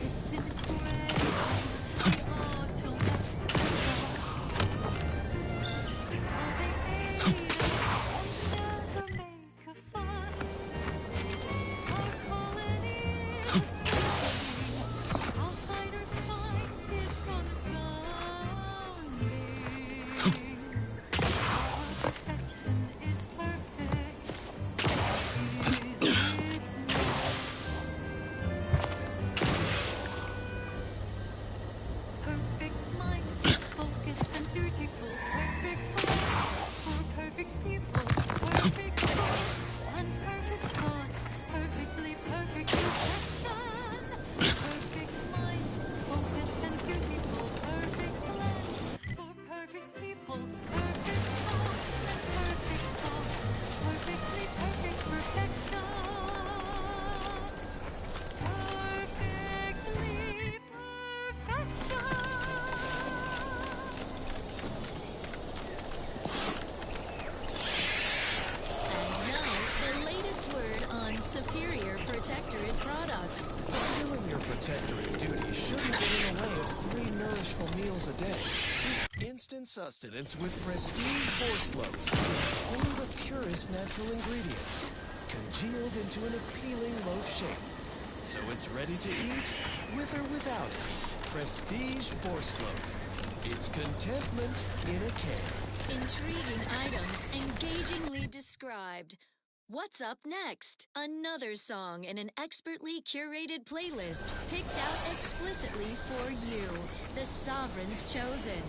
It's incredible the automax how they aid us and never make a fuss. Our colony is thriving, outsiders find it confounding. Our perfection is perfect, is it not? Perfect minds, focused and dutiful, perfect plans for perfect people, perfect thoughts and perfect thoughts, perfectly perfect perfection. Perfect minds, focused and dutiful, perfect plans for perfect people, perfect thoughts and perfect thoughts, perfectly perfect perfection. Perfectly perfection. And now, the latest word on superior protectorate products. Doing your protectorate duty shouldn't get in the way of 3 nourishful meals a day. Seek instant sustenance with Prestige Force Loaf. Only the purest natural ingredients, congealed into an appealing loaf shape. So it's ready to eat, with or without it. Prestige Force Loaf. It's contentment in a can. Intriguing items engagingly described. What's up next? Another song in an expertly curated playlist picked out explicitly for you, the Sovereign's chosen.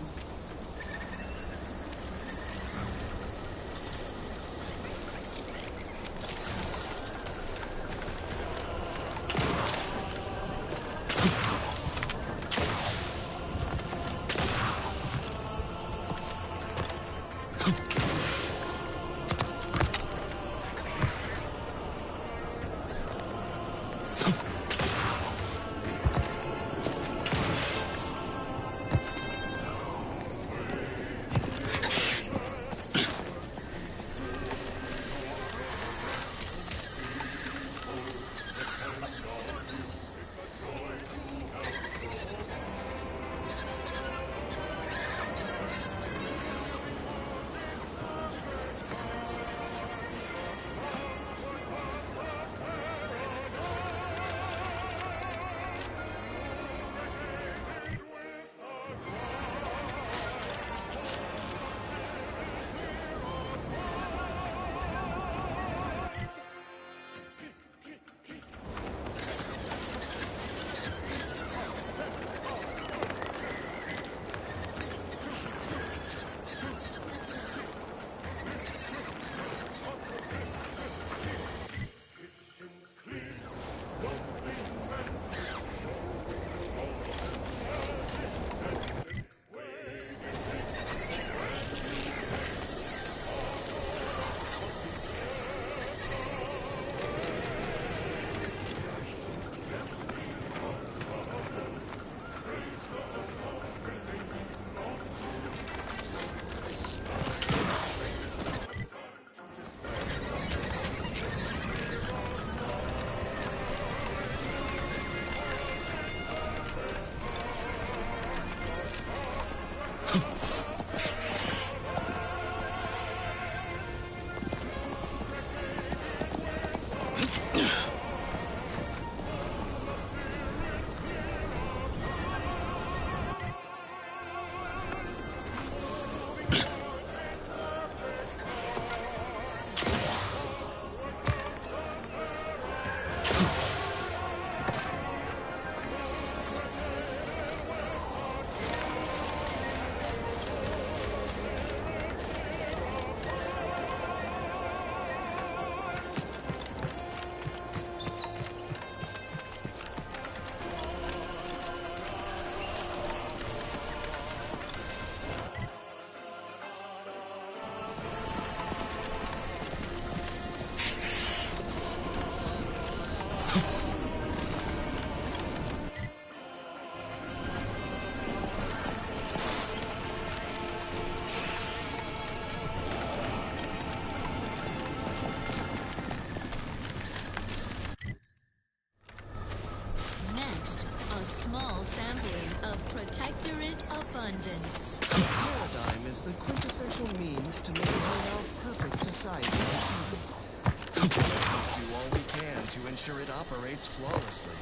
Next, a small sampling of Protectorate Abundance. Paradigm is the quintessential means to maintain our perfect society. Each of us must do all we can to ensure it operates flawlessly.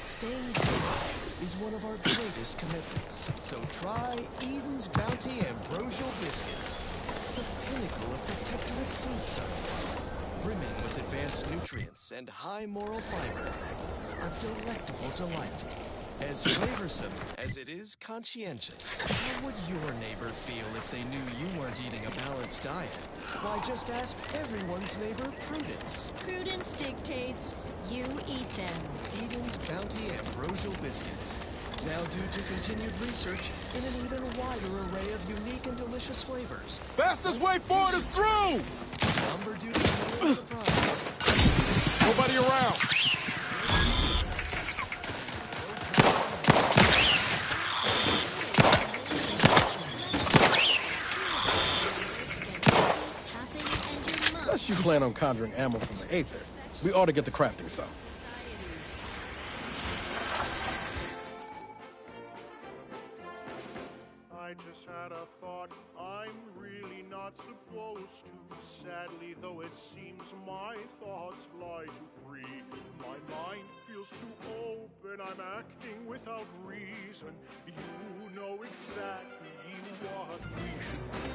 Staying healthy is one of our greatest commitments. So try Eden's Bounty Ambrosial Biscuits, the pinnacle of Protectorate food science, brimming with advanced nutrients and high moral fiber. A delectable delight, as flavorsome as it is conscientious. How would your neighbor feel if they knew you weren't eating a balanced diet? Why, just ask everyone's neighbor Prudence. Prudence dictates you eat them. Eden's Bounty Ambrosial Biscuits. Now due to continued research in an even wider array of unique and delicious flavors. Fastest way forward is through! Somber due to no surprise. Nobody around. Unless you plan on conjuring ammo from the Aether, we ought to get the crafting some. I just had a thought, I'm really not supposed to. Sadly, though it seems my thoughts fly too free. My mind feels too open, I'm acting without reason. You know exactly what we should do.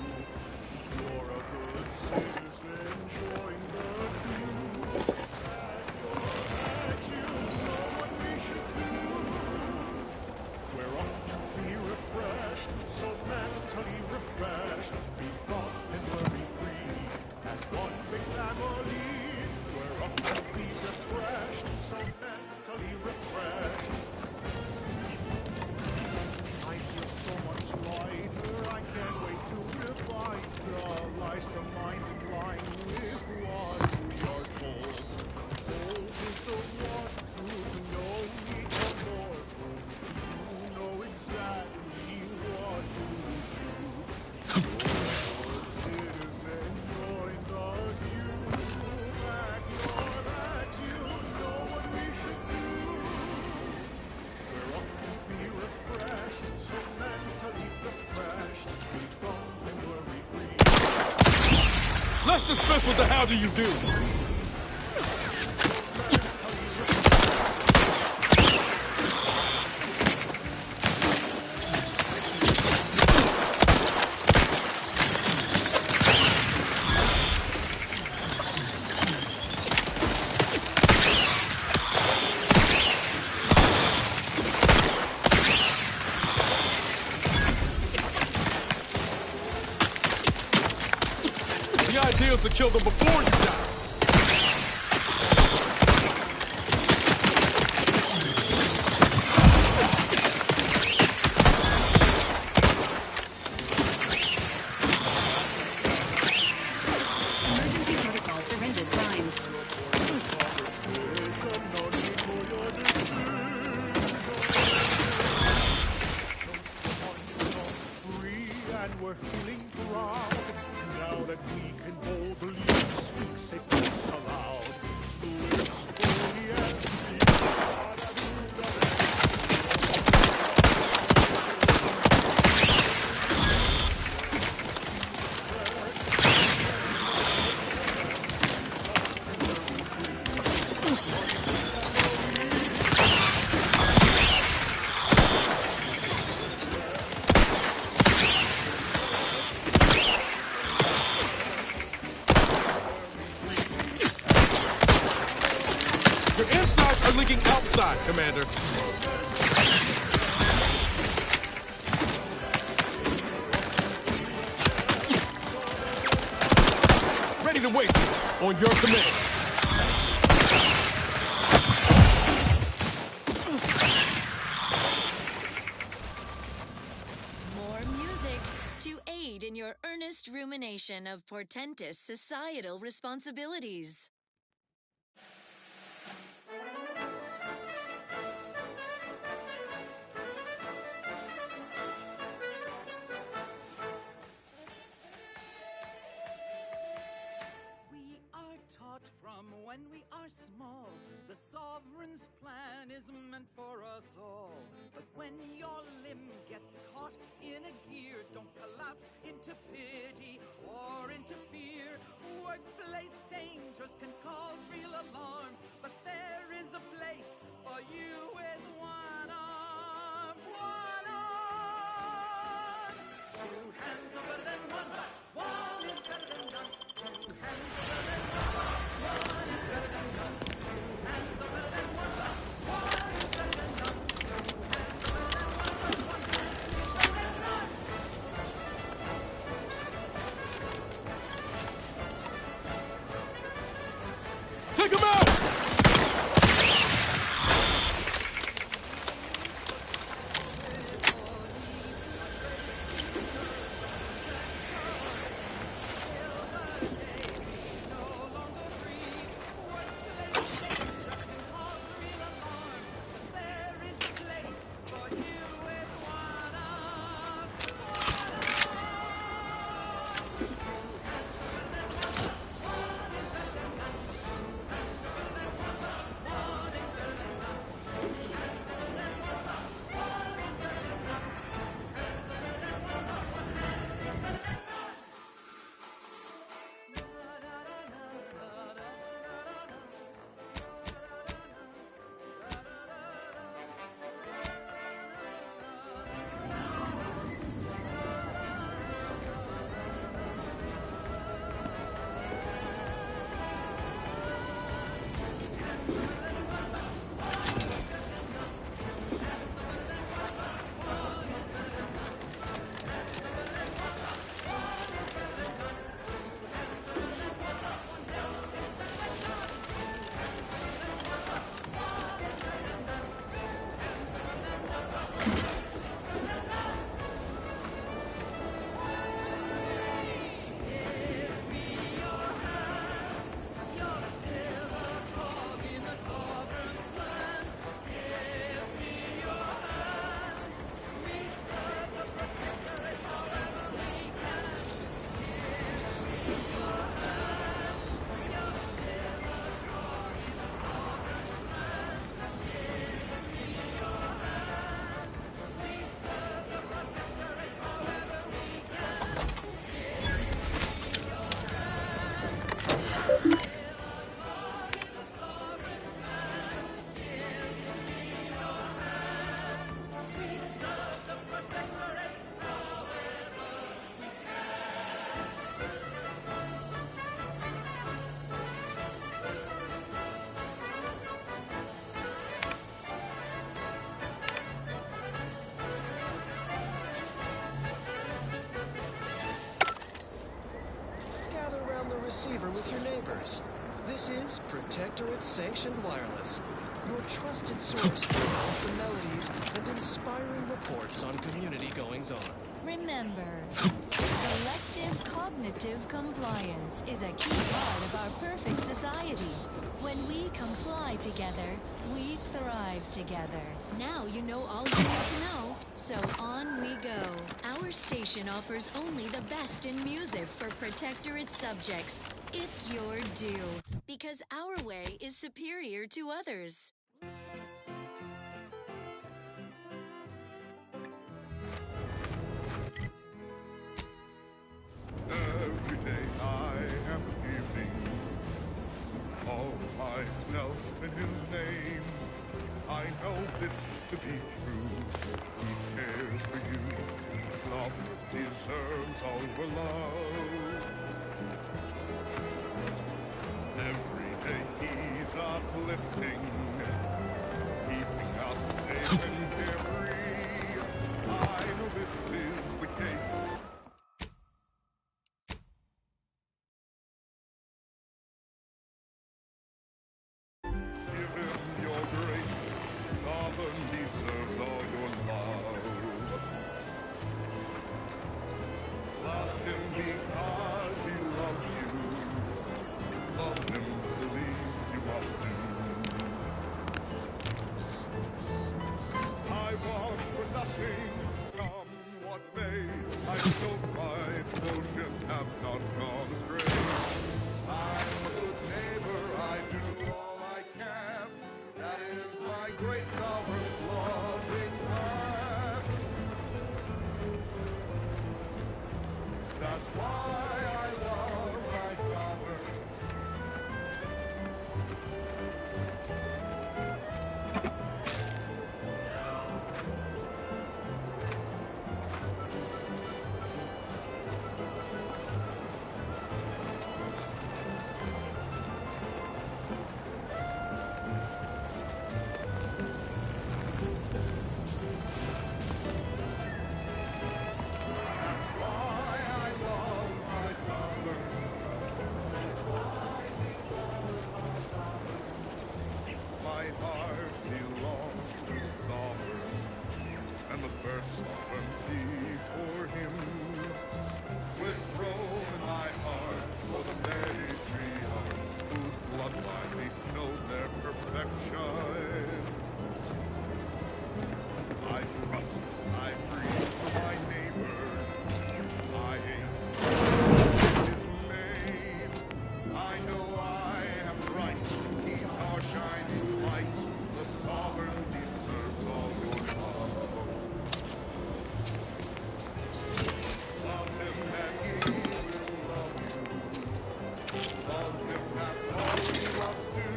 You're a good citizen, join the queue. At you know what we should do. We're off to be refreshed, so mentally refreshed. Be thought and worry free, as one big family. We're off to be refreshed, so mentally refreshed. I feel so much lighter, I can't wait to revitalize the mind in line with what we are told. Hope is the one truth, no need for more proof. You know exactly what to do. Your citizen, join the queue. Back your back, you know what we should do. We're off to be refreshed, so mentally refreshed. We don't and worry free. Let's dismiss with the how do you do. The idea is to kill them before you die. Emergency protocol syringes primed. Free and we're feeling proud now that we can boldly speak outside, Commander. Ready to waste it. On your command. More music to aid in your earnest rumination of portentous societal responsibilities. We are taught from when we are small, the sovereign's plan is meant for us all. But when your limb gets caught in a gear, don't collapse into pity or into fear. Workplace dangers can cause real alarm, but there is a place for you with one arm. One arm! Two hands are better than one, but one is better than none. Two hands are better than one, one is better than none. Two hands are better than one, but one is better than none. Two hands are better than one, but one hand is better than none. Take him out! receiver with your neighbors. This is Protectorate Sanctioned Wireless, your trusted source for awesome melodies and inspiring reports on community goings-on. Remember, collective cognitive compliance is a key part of our perfect society. When we comply together, we thrive together. Now you know all you need to know, so on we go. Our station offers only the best in music for Protectorate subjects. It's your due, because our way is superior to others. Every day I am giving all myself in his name. I know this to be true. He cares for you. Some deserves our love. Every day he's uplifting. and carefree. I know this is the case. Give him your grace. Sovereign deserves all your love. Love him because he loves you. Love him, believe you must do. I want for nothing, come what may. I so my devotion have not gone astray. I'm a good neighbor, I do all I can. That is my great sovereign's loving plan. That's why I love my sovereign. That's why I love my sovereign. That's why we love my sovereign. My heart belongs to the sovereign, and the first sovereignty for him. With throne in my heart for the matriarch, whose bloodline we know their perfection. I trust, I breathe for my neighbors. I hate his name. I know I am right. He's our shining light. The sovereign deserves all your love. Love him and he will love you. Love him, that's all we must do.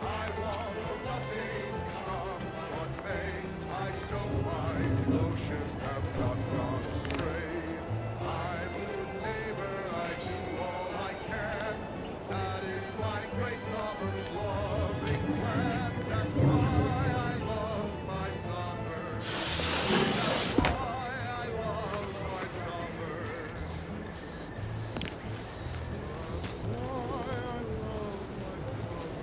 I want for nothing, come what may. I still my devotion have not gone astray. I'm a good neighbor, I do all I can. That is my great sovereign's loving plan. That's why I love my sovereign. That's why I love my sovereign. That's why I love my sovereign.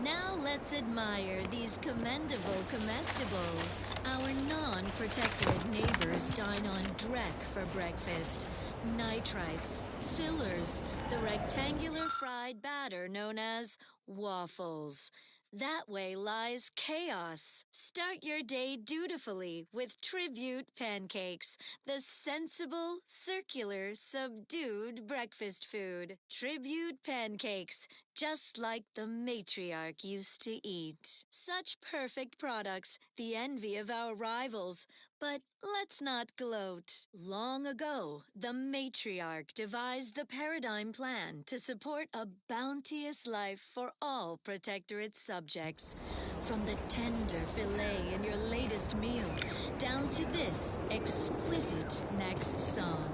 Now let's admire these commendable comestibles. Our non-protectorate neighbors dine on dreck for breakfast. Nitrites, fillers, the rectangular fried batter known as waffles. That way lies chaos. Start your day dutifully with Tribute Pancakes, the sensible, circular, subdued breakfast food. Tribute Pancakes, just like the matriarch used to eat. Such perfect products, the envy of our rivals. But let's not gloat. Long ago, the matriarch devised the paradigm plan to support a bounteous life for all protectorate subjects. From the tender filet in your latest meal, down to this exquisite next song.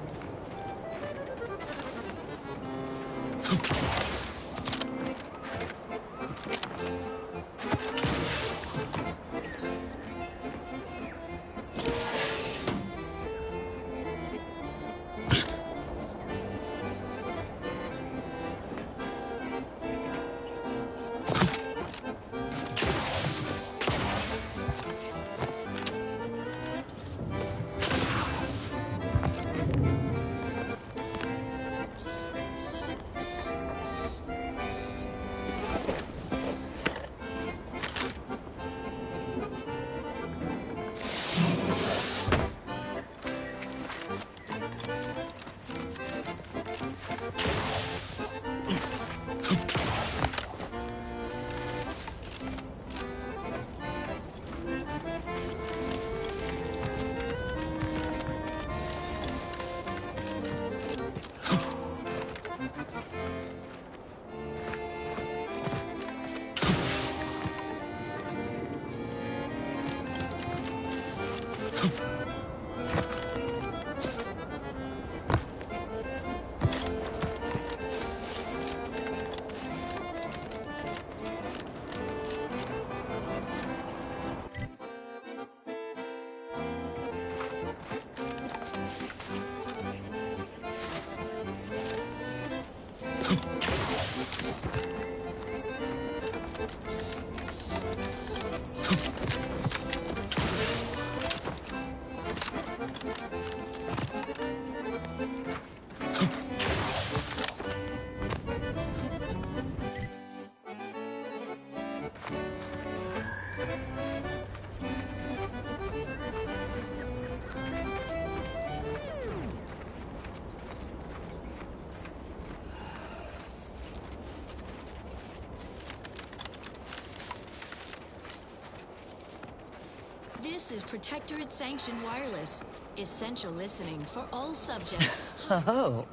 This is Protectorate Sanctioned Wireless. Essential listening for all subjects. Oh,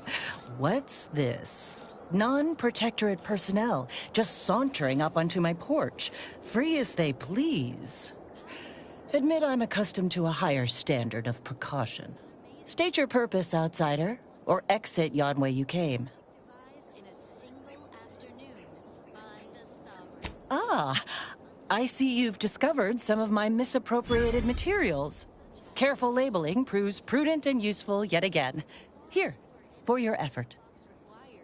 what's this? Non-Protectorate personnel just sauntering up onto my porch, free as they please. Admit I'm accustomed to a higher standard of precaution. State your purpose, outsider, or exit yon way you came. Ah, I see you've discovered some of my misappropriated materials. Careful labeling proves prudent and useful yet again. Here, for your effort.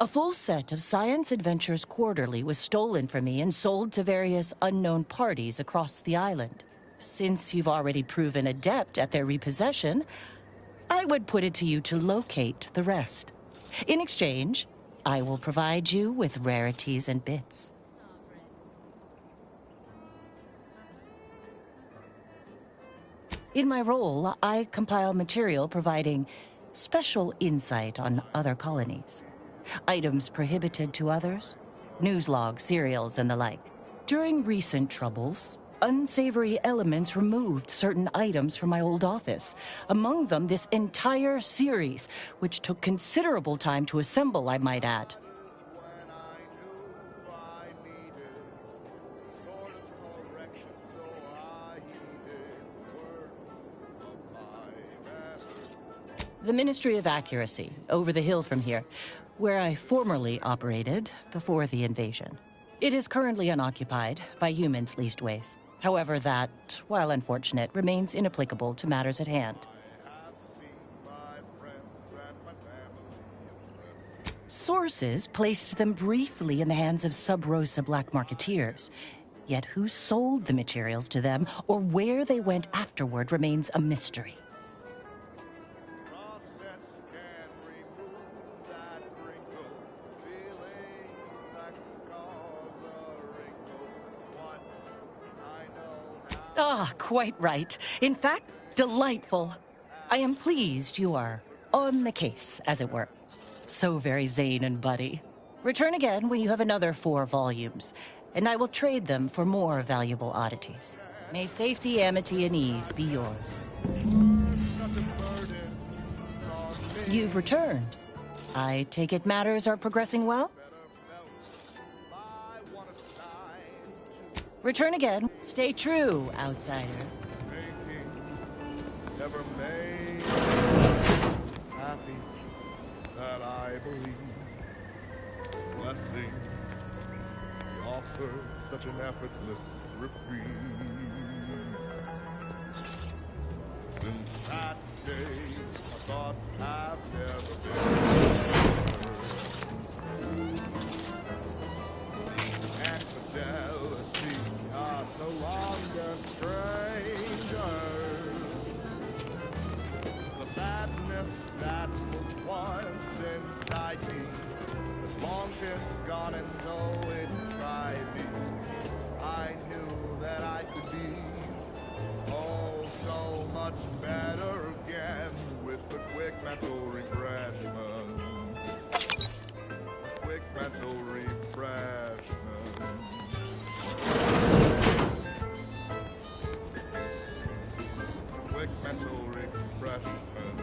A full set of Science Adventures Quarterly was stolen from me and sold to various unknown parties across the island. Since you've already proven adept at their repossession, I would put it to you to locate the rest. In exchange, I will provide you with rarities and bits. In my role, I compile material providing special insight on other colonies. Items prohibited to others, news logs, serials, and the like. During recent troubles, unsavory elements removed certain items from my old office. Among them, this entire series, which took considerable time to assemble, I might add. The Ministry of Accuracy, over the hill from here, where I formerly operated before the invasion. It is currently unoccupied, by humans leastways. However, that, while unfortunate, remains inapplicable to matters at hand. Sources placed them briefly in the hands of Sub Rosa black marketeers. Yet who sold the materials to them, or where they went afterward, remains a mystery. Ah, quite right. In fact, delightful. I am pleased you are on the case, as it were. So very Zane and Buddy. Return again when you have another 4 volumes, and I will trade them for more valuable oddities. May safety, amity, and ease be yours. You've returned. I take it matters are progressing well? Return again. Stay true, outsider. Never made happy that I believe. Blessing, he offered such an effortless reprieve. Since that day, my thoughts have never been the infidelity are no longer strangers. The sadness that was once inside me is long since gone, and though it tried me, I knew that I could be oh so much better again with the quick mental refreshment. Quick mental refreshment. Quick mental refreshment.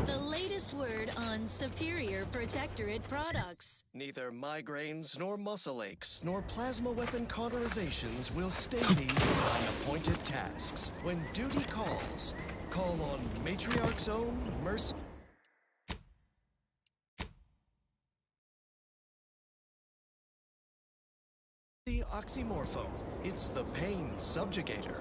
The latest word on superior Protectorate products. Neither migraines, nor muscle aches, nor plasma weapon cauterizations will stay me from my appointed tasks. When duty calls, call on Matriarch's own Mercy. Oxymorphone. It's the pain subjugator.